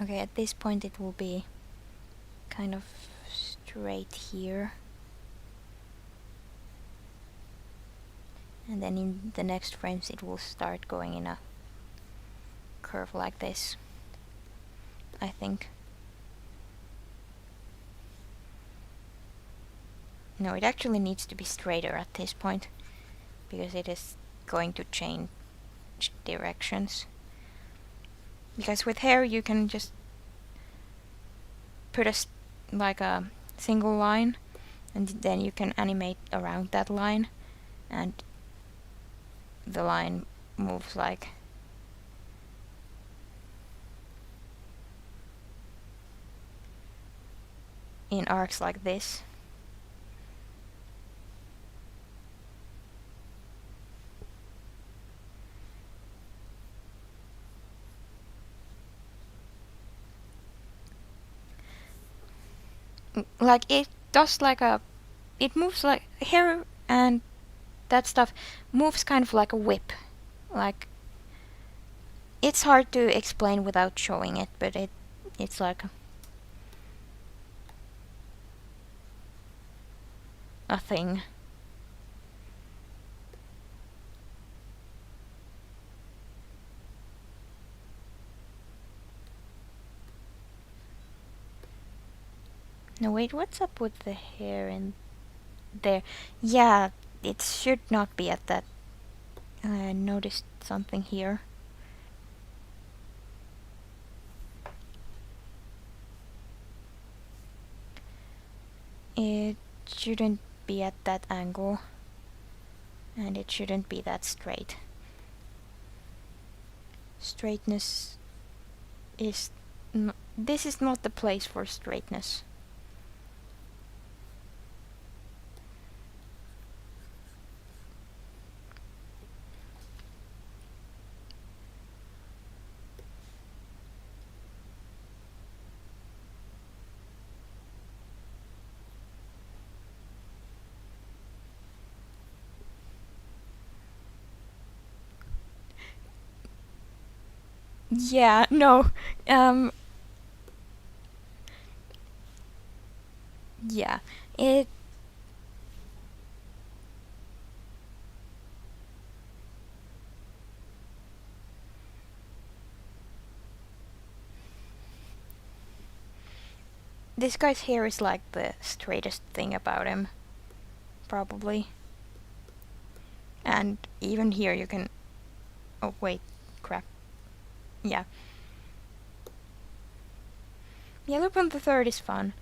Okay, at this point it will be kind of straight here. And then in the next frames it will start going in a curve like this, I think. No, it actually needs to be straighter at this point, because it is going to change directions. Because with hair you can just put like a single line, and then you can animate around that line, and the line moves like in arcs like this. Like it does like a, it moves like hair, and that stuff moves kind of like a whip. Like, it's hard to explain without showing it, but it's like a thing. No, wait, what's up with the hair in there? Yeah, it should not be at that. I noticed something here. It shouldn't be at that angle, and it shouldn't be that straight. Straightness is this is not the place for straightness. Yeah, no. Yeah. It This guy's hair is like the straightest thing about him, probably. And even here you can... Oh, wait. Crap. Yeah. Yeah, Lupin the Third is fun.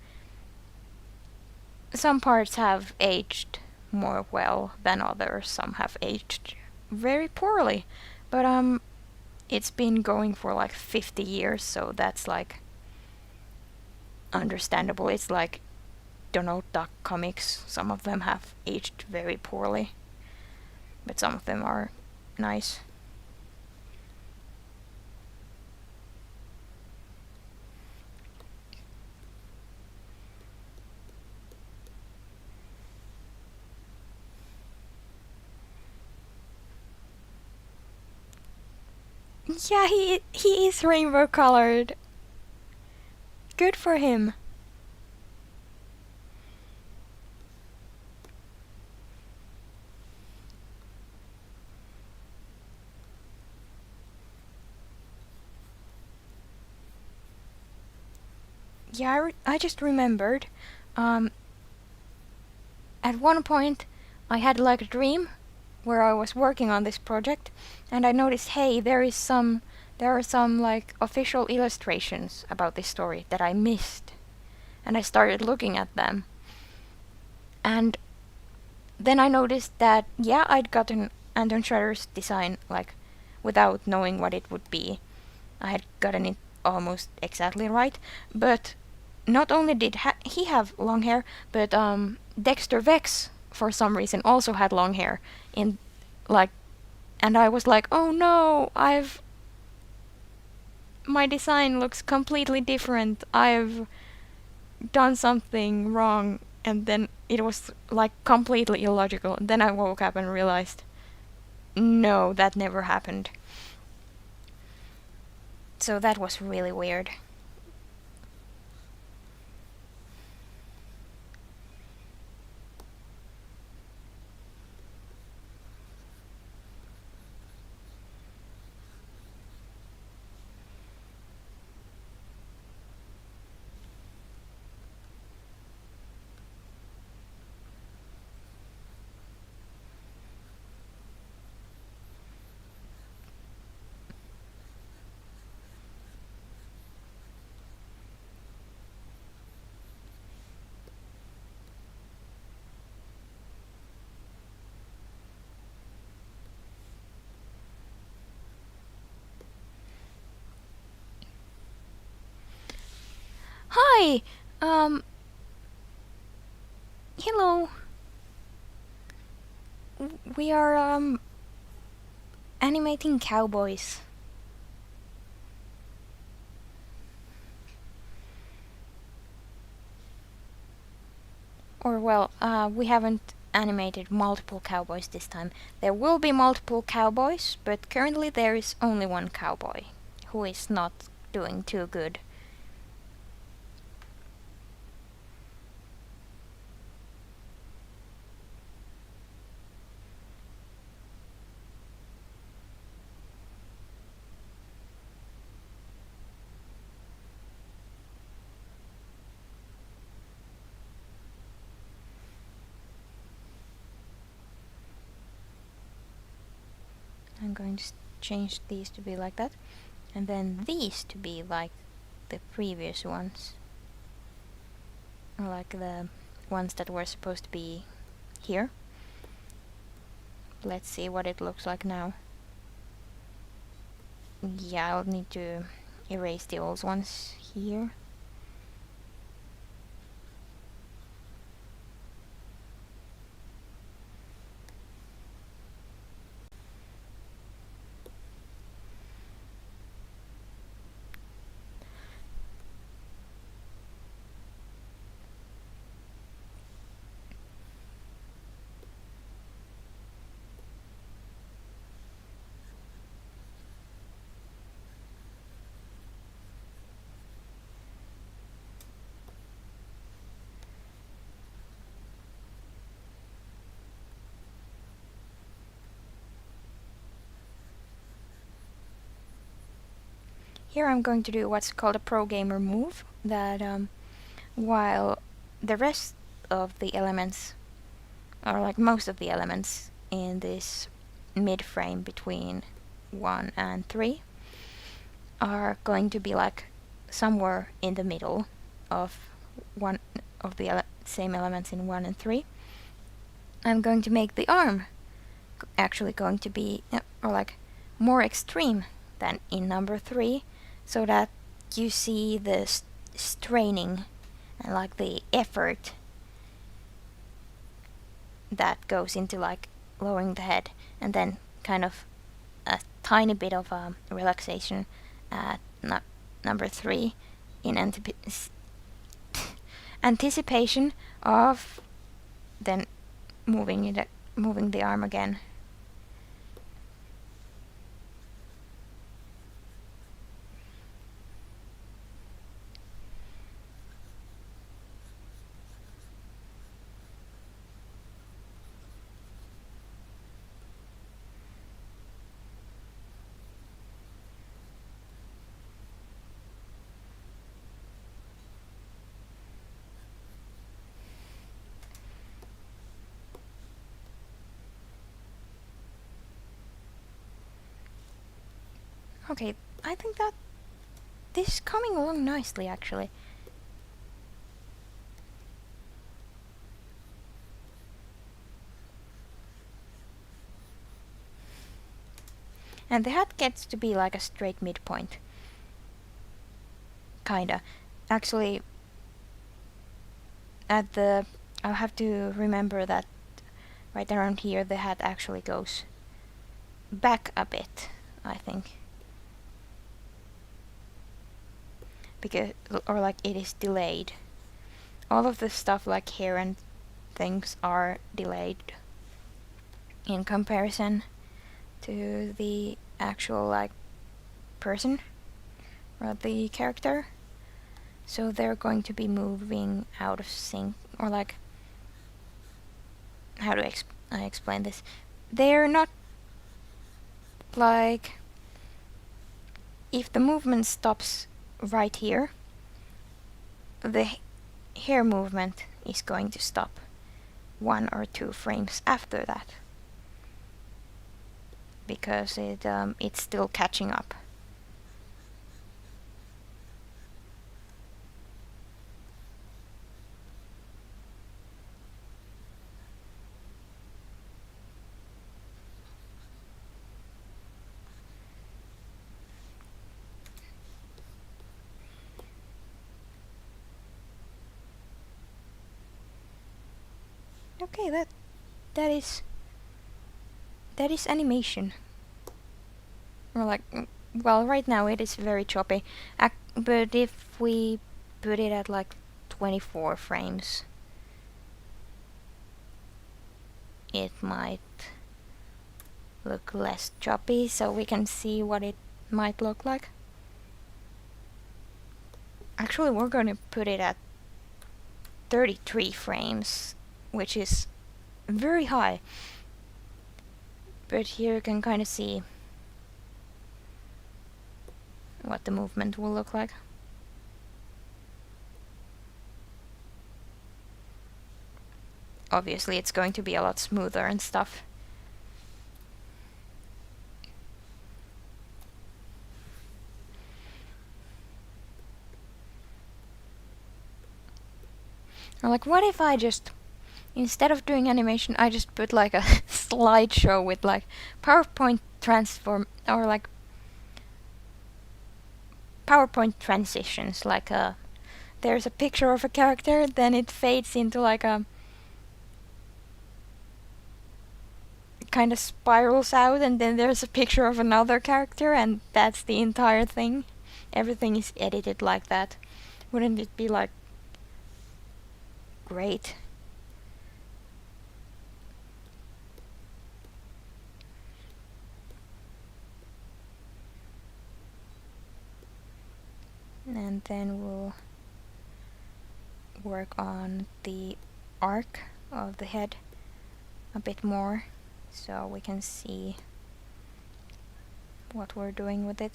Some parts have aged more well than others. Some have aged very poorly. But, it's been going for like 50 years, so that's like... understandable. It's like Donald Duck comics. Some of them have aged very poorly, but some of them are nice. Yeah, he is rainbow colored. Good for him. Yeah, I just remembered. At one point, I had like a dream where I was working on this project, and I noticed, hey, there are some like official illustrations about this story that I missed, and I started looking at them, and then I noticed that yeah, I'd gotten Anton Schrader's design like without knowing what it would be. I had gotten it almost exactly right, but not only did he have long hair, but Dexter Vex for some reason also had long hair in like, and I was like, oh no, my design looks completely different. I've done something wrong, and then it was like completely illogical. And then I woke up and realized, no, that never happened. So that was really weird. Hi! Hello. We are, animating cowboys. Or, well, we haven't animated multiple cowboys this time. There will be multiple cowboys, but currently there is only one cowboy, who is not doing too good. I'm going to change these to be like that, and then these to be like the previous ones. Or like the ones that were supposed to be here. Let's see what it looks like now. Yeah, I'll need to erase the old ones here. Here I'm going to do what's called a pro gamer move, that while the rest of the elements, or like most of the elements in this mid frame between 1 and 3, are going to be like somewhere in the middle of one of the same elements in 1 and 3. I'm going to make the arm actually going to be or like more extreme than in number 3, so that you see the straining and like the effort that goes into like lowering the head, and then kind of a tiny bit of relaxation at number 3 in anticipation of then moving the arm again. Okay, I think that this is coming along nicely, actually. And the hat gets to be like a straight midpoint. Kinda. Actually, I'll have to remember that right around here the hat actually goes back a bit, I think. Because, or like it is delayed. All of the stuff like hair and things are delayed in comparison to the actual like person or the character. So they're going to be moving out of sync, or like, how do I explain this? They're not like, if the movement stops right here, the hair movement is going to stop 1 or 2 frames after that, because it's still catching up. Okay, that is animation. Or like, well, right now it is very choppy, but if we put it at like 24 frames, it might look less choppy, so we can see what it might look like. Actually, we're going to put it at 33 frames, which is very high. But here you can kind of see what the movement will look like. Obviously, it's going to be a lot smoother and stuff. Or like, what if I just, instead of doing animation, I just put like a slideshow with like PowerPoint transform, or like PowerPoint transitions, like there's a picture of a character, then it fades into like a kind of spirals out, and then there's a picture of another character, and that's the entire thing. Everything is edited like that. Wouldn't it be like great? And then we'll work on the arc of the head a bit more, so we can see what we're doing with it.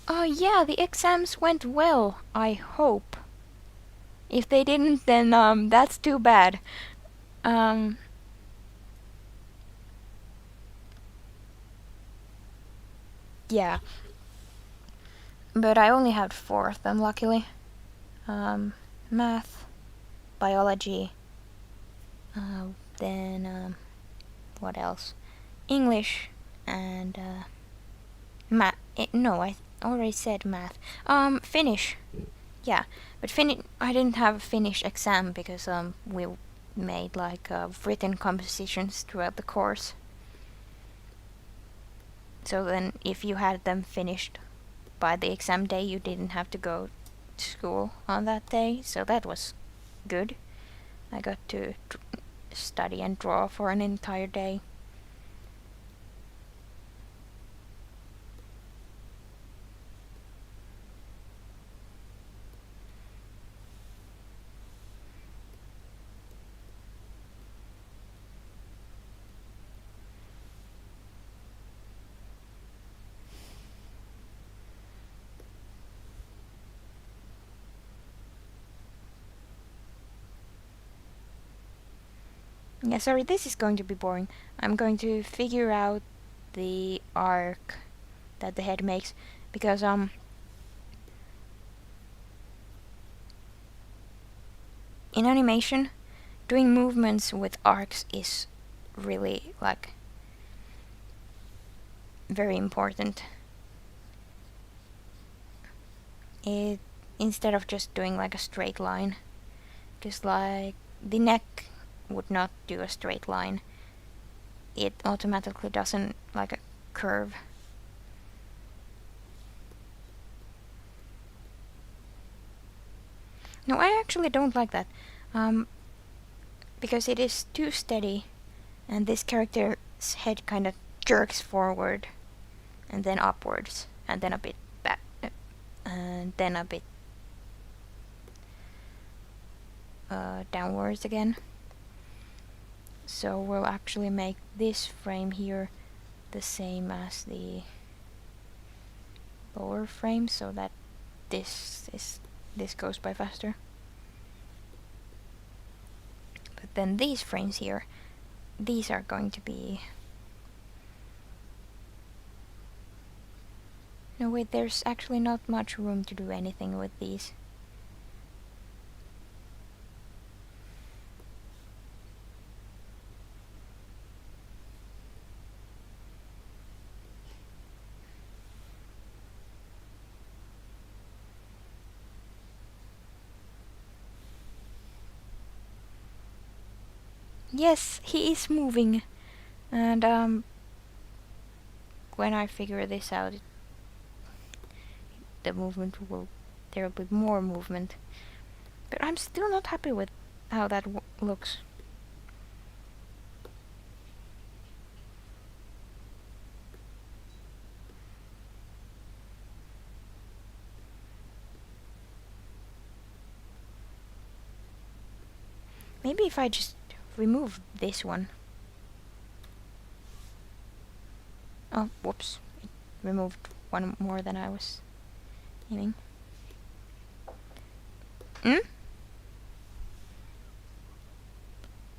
Oh yeah, the exams went well, I hope. If they didn't, then that's too bad. Yeah. But I only had 4 of them, luckily. Math, biology, then what else? English, and math. No, I already said math. Finnish. Yeah, but I didn't have a Finnish exam because we made like written compositions throughout the course. So then, if you had them finished by the exam day, you didn't have to go to school on that day. So that was good. I got to study and draw for an entire day. Yeah, sorry, this is going to be boring. I'm going to figure out the arc that the head makes, because in animation, doing movements with arcs is really like very important. It instead of just doing like a straight line, just like the neck would not do a straight line. It automatically doesn't like a curve. No, I actually don't like that. Because it is too steady, and this character's head kind of jerks forward, and then upwards, and then a bit back, and then a bit downwards again. So we'll actually make this frame here the same as the lower frame, so that this goes by faster. But then these frames here, these are going to be... No wait, there's actually not much room to do anything with these. Yes, he is moving. And when I figure this out, the movement will... there will be more movement. But I'm still not happy with how that looks. Maybe if I just remove this one. Oh, whoops. It removed one more than I was aiming. Hmm?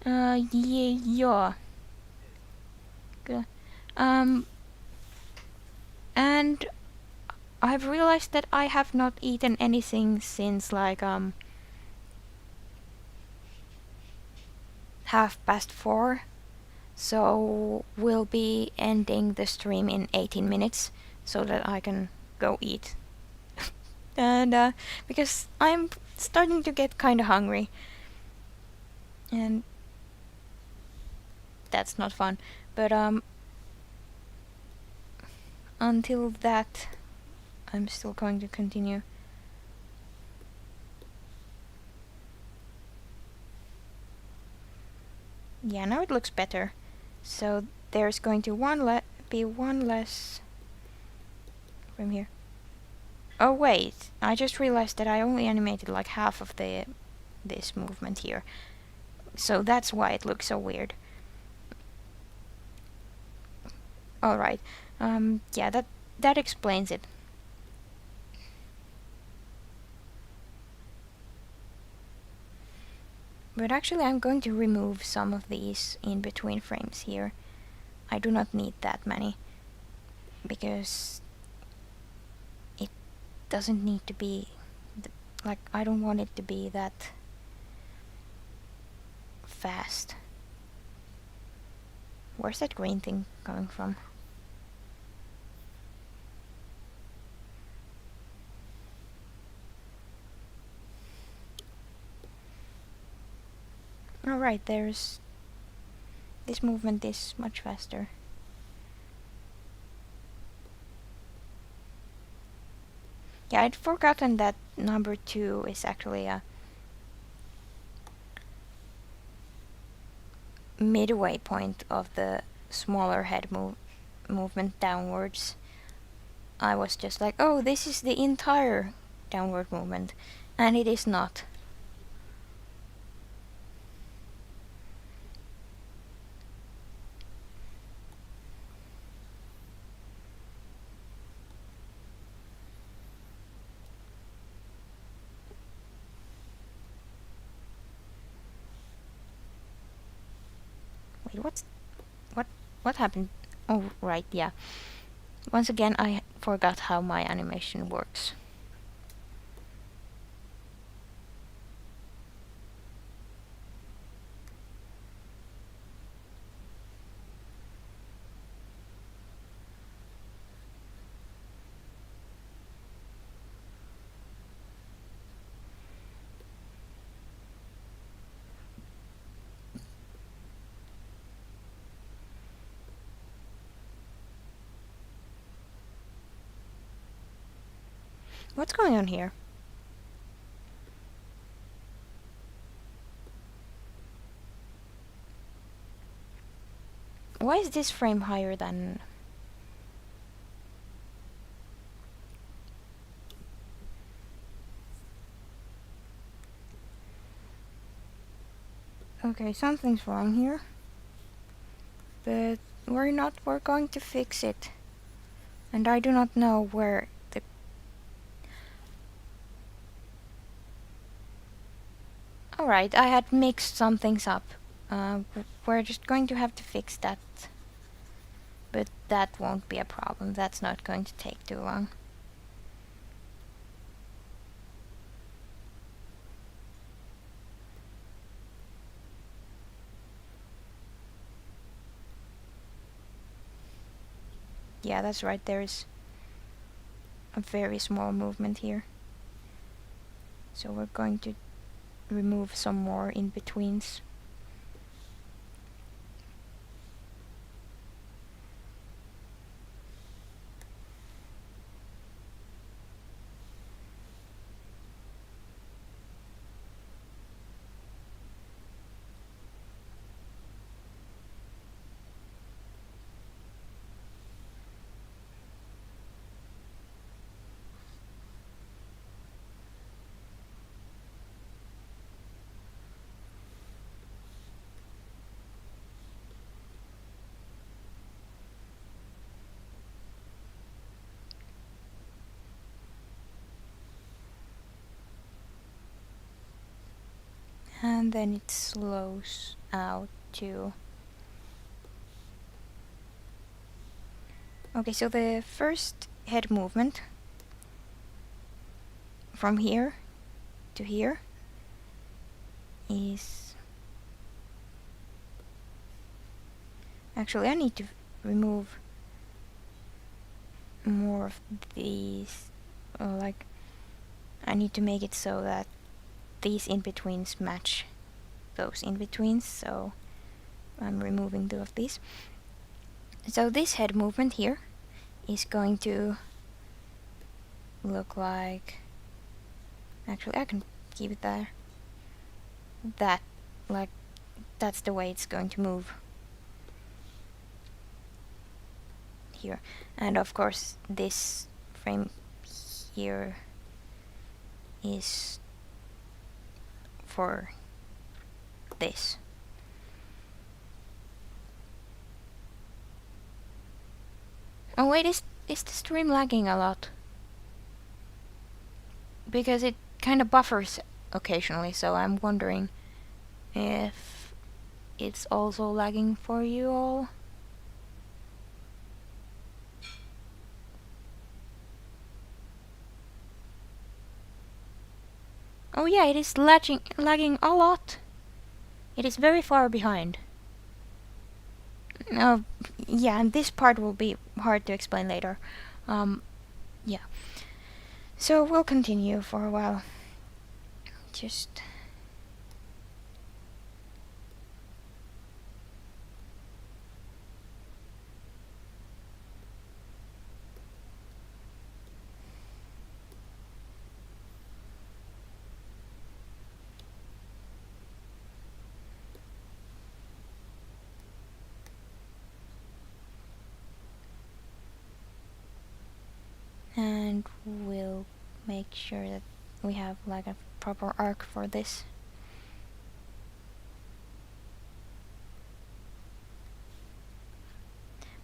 Yeah. Good. And I've realized that I have not eaten anything since like 4:30. So we'll be ending the stream in 18 minutes so that I can go eat. And because I'm starting to get kind of hungry. And that's not fun. But until that, I'm still going to continue. Yeah, now it looks better. So there's going to be one less from here. Oh wait, I just realized that I only animated like half of this movement here. So that's why it looks so weird. Alright, yeah, that explains it. But actually I'm going to remove some of these in between frames here. I do not need that many, because doesn't need to be like, I don't want it to be that fast. Where's that green thing coming from? Alright, there's... this movement is much faster. Yeah, I'd forgotten that number 2 is actually a midway point of the smaller head movement downwards. I was just like, oh, this is the entire downward movement, and it is not. Wait, what happened? Oh, right, yeah. Once again, I forgot how my animation works. What's going on here? Why is this frame higher than... Okay, something's wrong here. But we're going to fix it. And I do not know where the... Alright, I had mixed some things up. We're just going to have to fix that. But that won't be a problem. That's not going to take too long. Yeah, that's right, there is a very small movement here. So we're going to remove some more in-betweens. And then it slows out too. Okay, so the first head movement from here to here is... Actually, I need to remove more of these. Like, I need to make it so that these in-betweens match those in-betweens, so I'm removing two of these. So this head movement here is going to look like... Actually, I can keep it there. That, like, that's the way it's going to move. Here. And of course, this frame here is for this. Oh wait, is the stream lagging a lot? Because it kind of buffers occasionally, so I'm wondering if it's also lagging for you all. Oh yeah, it is lagging a lot. It is very far behind. Yeah, and this part will be hard to explain later. Yeah. So we'll continue for a while. Just... and we'll make sure that we have like a proper arc for this.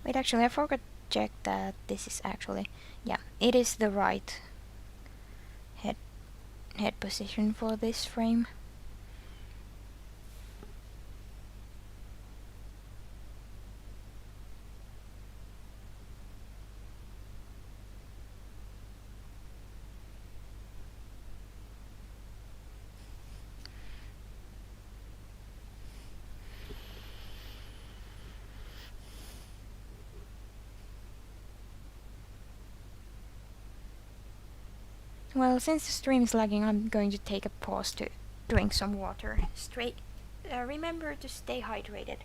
Wait, actually I forgot to check that this is actually, yeah, it is the right head position for this frame. Well, since the stream is lagging, I'm going to take a pause to drink some water. Remember to stay hydrated.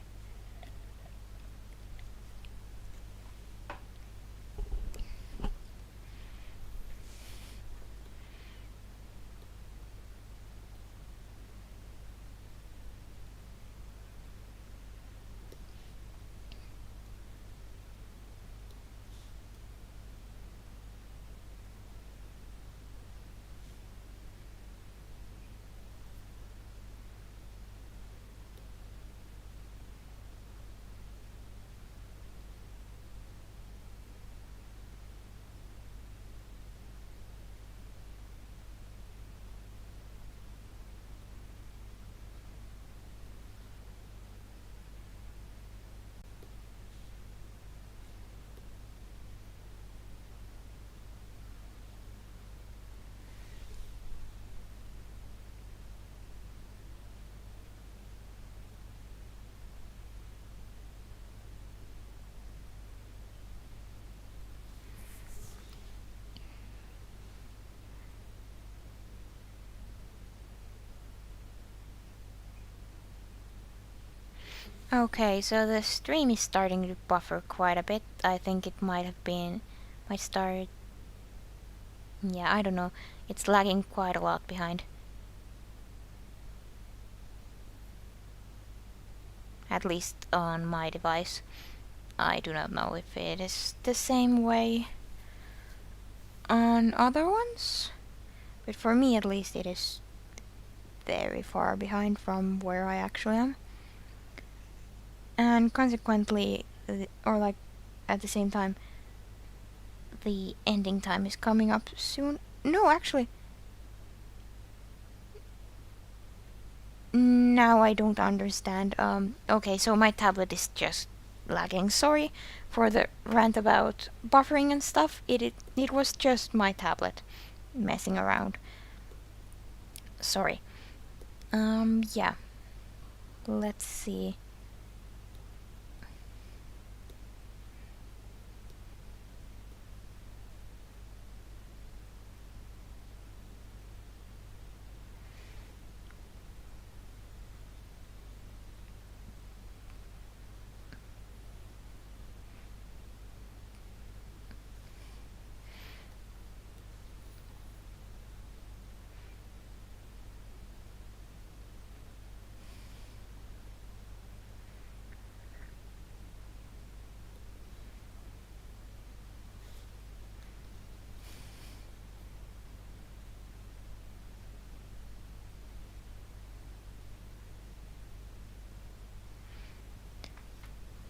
Okay, so the stream is starting to buffer quite a bit. I think it might start, yeah, I don't know. It's lagging quite a lot behind. At least on my device. I do not know if it is the same way on other ones, but for me at least it is very far behind from where I actually am. And consequently, or like at the same time, the ending time is coming up soon. No, actually, now I don't understand. Okay, so my tablet is just lagging. Sorry for the rant about buffering and stuff. It was just my tablet messing around. Sorry. Yeah. Let's see.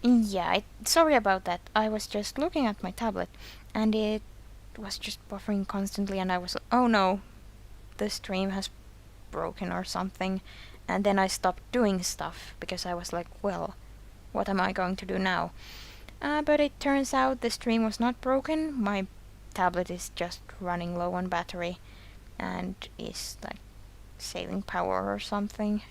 Yeah, sorry about that. I was just looking at my tablet and it was just buffering constantly and I was, oh no, the stream has broken or something. And then I stopped doing stuff because I was like, well, what am I going to do now? But it turns out the stream was not broken. My tablet is just running low on battery and is like saving power or something.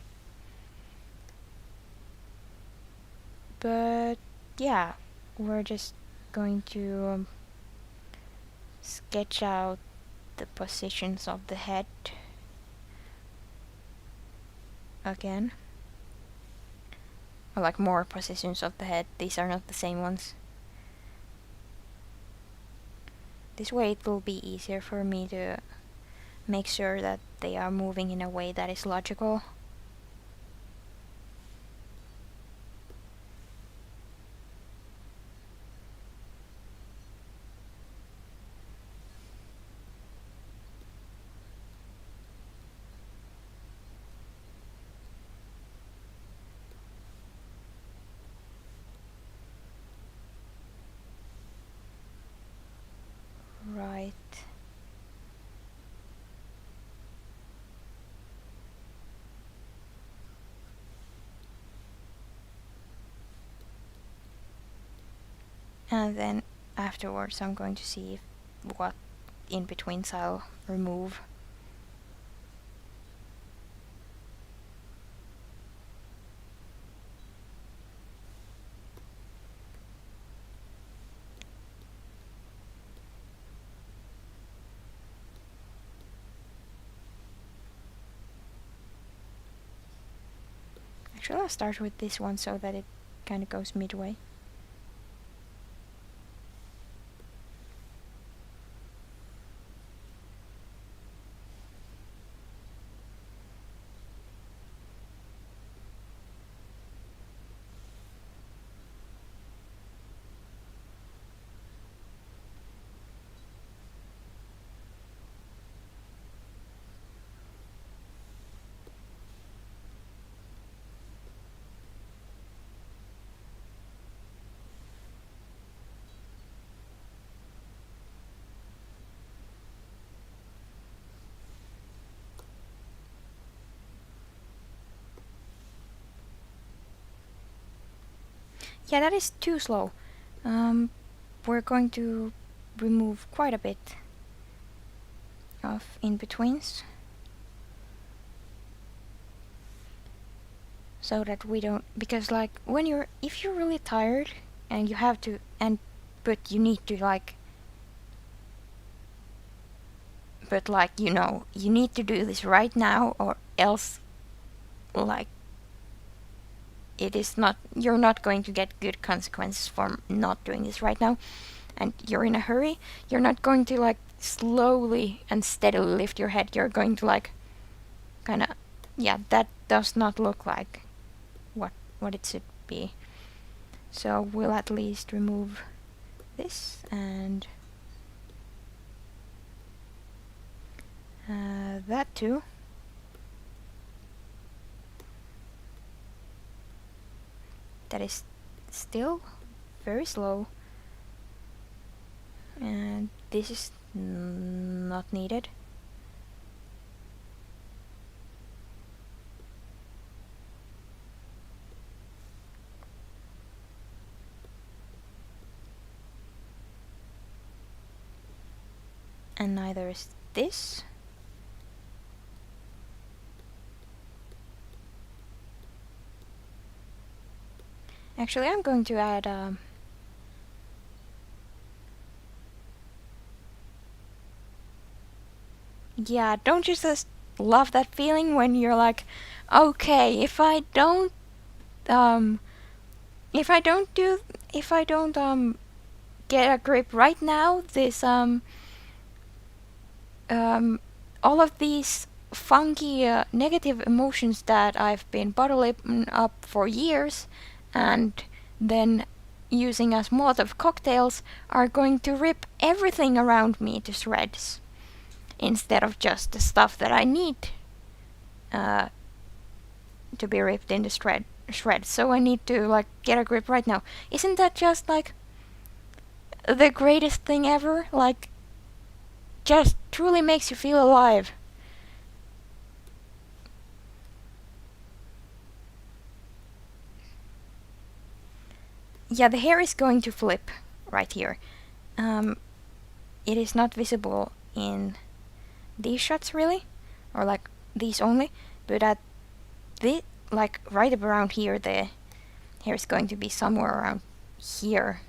But yeah, we're just going to sketch out the positions of the head again. Or like more positions of the head, these are not the same ones. This way it will be easier for me to make sure that they are moving in a way that is logical. Right. And then afterwards I'm going to see what in betweens I'll remove. Actually, I'll start with this one so that it kind of goes midway. Yeah, that is too slow. We're going to remove quite a bit of in-betweens so that we don't, because like if you're really tired and you have to, but you need to like, but like, you know, you need to do this right now or else like you're not going to get good consequences for not doing this right now, and you're in a hurry, you're not going to like slowly and steadily lift your head. You're going to like kind of, yeah, that does not look like what it should be. So we'll at least remove this and that too. That is still very slow, and this is not needed. And neither is this. Actually, I'm going to add yeah, don't you just love that feeling when you're like, okay, if I don't get a grip right now, this all of these funky negative emotions that I've been bottling up for years and then using as Molotov cocktails are going to rip everything around me to shreds instead of just the stuff that I need to be ripped into shreds. So I need to like get a grip right now. Isn't that just like the greatest thing ever? Like, just truly makes you feel alive. Yeah, the hair is going to flip right here. It is not visible in these shots really, or like these only, but at the like right around here, the hair is going to be somewhere around here,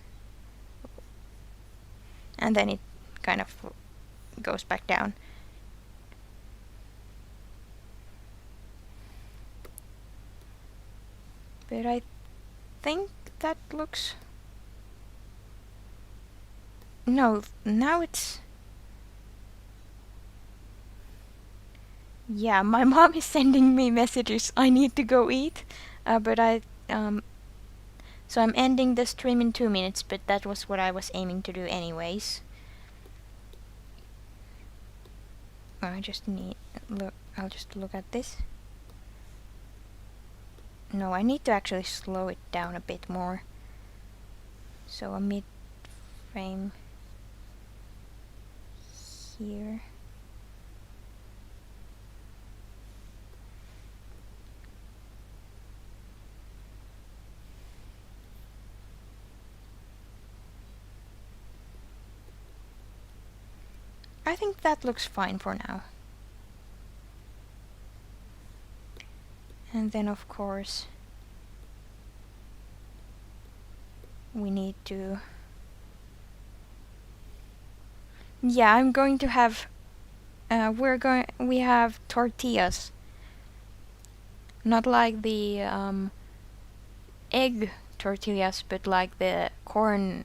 and then it kind of goes back down. But I think that looks... No, now it's... Yeah, my mom is sending me messages. I need to go eat, but so I'm ending the stream in 2 minutes, but that was what I was aiming to do anyways. I just need... Look, I'll just look at this. No, I need to actually slow it down a bit more. So a mid-frame here. I think that looks fine for now. And then of course we need to... Yeah, I'm going to have... we have tortillas. Not like the egg tortillas, but like the corn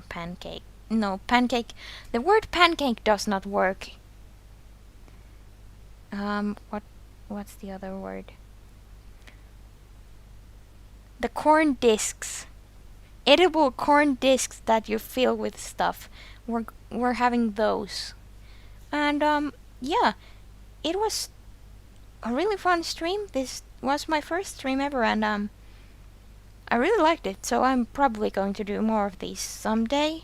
pancake. No, pancake. The word pancake does not work. What's the other word? The corn discs. Edible corn discs that you fill with stuff. We're having those. And yeah, it was a really fun stream. This was my first stream ever, and I really liked it, so I'm probably going to do more of these someday.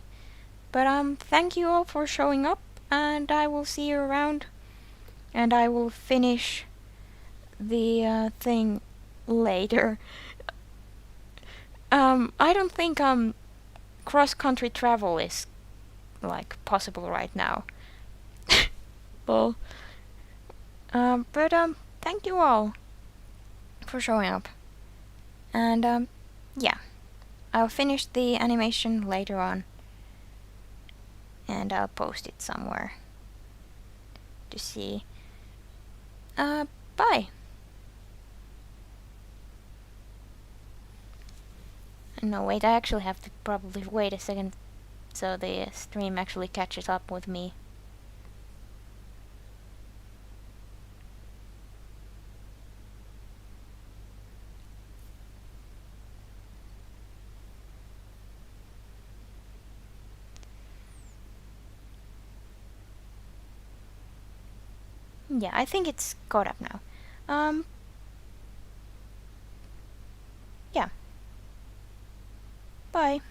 But thank you all for showing up, and I will see you around, and I will finish the thing later. I don't think cross-country travel is like possible right now. Well, but thank you all for showing up, and yeah, I'll finish the animation later on, and I'll post it somewhere to see. Bye. No, wait, I actually have to probably wait a second so the stream actually catches up with me. Yeah, I think it's caught up now. Yeah. Bye.